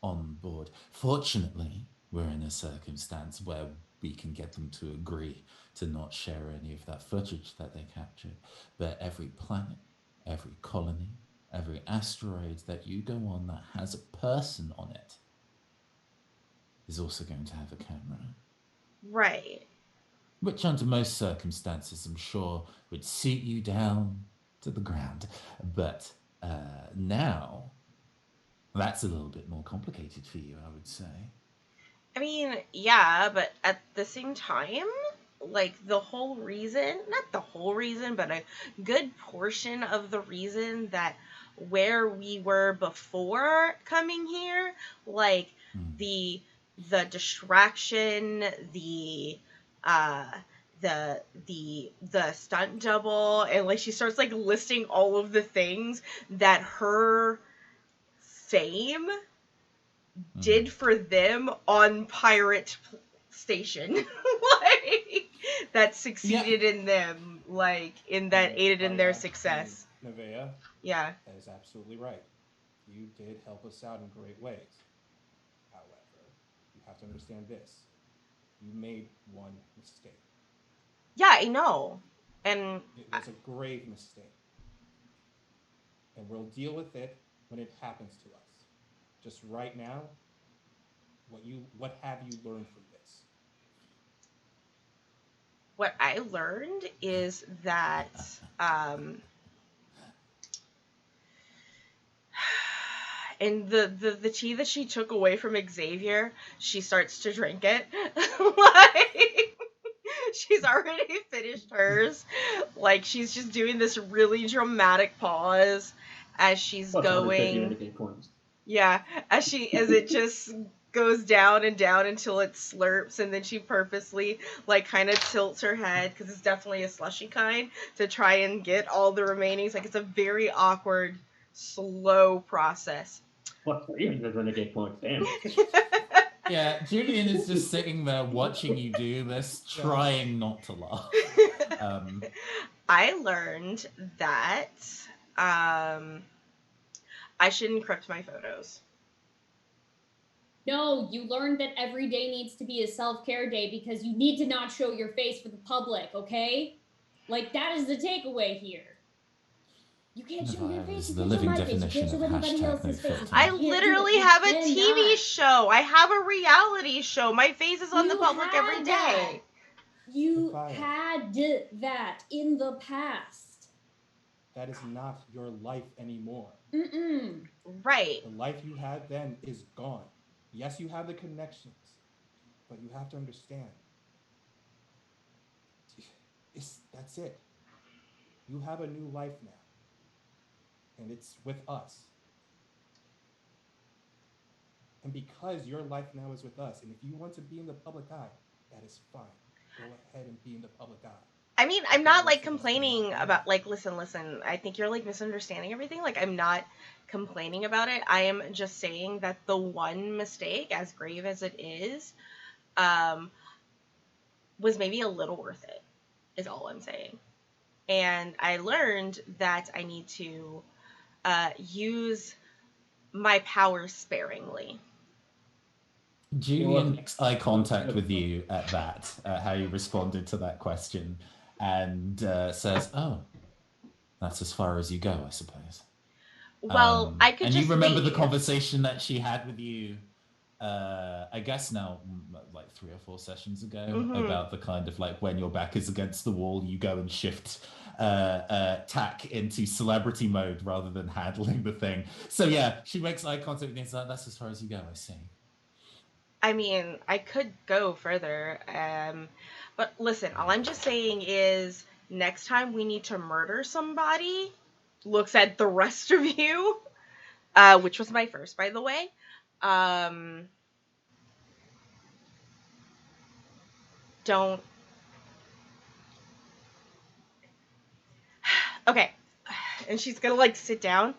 on board. Fortunately, we're in a circumstance where we can get them to agree to not share any of that footage that they captured. But every planet, every colony, every asteroid that you go on that has a person on it is also going to have a camera. Right. Which under most circumstances, I'm sure, would suit you down to the ground. But now, that's a little bit more complicated for you, I would say. I mean, yeah, but at the same time, the whole reason, not the whole reason, but a good portion of the reason that where we were before coming here, like the distraction, uh the stunt double, and like she starts like listing all of the things that her fame did for them on Pirate Station. Like that succeeded in them, like in that aided in their success. Nevaeh, Yeah. that is absolutely right. You did help us out in great ways. However, you have to understand this. You made one mistake. Yeah, I know. And It was a grave mistake. And we'll deal with it when it happens to us. Just right now, what have you learned from this? what I learned is that and the tea that she took away from Xavier, she starts to drink it. Like she's already finished hers. Like she's just doing this really dramatic pause as she's going. Yeah, as it just goes down and down until it slurps, and then she purposely like kind of tilts her head because it's definitely a slushy kind to try and get all the remainings. Like it's a very awkward, slow process. What 300 renegade points? Damn. Yeah, Julian is just sitting there watching you do this, trying not to laugh. I learned that I should encrypt my photos. No, you learned that every day needs to be a self-care day because you need to not show your face for the public, okay? Like, that is the takeaway here. You can't show your face. You can't show my face. You can't show anybody else's face. I literally have a TV show. I have a reality show. My face is on the public every day. You had that in the past. That is not your life anymore. Right. The life you had then is gone. Yes, you have the connections, but you have to understand. That's it. You have a new life now. And it's with us. And because your life now is with us, and if you want to be in the public eye, that is fine. Go ahead and be in the public eye. I mean, I'm not like complaining about like listen. I think you're like misunderstanding everything. Like I'm not complaining about it. I am just saying that the one mistake, as grave as it is, was maybe a little worth it. Is all I'm saying. And I learned that I need to use my powers sparingly. Julian makes eye contact with you at that, how you responded to that question, and says, "Oh, that's as far as you go, I suppose." Well, I could and just you remember leave. the conversation that she had with you, I guess now, like 3 or 4 sessions ago, about the kind of like when your back is against the wall, you go and shift tack into celebrity mode rather than handling the thing. So yeah, she makes eye contact with you and says, "That's as far as you go, I see." I mean, I could go further, but listen, all I'm just saying is next time we need to murder somebody, looks at the rest of you, which was my first, by the way. Don't. Okay. And she's gonna like sit down.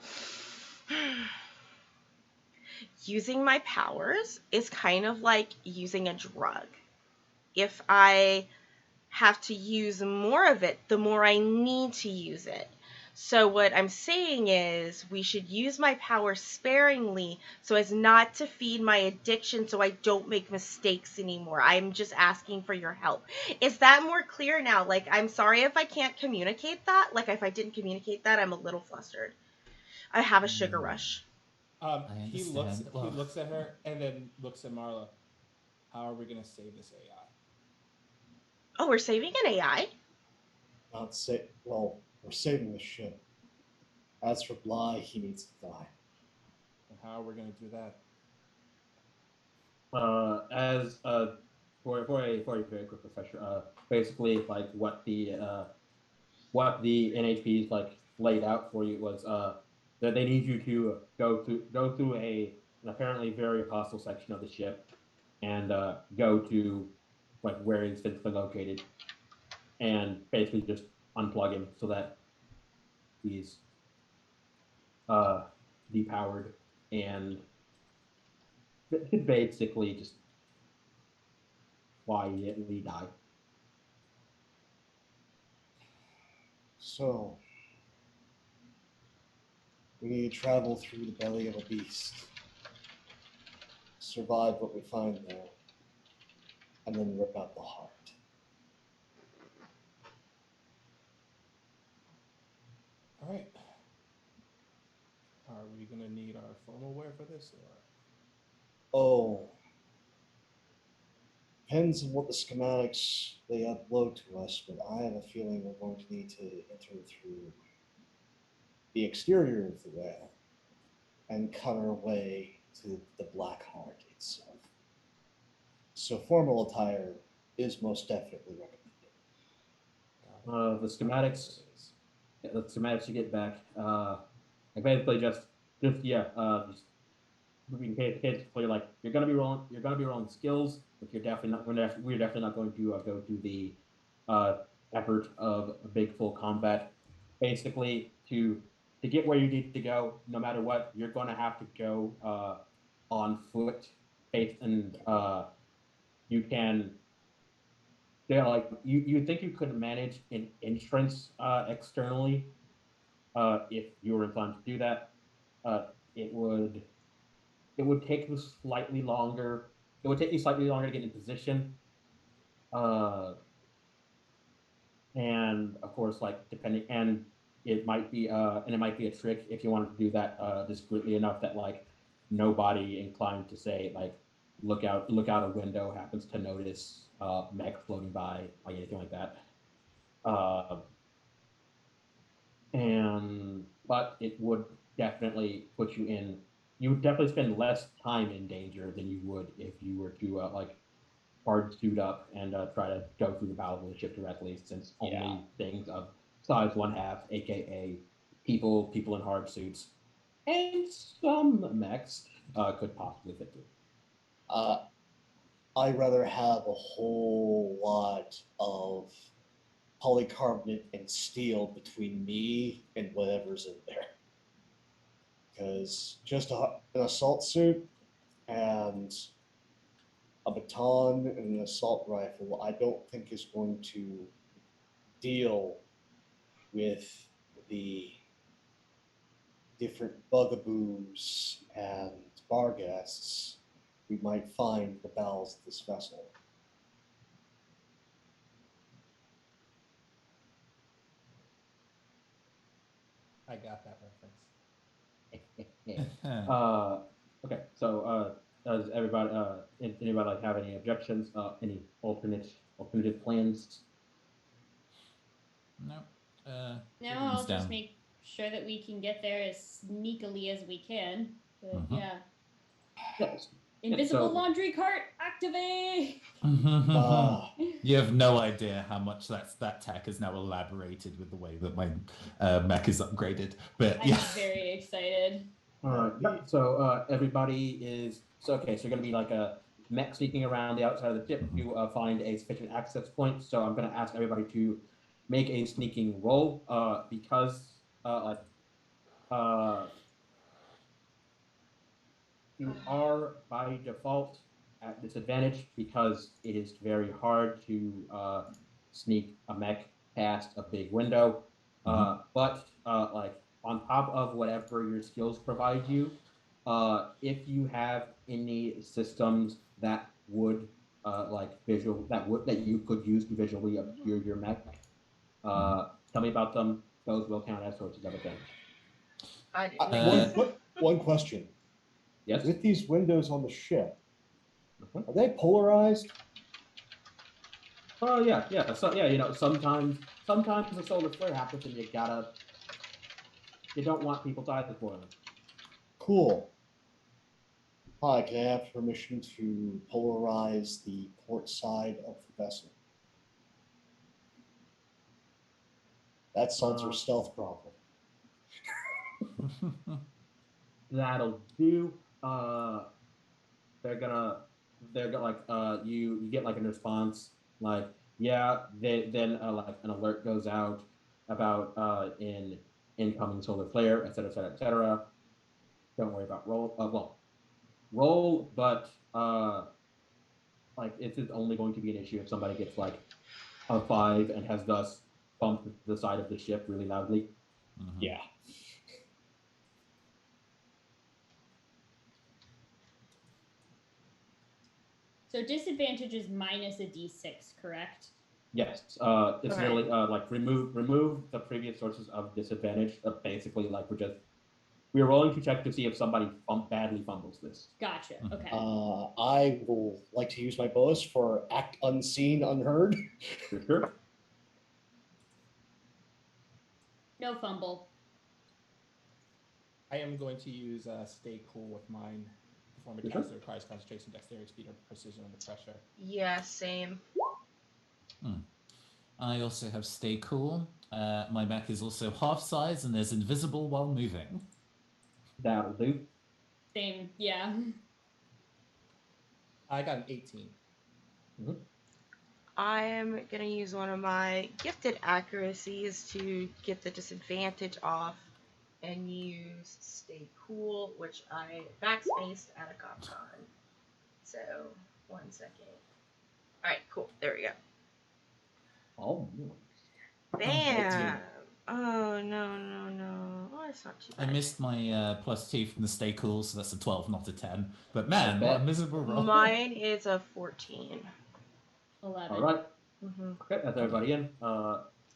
Using my powers is kind of like using a drug. If I have to use more of it, the more I need to use it. So what I'm saying is we should use my power sparingly so as not to feed my addiction so I don't make mistakes anymore. I'm just asking for your help. Is that more clear now? Like, I'm sorry if I can't communicate that. Like, if I didn't communicate that, I'm a little flustered. I have a sugar rush. He looks at her and then looks at Marla. How are we going to save this AI? Oh, we're saving an AI? Well, we're saving the ship. As for Bly, he needs to die. And how are we going to do that? For a very quick refresher, basically like what the NHPs like laid out for you was that they need you to go through an apparently very hostile section of the ship and go to like where he's physically located and basically just unplug him so that he's depowered and basically just quietly die. So, we need to travel through the belly of a beast, survive what we find there, and then rip out the heart. All right. Are we gonna need our formal wear for this, or? Oh, depends on what the schematics they upload to us, but I have a feeling we're going to need to enter through the exterior of the whale and cut our way to the Black Heart itself. So formal attire is most definitely recommended. The schematics, the schematics you get back, like basically just basically like you're gonna be rolling skills, but we're definitely not going to go through the effort of a big full combat. Basically, to get where you need to go, no matter what, you're going to have to go on foot, and you can. They're like you think you could manage an entrance externally if you were inclined to do that. Uh, it would take you slightly longer. It would take you slightly longer to get in position. Uh, and of course, like depending, and it might be a trick if you wanted to do that discreetly enough that like nobody inclined to say like look out a window happens to notice mech floating by, like anything like that. Uh, and but it would definitely put you in. You would definitely spend less time in danger than you would if you were to like hard suit up and try to go through the bow of the ship directly, since only things of size 1/2, aka people in hard suits, and some mechs could possibly fit through. I'd rather have a whole lot of polycarbonate and steel between me and whatever's in there. Because just an assault suit and a baton and an assault rifle, I don't think is going to deal with the different bugaboos and barghests we might find in the bowels of this vessel. I got that reference. Okay, so does everybody, anybody like have any objections? Any alternative plans? No. No, I'll down. just make sure that we can get there as sneakily as we can. But Mhm. yeah. Yes. Invisible so- laundry cart activate! You have no idea how much that tech is now elaborated with the way that my mech is upgraded. But I'm yeah. very excited. So everybody is okay. So you're gonna be like a mech sneaking around the outside of the ship to find a sufficient access point. So I'm gonna ask everybody to make a sneaking roll because you are by default at disadvantage because it is very hard to sneak a mech past a big window. But like on top of whatever your skills provide you, if you have any systems that would that you could use to visually obscure your mech, tell me about them. Those will count as sources of advantage. One question. Yes. With these windows on the ship, are they polarized? Oh yeah. So yeah, sometimes a solar flare happens and you don't want people to die for them. Cool. Hi, can I have permission to polarize the port side of the vessel? That solves your stealth problem. That'll do. They're gonna like you get like a response like yeah. Then like an alert goes out about in incoming solar flare, etc., etc., etc. Don't worry about roll. Roll, but like it's only going to be an issue if somebody gets like a 5 and has thus bumped the side of the ship really loudly. Mhm. Yeah. So disadvantage is minus a d6, correct? Yes, it's Alright. literally like remove the previous sources of disadvantage. Basically, like we're rolling to check to see if somebody badly fumbles this. Gotcha. Mhm. Okay. I will like to use my bonus for act unseen, unheard. For sure. No fumble. I am going to use Stay Cool with mine. Perform a Sure. task that requires concentration, dexterity, speed, or precision under pressure. Yeah, same. I also have Stay Cool. My mech is also half size and is invisible while moving. That'll do. Same. Yeah. I got an 18. I am gonna use one of my gifted accuracies to get the disadvantage off and use Stay Cool, which I backspaced at a Copcon. So, 1 second. Alright, cool. There we go. Oh, Bam! Oh, no. Oh, it's not too I bad. missed my +2 from the Stay Cool, so that's a 12, not a 10. But man, Okay. what a miserable roll. Mine is a 14. 11. all right. Mm-hmm. Okay, that's everybody in.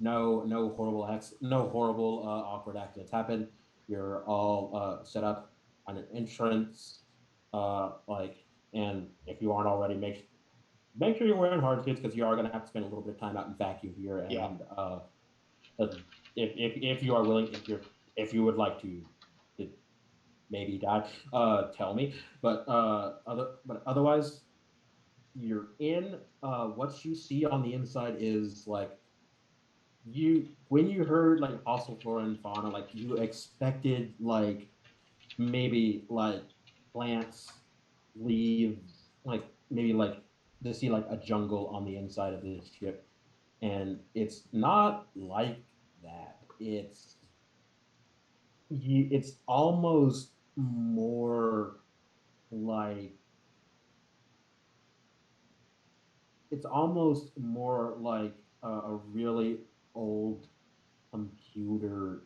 No horrible awkward accidents happen. You're all set up on an insurance. And if you aren't already, make sure you're wearing hard suits because you are going to have to spend a little bit of time out in vacuum here. And Yeah. if you are willing, if you would like to maybe die, tell me. But otherwise, you're in. What you see on the inside is like when you heard like hostile flora and fauna, like you expected like maybe like plants, leaves, like maybe like to see like a jungle on the inside of this ship, and it's not like that. It's almost more like a really old computer,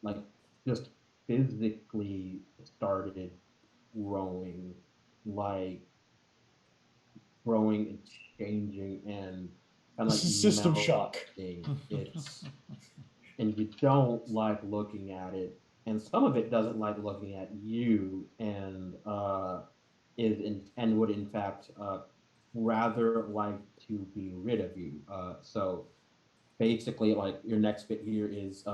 like just physically started growing, like growing and changing and like System shock. melting. And you don't like looking at it, and some of it doesn't like looking at you, and would in fact rather like to be rid of you. So basically, like your next bit here is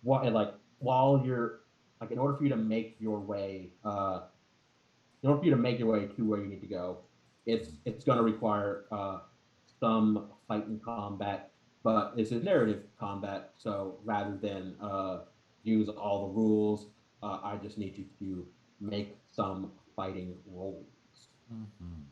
what like while you're like in order for you to make your way in order for you to make your way to where you need to go, it's going to require some fight and combat, but it's a narrative combat. So rather than use all the rules, I just need you to make some fighting rolls. Mhm.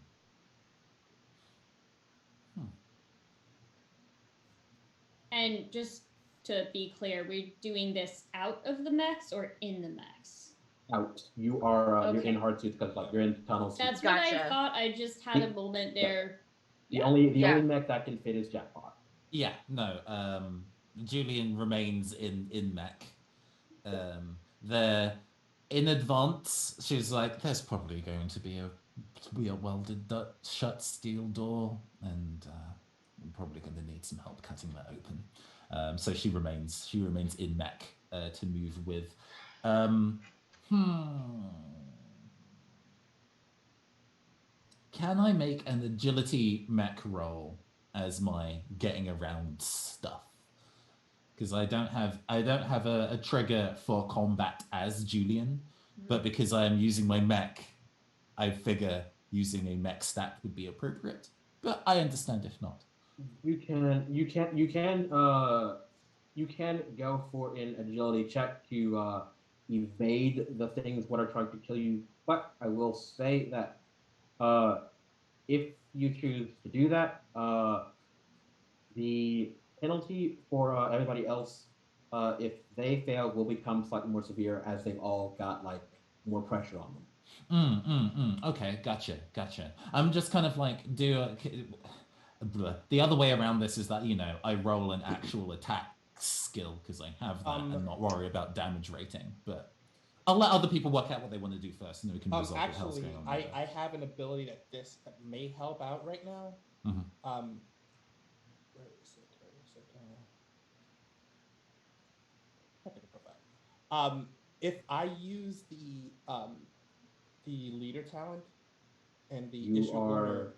And just to be clear, we're doing this out of the mechs or in the mechs? Out. You are you're Okay. in hard suits because like you're in tunnels. That's what I Gotcha. thought. I just had a moment there. The Yeah. only Yeah. mech that can fit is Jackpot. Yeah, no. Julian remains in mech. There, in advance, she's like, "There's probably going to be a welded shut steel door, and we're probably going to need some help cutting that open." So she remains in mech to move with. Can I make an agility mech roll as my getting around stuff? Because I don't have a trigger for combat as Julian, but because I am using my mech, I figure using a mech stat would be appropriate. But I understand if not. You can you can go for an agility check to evade the things what are trying to kill you. But I will say that if you choose to do that, the penalty for everybody else, if they fail, will become slightly more severe as they've all got like more pressure on them. Okay, gotcha. I'm just kind of like the other way around this is that I roll an actual attack skill because I have that and not worry about damage rating. But I'll let other people work out what they want to do first, and then we can resolve what the hell's Actually, going on. I have an ability that may help out right now. Where is it? Technical profile. If I use the leader talent and the issue order,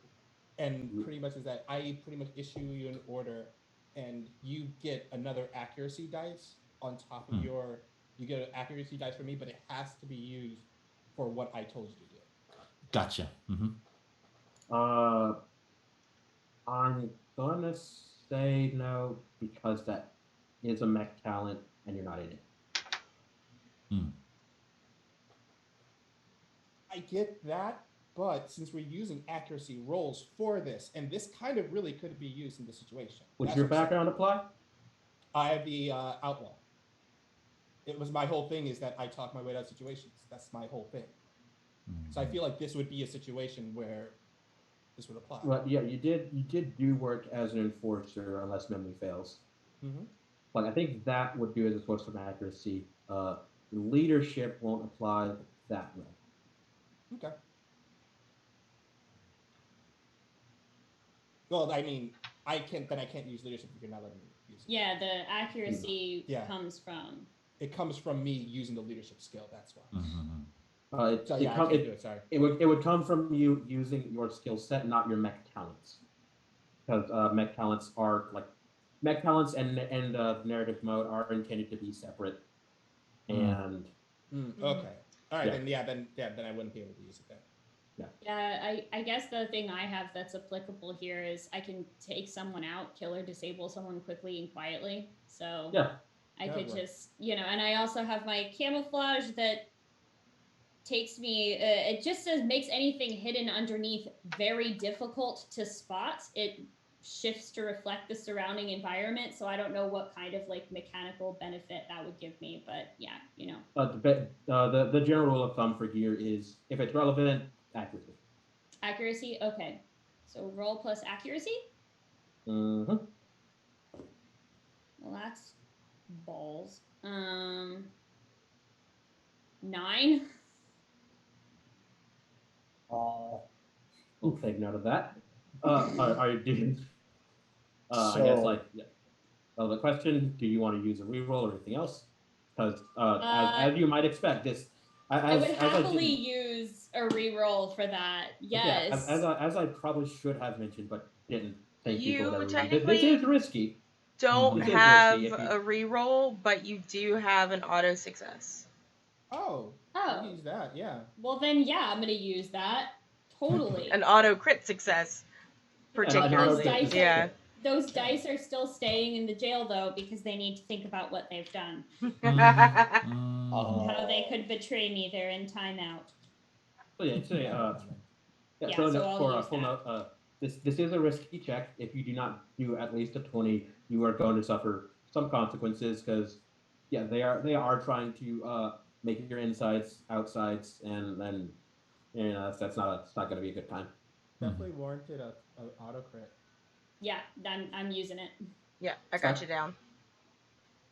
and pretty much is that I pretty much issue you an order, and you get another accuracy dice on top of your. You get an accuracy dice for me, but it has to be used for what I told you to do. Gotcha. I'm gonna say no because that is a mech talent and you're not in it. I get that, but since we're using accuracy rolls for this, and this kind of really could be used in this situation. Would your background apply? I have the outlaw. It was my whole thing is that I talk my way out of situations. That's my whole thing. So I feel like this would be a situation where this would apply. Well, yeah, you did do work as an enforcer unless memory fails. But I think that would do as a source of accuracy. Leadership won't apply that way. Okay. Well, I mean, I can't use leadership if you're not letting me use it. Yeah, the accuracy comes from. It comes from me using the leadership skill. That's why. I can't do it. Sorry. It would come from you using your skill set, not your mech talents, because mech talents and narrative mode are intended to be separate. And okay, all right, then I wouldn't be able to use it then. Yeah, I guess the thing I have that's applicable here is I can take someone out, kill or disable someone quickly and quietly. So I could just, and I also have my camouflage that takes me, it just says makes anything hidden underneath very difficult to spot. It shifts to reflect the surrounding environment, so I don't know what kind of like mechanical benefit that would give me, but yeah, the general rule of thumb for gear is if it's relevant, accuracy. Accuracy, okay. So roll plus accuracy? Well, that's balls. 9. We'll take note of that. Are you doing? I guess the question: do you want to use a reroll or anything else? Because as you might expect, I would happily use a reroll for that. Yes. Yeah, as I probably should have mentioned, but didn't. Thank you for whatever. Technically this is risky. Don't have a reroll, but you do have an auto success. Oh, use that, yeah. Well then, yeah, I'm gonna use that. Totally. An auto crit success, particularly. Those dice are still staying in the jail though because they need to think about what they've done. How they could betray me. They're in timeout. This is a risky check. If you do not do at least a 20, you are going to suffer some consequences because they are trying to make your insides outsides, and then that's not going to be a good time. Definitely warranted a auto crit. Yeah, I'm using it. Yeah, I got you down.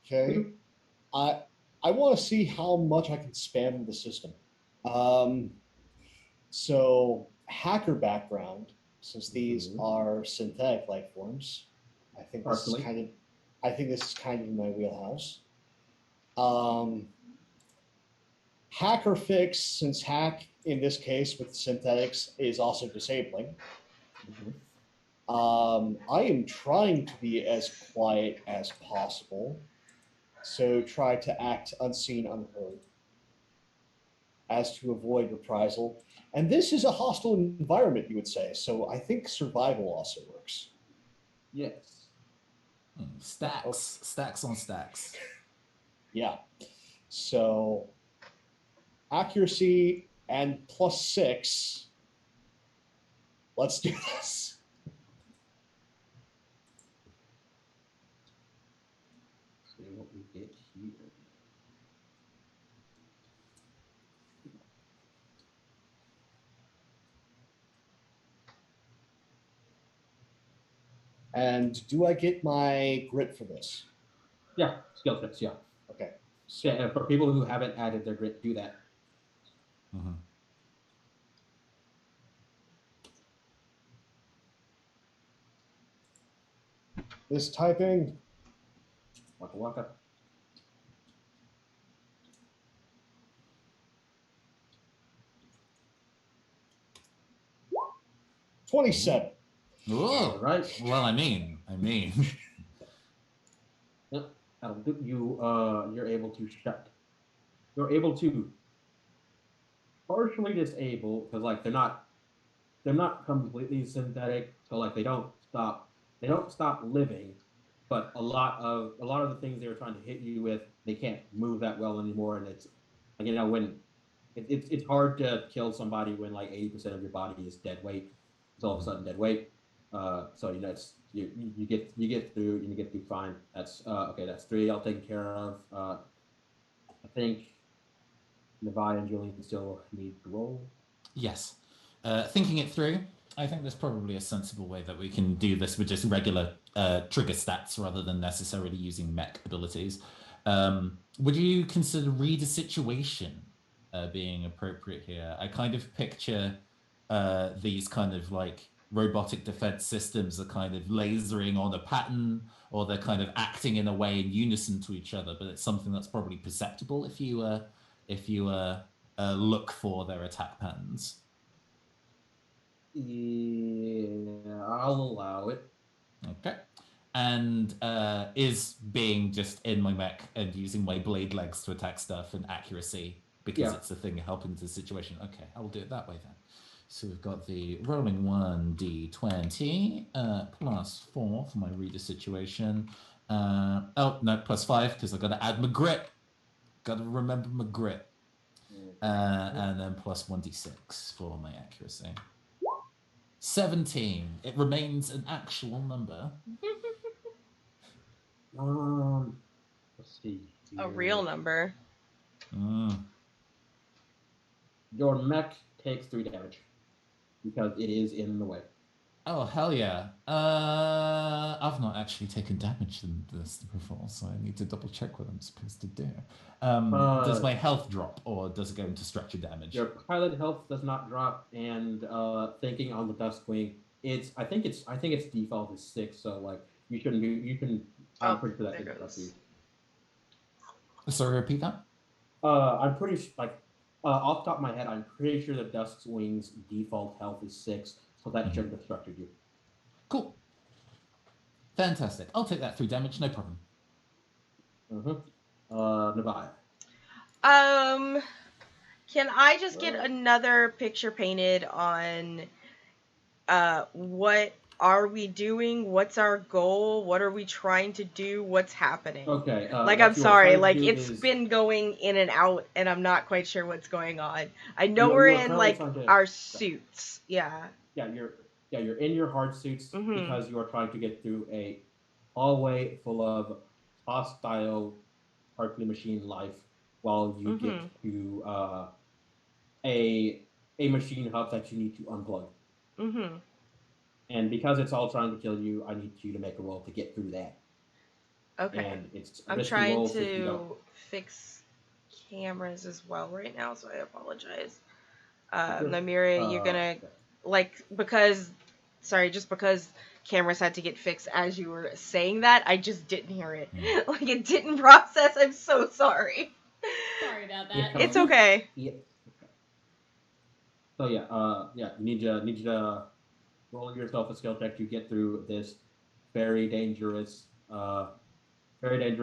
Okay, I want to see how much I can spam the system. So hacker background, since these are synthetic life forms, I think this is kind of in my wheelhouse. Hacker fix, since hack in this case with synthetics is also disabling. I am trying to be as quiet as possible, so try to act unseen, unheard, as to avoid reprisal. And this is a hostile environment, you would say, so I think survival also works. Yes. Stacks on stacks. Yeah. So accuracy and +6. Let's do this. See what we get here. And do I get my grit for this? Yeah, skill checks. Yeah. Okay. So yeah, for people who haven't added their grit, do that. Mm-hmm. This typing. Waka waka. $27. Oh, Right. well, I mean. Yep. That'll do. You're able to shut. You're able to partially disable because like they're not completely synthetic, so like they don't stop living, but a lot of the things they were trying to hit you with, they can't move that well anymore, and it's like when it's hard to kill somebody when like 80% of your body is dead weight. It's all of a sudden dead weight. So it's you get through fine. That's okay. That's 3 all taken care of. I think Levi and Julian still need to roll. Yes. Thinking it through, I think there's probably a sensible way that we can do this with just regular trigger stats rather than necessarily using mech abilities. Would you consider read a situation being appropriate here? I kind of picture these kind of like robotic defense systems are kind of lasering on a pattern, or they're kind of acting in a way in unison to each other, but it's something that's probably perceptible if you look for their attack patterns. Yeah, I'll allow it. Okay. And is being just in my mech and using my blade legs to attack stuff and accuracy because it's a thing helping the situation. Okay, I will do it that way then. So we've got the rolling 1d20 plus 4 for my reader situation. Oh, no, plus 5 because I've got to add my grit. Got to remember my grit. And then plus 1d6 for my accuracy. 17. It remains an actual number. Let's see. A real number. Your mech takes 3 damage because it is in the way. Oh, hell yeah. I've not actually taken damage in this before, so I need to double check what I'm supposed to do. Does my health drop, or does it go into structure damage? Your pilot health does not drop, and thinking on the Duskwing, I think its default is 6, so like you shouldn't be. You can. I'm pretty sure that there can goes. you. Sorry, repeat that. I'm pretty off the top of my head, I'm pretty sure the Duskwing's default health is 6, so that shouldn't have structured you. Cool. Fantastic. I'll take that 3 damage, no problem. Nevaeh. Can I just get another picture painted on what are we doing? What's our goal? What are we trying to do? What's happening? Okay. I'm sorry, it's been going in and out, and I'm not quite sure what's going on. I know we're in our suits. Yeah. Yeah, you're in your hard suits because you are trying to get through a hallway full of hostile Harkley machine life while you get to a machine hub that you need to unplug. And because it's all trying to kill you, I need you to make a roll to get through that. Okay. And it's I'm trying to fix cameras as well right now, so I apologize. Namira, you're gonna because cameras had to get fixed as you were saying that, I just didn't hear it. It didn't process. I'm so sorry. Sorry about that. It's okay. Yeah. So you need you to roll yourself a skill check to get through this very dangerous area.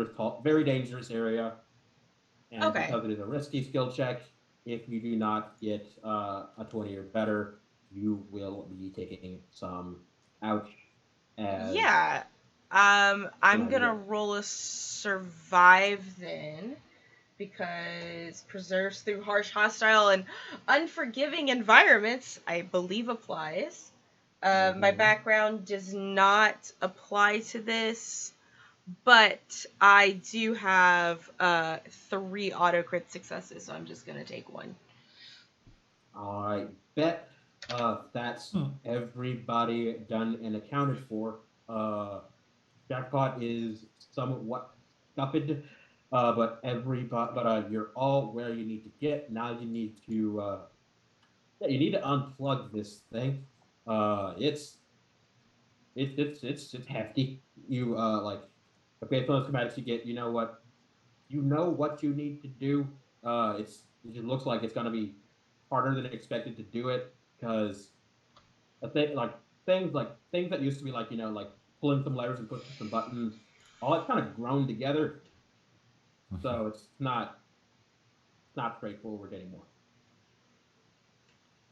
And because it is a risky skill check, if you do not get a 20 or better, you will be taking some ouch. Yeah. I'm gonna idea. roll a survive then, because preserves through harsh, hostile, and unforgiving environments, I believe, applies. My Mhm. background does not apply to this, but I do have 3 auto crit successes, so I'm just gonna take one. I bet that's Hmm. everybody done and accounted for. Jackpot is somewhat stupid, but you're all where you need to get. Now you need to you need to unplug this thing. It's hefty. You like okay, so those schematics you get. You know what you need to do. It looks like it's gonna be harder than expected to do it because I think things that used to be like like pulling some levers and pushing some buttons, all it's kind of grown together. So it's not straightforward anymore.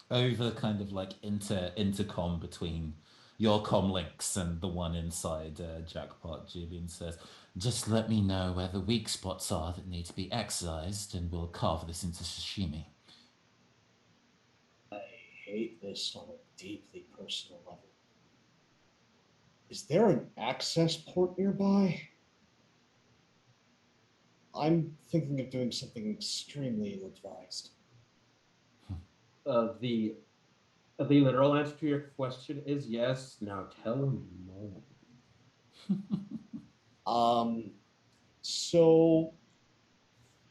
Over kind of like intercom between your comm links and the one inside Jackpot, Julian says, "Just let me know where the weak spots are that need to be excised, and we'll carve this into sashimi." I hate this on a deeply personal level. Is there an access port nearby? I'm thinking of doing something extremely ill-advised. The literal answer to your question is yes. Now tell me more. So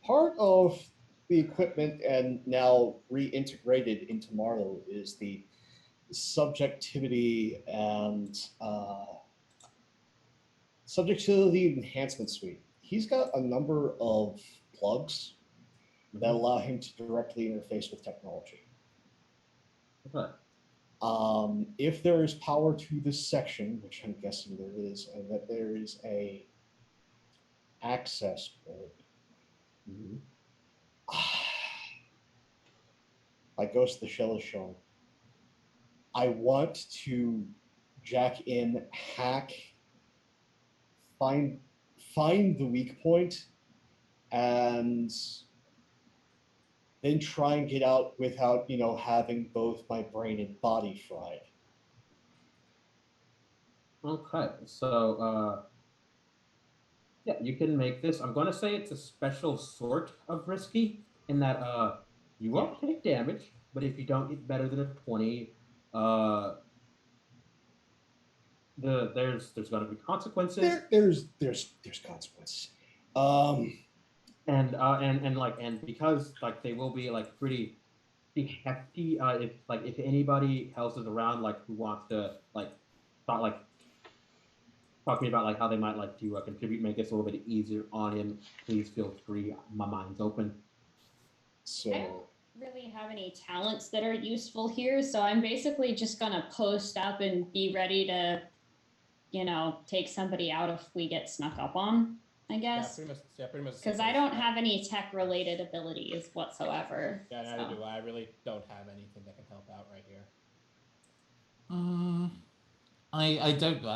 part of the equipment and now reintegrated into Marlowe is the subjectivity and subjectivity enhancement suite. He's got a number of plugs that allow him to directly interface with technology. Okay. If there is power to this section, which I'm guessing there is, and that there is a access port, Mhm. like Ghost of the Shell is shown, I want to jack in, hack, find find the weak point, and then try and get out without having both my brain and body fried. Okay. So yeah, you can make this. I'm gonna say it's a special sort of risky in that you Yeah. won't take damage, but if you don't get better than a 20, uh there's gonna be consequences. There's consequences. Um, And because like they will be like pretty hefty, if anybody else is around like who wants to talk like talk to me about like how they might like to contribute, make this a little bit easier on him, please feel free. My mind's open. so I don't really have any talents that are useful here, so I'm basically just gonna post up and be ready to, take somebody out if we get snuck up on, I guess. Pretty much. Because I don't have any tech related abilities whatsoever. Yeah, so. neither do I. I really don't have anything that can help out right here. Mm, I don't.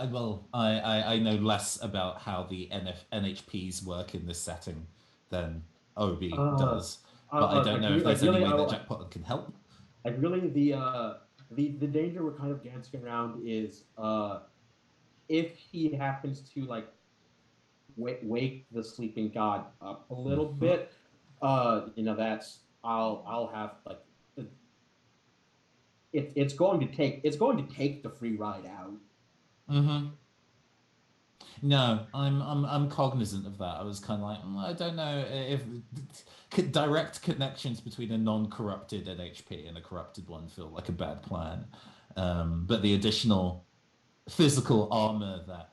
I know less about how the NHPs work in this setting than Obi Uh, does, but I don't know if there's any really, way that Jackpot can help. the danger we're kind of dancing around is if he happens to like wake the sleeping god up a little Mhm. bit, that's I'll have like it's going to take the free ride out. Mm-hmm. No, I'm cognizant of that. I was kind of like, I don't know if direct connections between a non-corrupted NHP and a corrupted one feel like a bad plan. But the additional physical armor that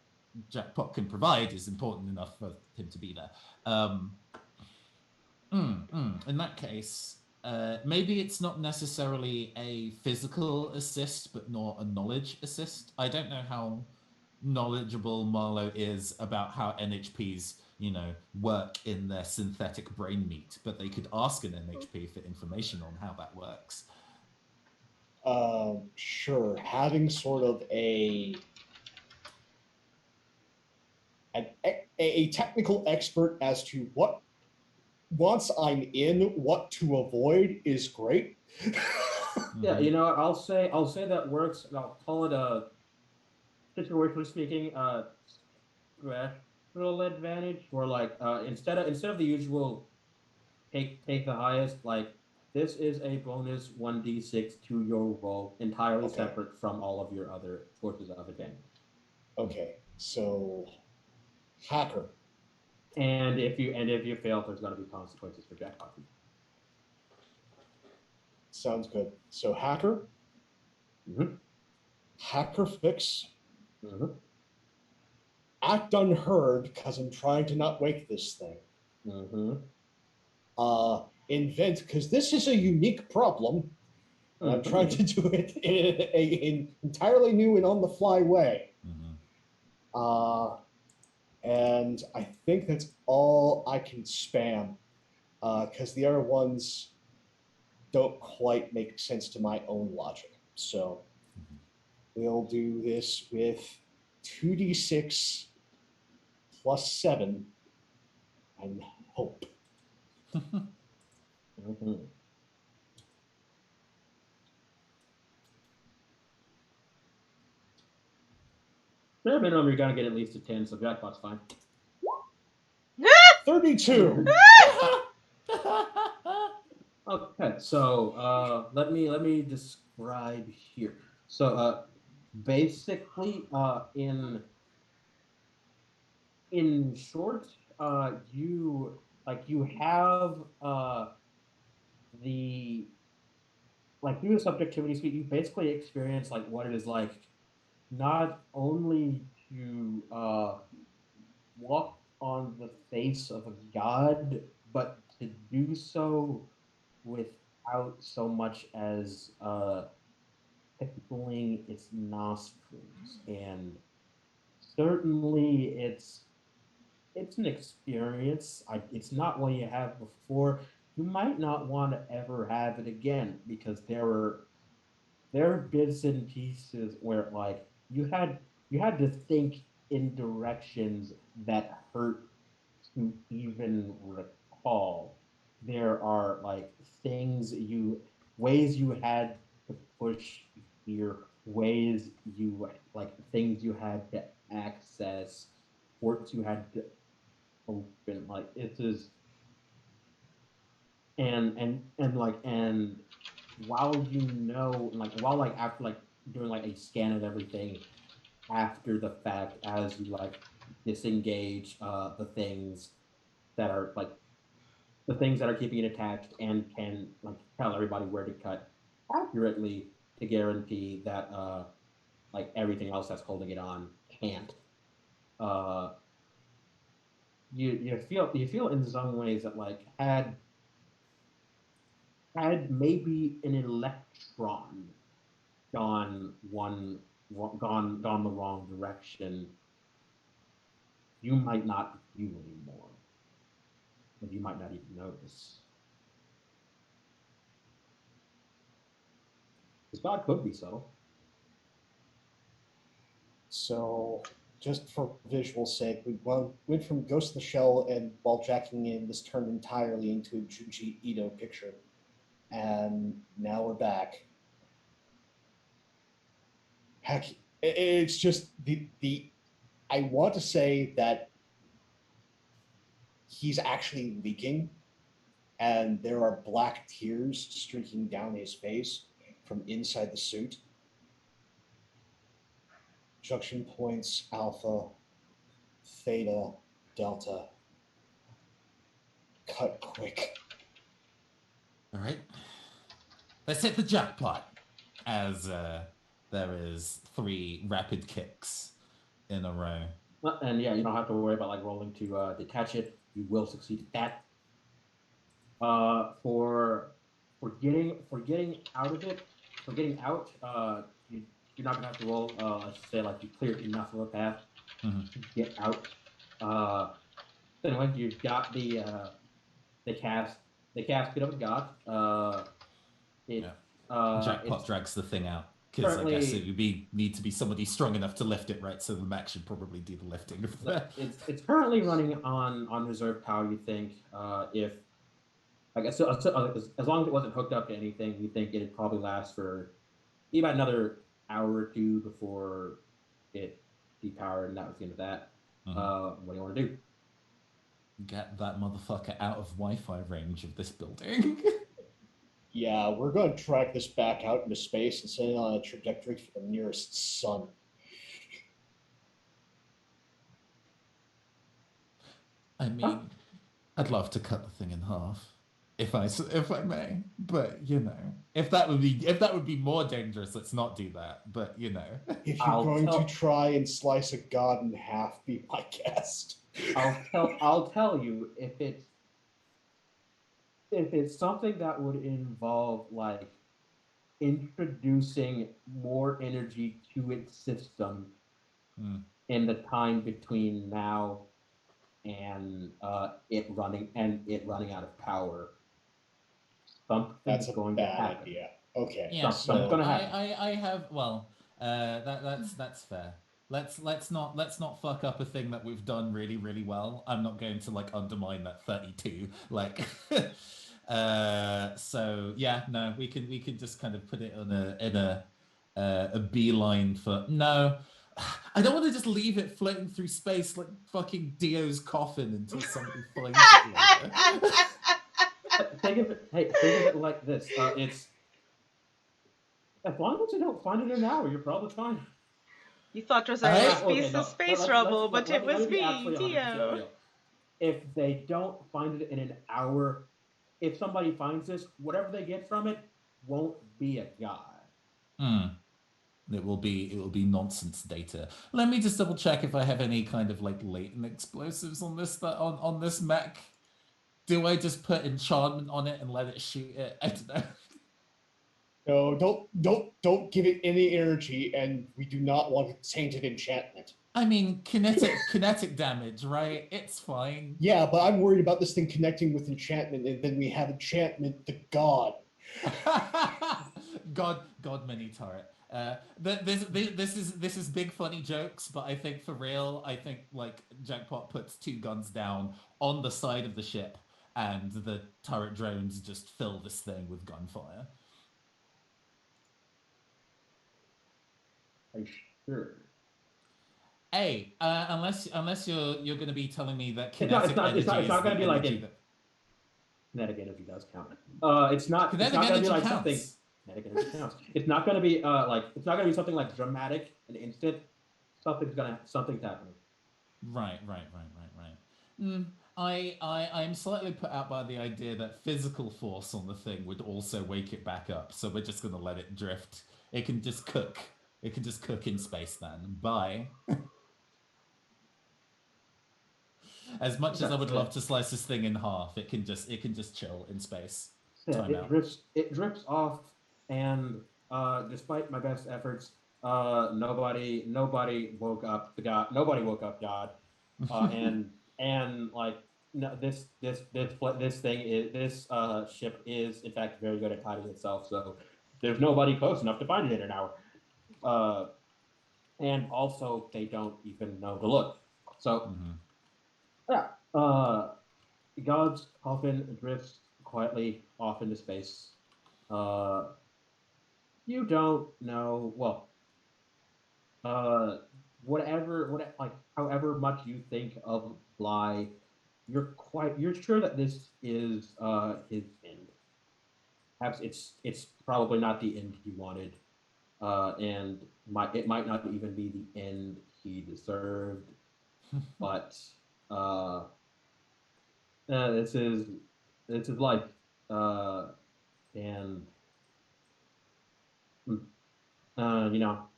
Jackpot can provide is important enough for him to be there. In that case, maybe it's not necessarily a physical assist, but more a knowledge assist. I don't know how knowledgeable Marlowe is about how NHPs, work in their synthetic brain meat, but they could ask an NHP for information on how that works. sure, having sort of a a technical expert as to what, once I'm in, what to avoid is great. Yeah, you know what? I'll say that works. I'll call it a situationally speaking, special advantage, where like instead of the usual take the highest, like this is a bonus 1d6 to your roll, entirely Okay. separate from all of your other sources of advantage. Okay, so hacker. And if you fail, there's going to be consequences for jackpot. Sounds good. So hacker, Mm-hmm. hacker fix, Mm-hmm. act unheard because I'm trying to not wake this thing. Mm-hmm. Invent, because this is a unique problem, and I'm trying to do it in entirely new and on the fly way. And I think that's all I can spam, because the other ones don't quite make sense to my own logic. So we'll do this with 2d6 plus 7 and hope. Mm-hmm. Bare minimum, you're gonna get at least a 10, so jackpot's fine. 32. Okay, so let me describe here. So basically, in short, you have the through the subjectivity suite, you basically experience like what it is like not only to walk on the face of a god, but to do so without so much as tickling its nostrils. And certainly it's an experience. It's not one you have before. You might not want to ever have it again, because there are bits and pieces where like you had to think in directions that hurt to even recall. There are like ways you had to push your ways you like things you had to access, ports you had to open. Like it is, and while while like after like doing like a scan of everything after the fact, as you like disengage the things that are like the things that are keeping it attached, and can like tell everybody where to cut accurately to guarantee that like everything else that's holding it on can't. Uh, you feel in some ways that like had maybe an electron gone gone the wrong direction, you might not be you anymore, and you might not even notice. This god could be subtle. So, just for visual sake, we went from Ghost in the Shell, and while jacking in, this turned entirely into a Junji Ito picture. And now we're back. Heck, it's just the I want to say that he's actually leaking, and there are black tears streaking down his face from inside the suit. Junction points alpha, theta, delta. Cut quick. All right. Let's hit the jackpot, as there is 3 rapid kicks in a row. And yeah, you don't have to worry about like rolling to detach it. You will succeed at that. For getting out of it, for getting out, you're not gonna have to roll. Let's say like you cleared enough of a path to get out. Anyway, you've got the casket of a god. Jackpot drags the thing out. Because I guess Currently- it would need to be somebody strong enough to lift it, right? So the mech should probably do the lifting of that. It's currently running on reserve power. You think if I guess as long as it wasn't hooked up to anything, you think it'd probably last for about another hour or two before it depowered, and that was the end of that. What do you want to do? Get that motherfucker out of Wi-Fi range of this building. Yeah, we're going to track this back out into space and send it on a trajectory for the nearest sun. I mean, I'd love to cut the thing in half, if I may. But if that would be more dangerous, let's not do that. But If you're going to try and slice a god in half, be my guest. I'll tell you if it's something that would involve like introducing more energy to its system in the time between now and it running out of power. That's a going bad to happen. idea. Okay. Yeah, Something's gonna happen. I have that's fair. Let's not fuck up a thing that we've done really, really well. I'm not going to like undermine that 32. Like so yeah, no, we can just kind of put it on a beeline for no. I don't want to just leave it floating through space like fucking Dio's coffin until somebody finds it later. Think of it like this. It's as long as you don't find it in an hour, you're probably fine. You thought it was Hey, a piece of space rubble, but it was me, Dio. Real. If they don't find it in an hour, if somebody finds this, whatever they get from it won't be a god. It will be nonsense data. Let me just double check if I have any kind of like latent explosives on this mech. Do I just put enchantment on it and let it shoot it? I don't know. No, don't give it any energy, and we do not want tainted enchantment. I mean, kinetic damage, right? It's fine. Yeah, but I'm worried about this thing connecting with enchantment, and then we have enchantment, the god. God mini turret. This is big funny jokes, but I think for real, like Jackpot puts 2 guns down on the side of the ship, and the turret drones just fill this thing with gunfire. Are you sure? Hey, unless you're going to be telling me that It's not going to be like kinetic energy does count. It's not going to be like something. Kinetic energy counts. It's not going to be it's not going to be something like dramatic and instant. Something's happening. Right. I'm slightly put out by the idea that physical force on the thing would also wake it back up. So we're just going to let it drift. It can just cook. It can just cook in space then. Bye. As much as I would love to slice this thing in half, it can just chill in space. Yeah, it drifts off, and despite my best efforts, nobody woke up the god. Nobody woke up God, and like no, this ship is in fact very good at hiding itself. So there's nobody close enough to find it in an hour. And also they don't even know to look. So yeah, God's coffin drifts quietly off into space. You don't know. Well, however much you think of Bly, you're sure that this is his end. Perhaps it's probably not the end he wanted, and it might not even be the end he deserved. But this is life, and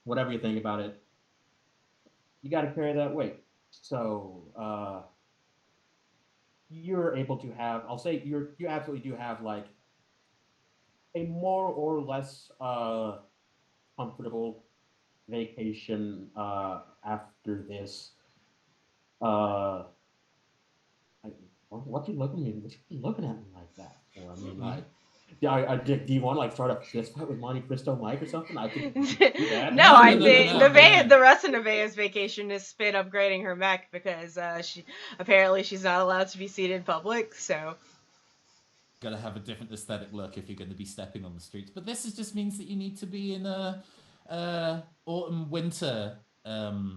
whatever you think about it, you got to carry that weight. So you're able to have, I'll say you absolutely do have like a more or less comfortable vacation after this. What you looking at me? What you looking at me like that for? I mean, like Do you want to like start a fist fight with Monte Cristo Mike or something? I could do that. No, No, I no, no, no, think no, no, no. The rest of Nevaeh's vacation is spent upgrading her mech because she apparently she's not allowed to be seen in public. So Gotta have a different aesthetic look if you're going to be stepping on the streets. But this just means that you need to be in a autumn winter 30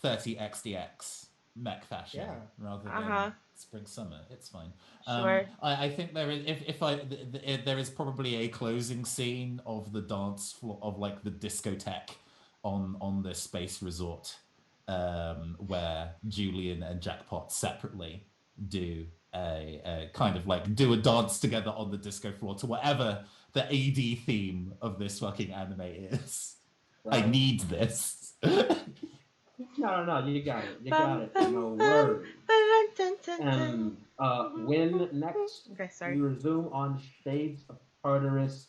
XDX mech fashion Yeah. rather uh than huh, spring summer. It's fine. sure. I think there is if there is probably a closing scene of the dance floor of like the discotheque on this space resort where Julian and Jackpot separately do a kind of like do a dance together on the disco floor to whatever the AD theme of this fucking anime is. I Right. need this. No, you got it. You got it. No worries. And when next Okay, sorry. we resume on Shades of Tartarus,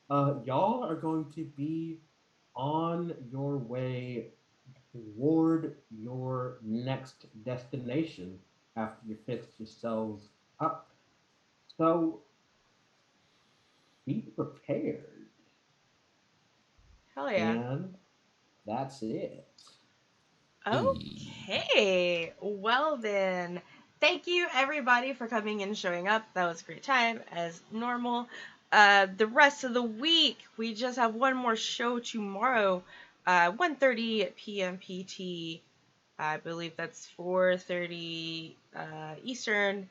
y'all are going to be on your way toward your next destination after you fix yourselves up. So be prepared. Hell yeah. And that's it. Okay. Well then, thank you everybody for coming and showing up. That was a great time as normal. The rest of the week, we just have one more show tomorrow, 1:30 p.m. PT. I believe that's 4:30 Eastern.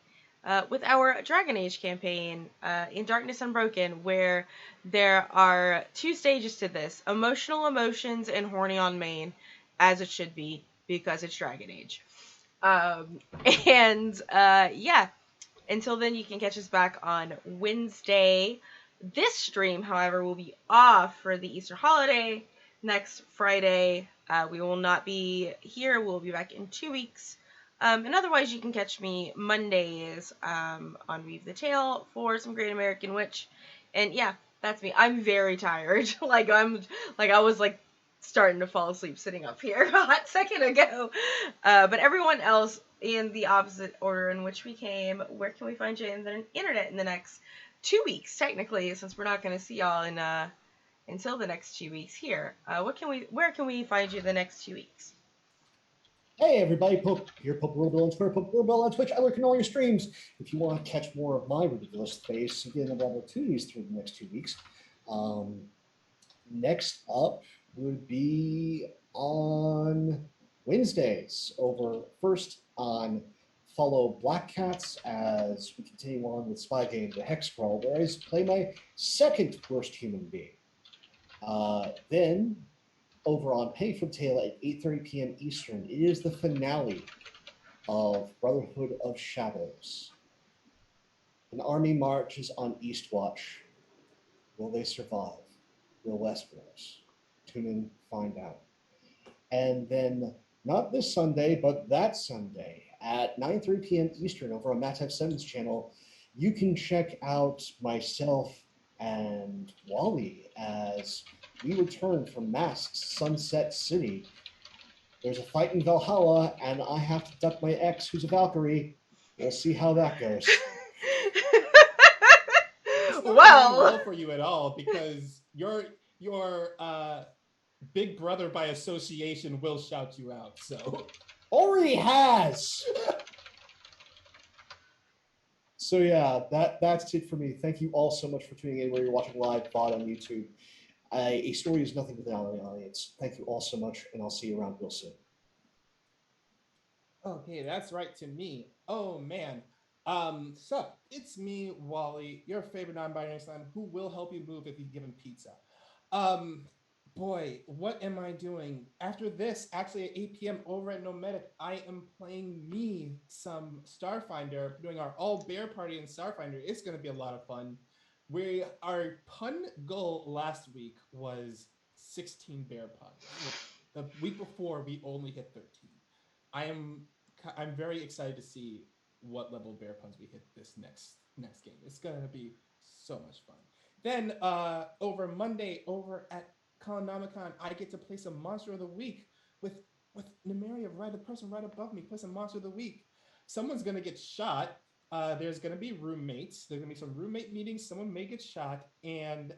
With our Dragon Age campaign, in Darkness Unbroken, where there are two stages to this: emotional emotions and horny on main, as it should be, because it's Dragon Age. Um, and yeah, until then, you can catch us back on Wednesday. This stream, however, will be off for the Easter holiday next Friday. We will not be here. We'll be back in 2 weeks. And otherwise, you can catch me Mondays on Weave the Tale for some Great American Witch. And yeah, that's me. I'm very tired. I was like starting to fall asleep sitting up here a hot second ago. But everyone else, in the opposite order in which we came, where can we find you in the internet in the next 2 weeks, technically, since we're not going to see y'all in until the next 2 weeks here. Where can we find you the next 2 weeks? Hey everybody, Pope here, Pope World Bill on Twitter, Pope World Bill on Twitch. I work in all your streams. If you want to catch more of my ridiculous face and get another opportunities through the next 2 weeks, next up would be on Wednesdays. Over first on follow Black Cats as we continue on with Spy Game, the Hex Crawl, where I play my second worst human being. Then over on Pay for Tale at 8:30 p.m. Eastern, it is the finale of Brotherhood of Shadows. An army marches on Eastwatch. Will they survive? Will Westeros? Tune in, find out. And then, not this Sunday, but that Sunday at 9:30 p.m. Eastern over on Matt F7's channel, you can check out myself and Wally as we return from Mask's Sunset City. There's a fight in Valhalla, and I have to duck my ex, who's a Valkyrie. We'll see how that goes. It's not going well for you at all because your big brother by association will shout you out. So already has. So yeah, that's it for me. Thank you all so much for tuning in. Where you're watching live, VOD on YouTube. A story is nothing without an audience. Thank you all so much, and I'll see you around real soon. Okay, that's right to me. Oh man. So it's me, Wally, your favorite non-binary slam, who will help you move if you give him pizza. Boy, what am I doing? After this, actually at 8 p.m. over at Nomadic, I am playing me some Starfinder, doing our all bear party in Starfinder. It's gonna be a lot of fun. Our pun goal last week was 16 bear puns. The week before we only hit 13. I'm very excited to see what level bear puns we hit this next game. It's gonna be so much fun. Then over Monday, over at Colonomicon, I get to play some Monster of the Week with Nymeria, the person right above me, play some Monster of the Week. Someone's gonna get shot. There's going to be roommates. There's going to be some roommate meetings. Someone may get shot. And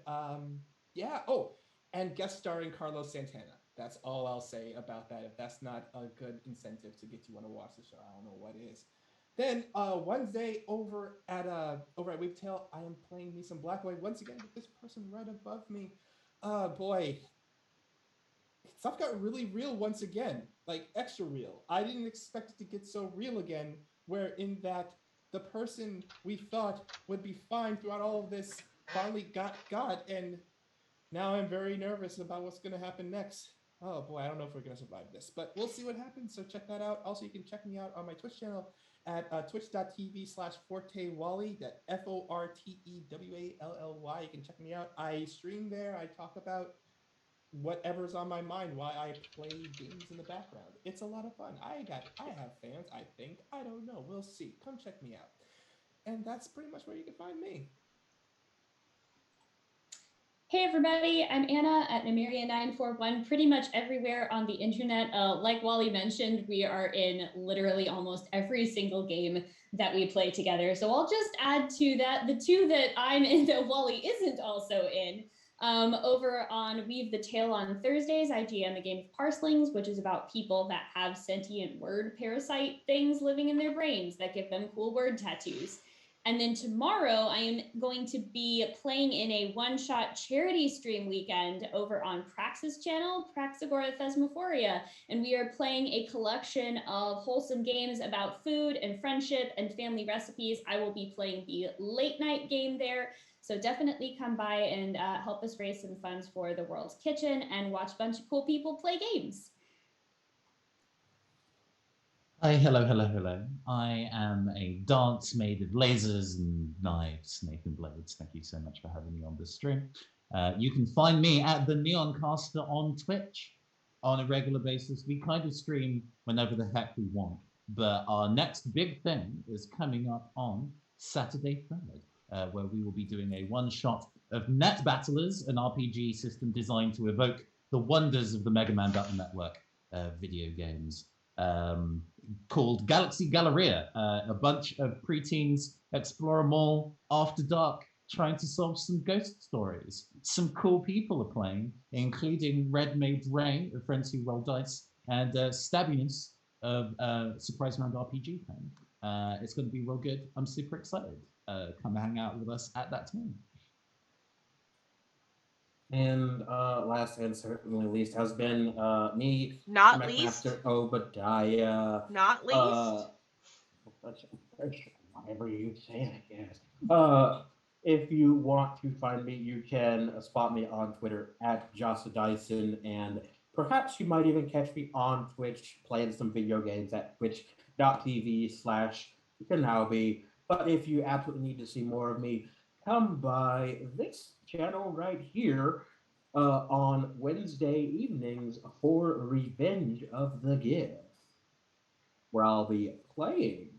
yeah. Oh, and guest starring Carlos Santana. That's all I'll say about that. If that's not a good incentive to get you want to watch the show, I don't know what is. Then Wednesday over at Wavetail, I am playing me some Black White once again with this person right above me. Boy, stuff got really real once again, like extra real. I didn't expect it to get so real again, where in that the person we thought would be fine throughout all of this finally got, and now I'm very nervous about what's going to happen next. Oh boy, I don't know if we're going to survive this, but we'll see what happens. So check that out. Also, you can check me out on my Twitch channel at twitch.tv/ForteWally. That ForteWally. You can check me out. I stream there. I talk about whatever's on my mind while I play games in the background. It's a lot of fun. I have fans, I think. I don't know. We'll see. Come check me out. And that's pretty much where you can find me. Hey everybody, I'm Anna at Namiria941, pretty much everywhere on the internet. Like Wally mentioned, we are in literally almost every single game that we play together. So I'll just add to that the two that I'm in that Wally isn't also in. Over on Weave the Tale on Thursdays, I GM the game of Parslings, which is about people that have sentient word parasite things living in their brains that give them cool word tattoos. And then tomorrow, I am going to be playing in a one-shot charity stream weekend over on Praxis channel, Praxagora Thesmophoria. And we are playing a collection of wholesome games about food and friendship and family recipes. I will be playing the late night game there. So definitely come by and help us raise some funds for the World's Kitchen and watch a bunch of cool people play games. Hi, hello. I am a dance made of lasers and knives, Nathan Blades. Thank you so much for having me on this stream. You can find me at the Neoncaster on Twitch on a regular basis. We kind of stream whenever the heck we want, but our next big thing is coming up on Saturday 3rd, where we will be doing a one-shot of Net Battlers, an RPG system designed to evoke the wonders of the Mega Man Battle Network video games. Called Galaxy Galleria. A bunch of preteens explore a mall after dark, trying to solve some ghost stories. Some cool people are playing, including Red Maid Ray of Friends Who Roll Dice, and Stabbiness of Surprise Round RPG fame. It's going to be real good. I'm super excited. Come hang out with us at that time. And last and certainly least has been me, Not Master Obadiah. Not least. Whatever you say, I guess. If you want to find me, you can spot me on Twitter at Jossa Dyson, and perhaps you might even catch me on Twitch playing some video games at twitch.tv/Kenobi. But if you absolutely need to see more of me, come by this channel right here on Wednesday evenings for Revenge of the Gift, where I'll be playing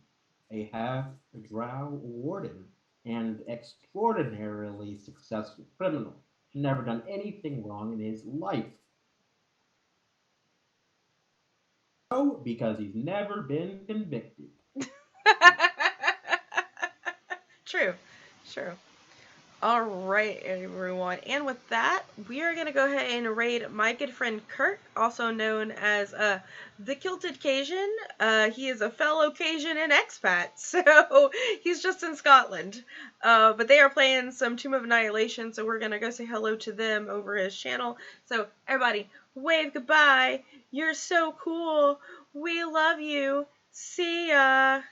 a half-drow warden and extraordinarily successful criminal. Never done anything wrong in his life. Oh, because he's never been convicted. True. All right, everyone. And with that, we are going to go ahead and raid my good friend Kurt, also known as the Kilted Cajun. He is a fellow Cajun and expat, so he's just in Scotland. But they are playing some Tomb of Annihilation, so we're going to go say hello to them over his channel. So, everybody, wave goodbye. You're so cool. We love you. See ya.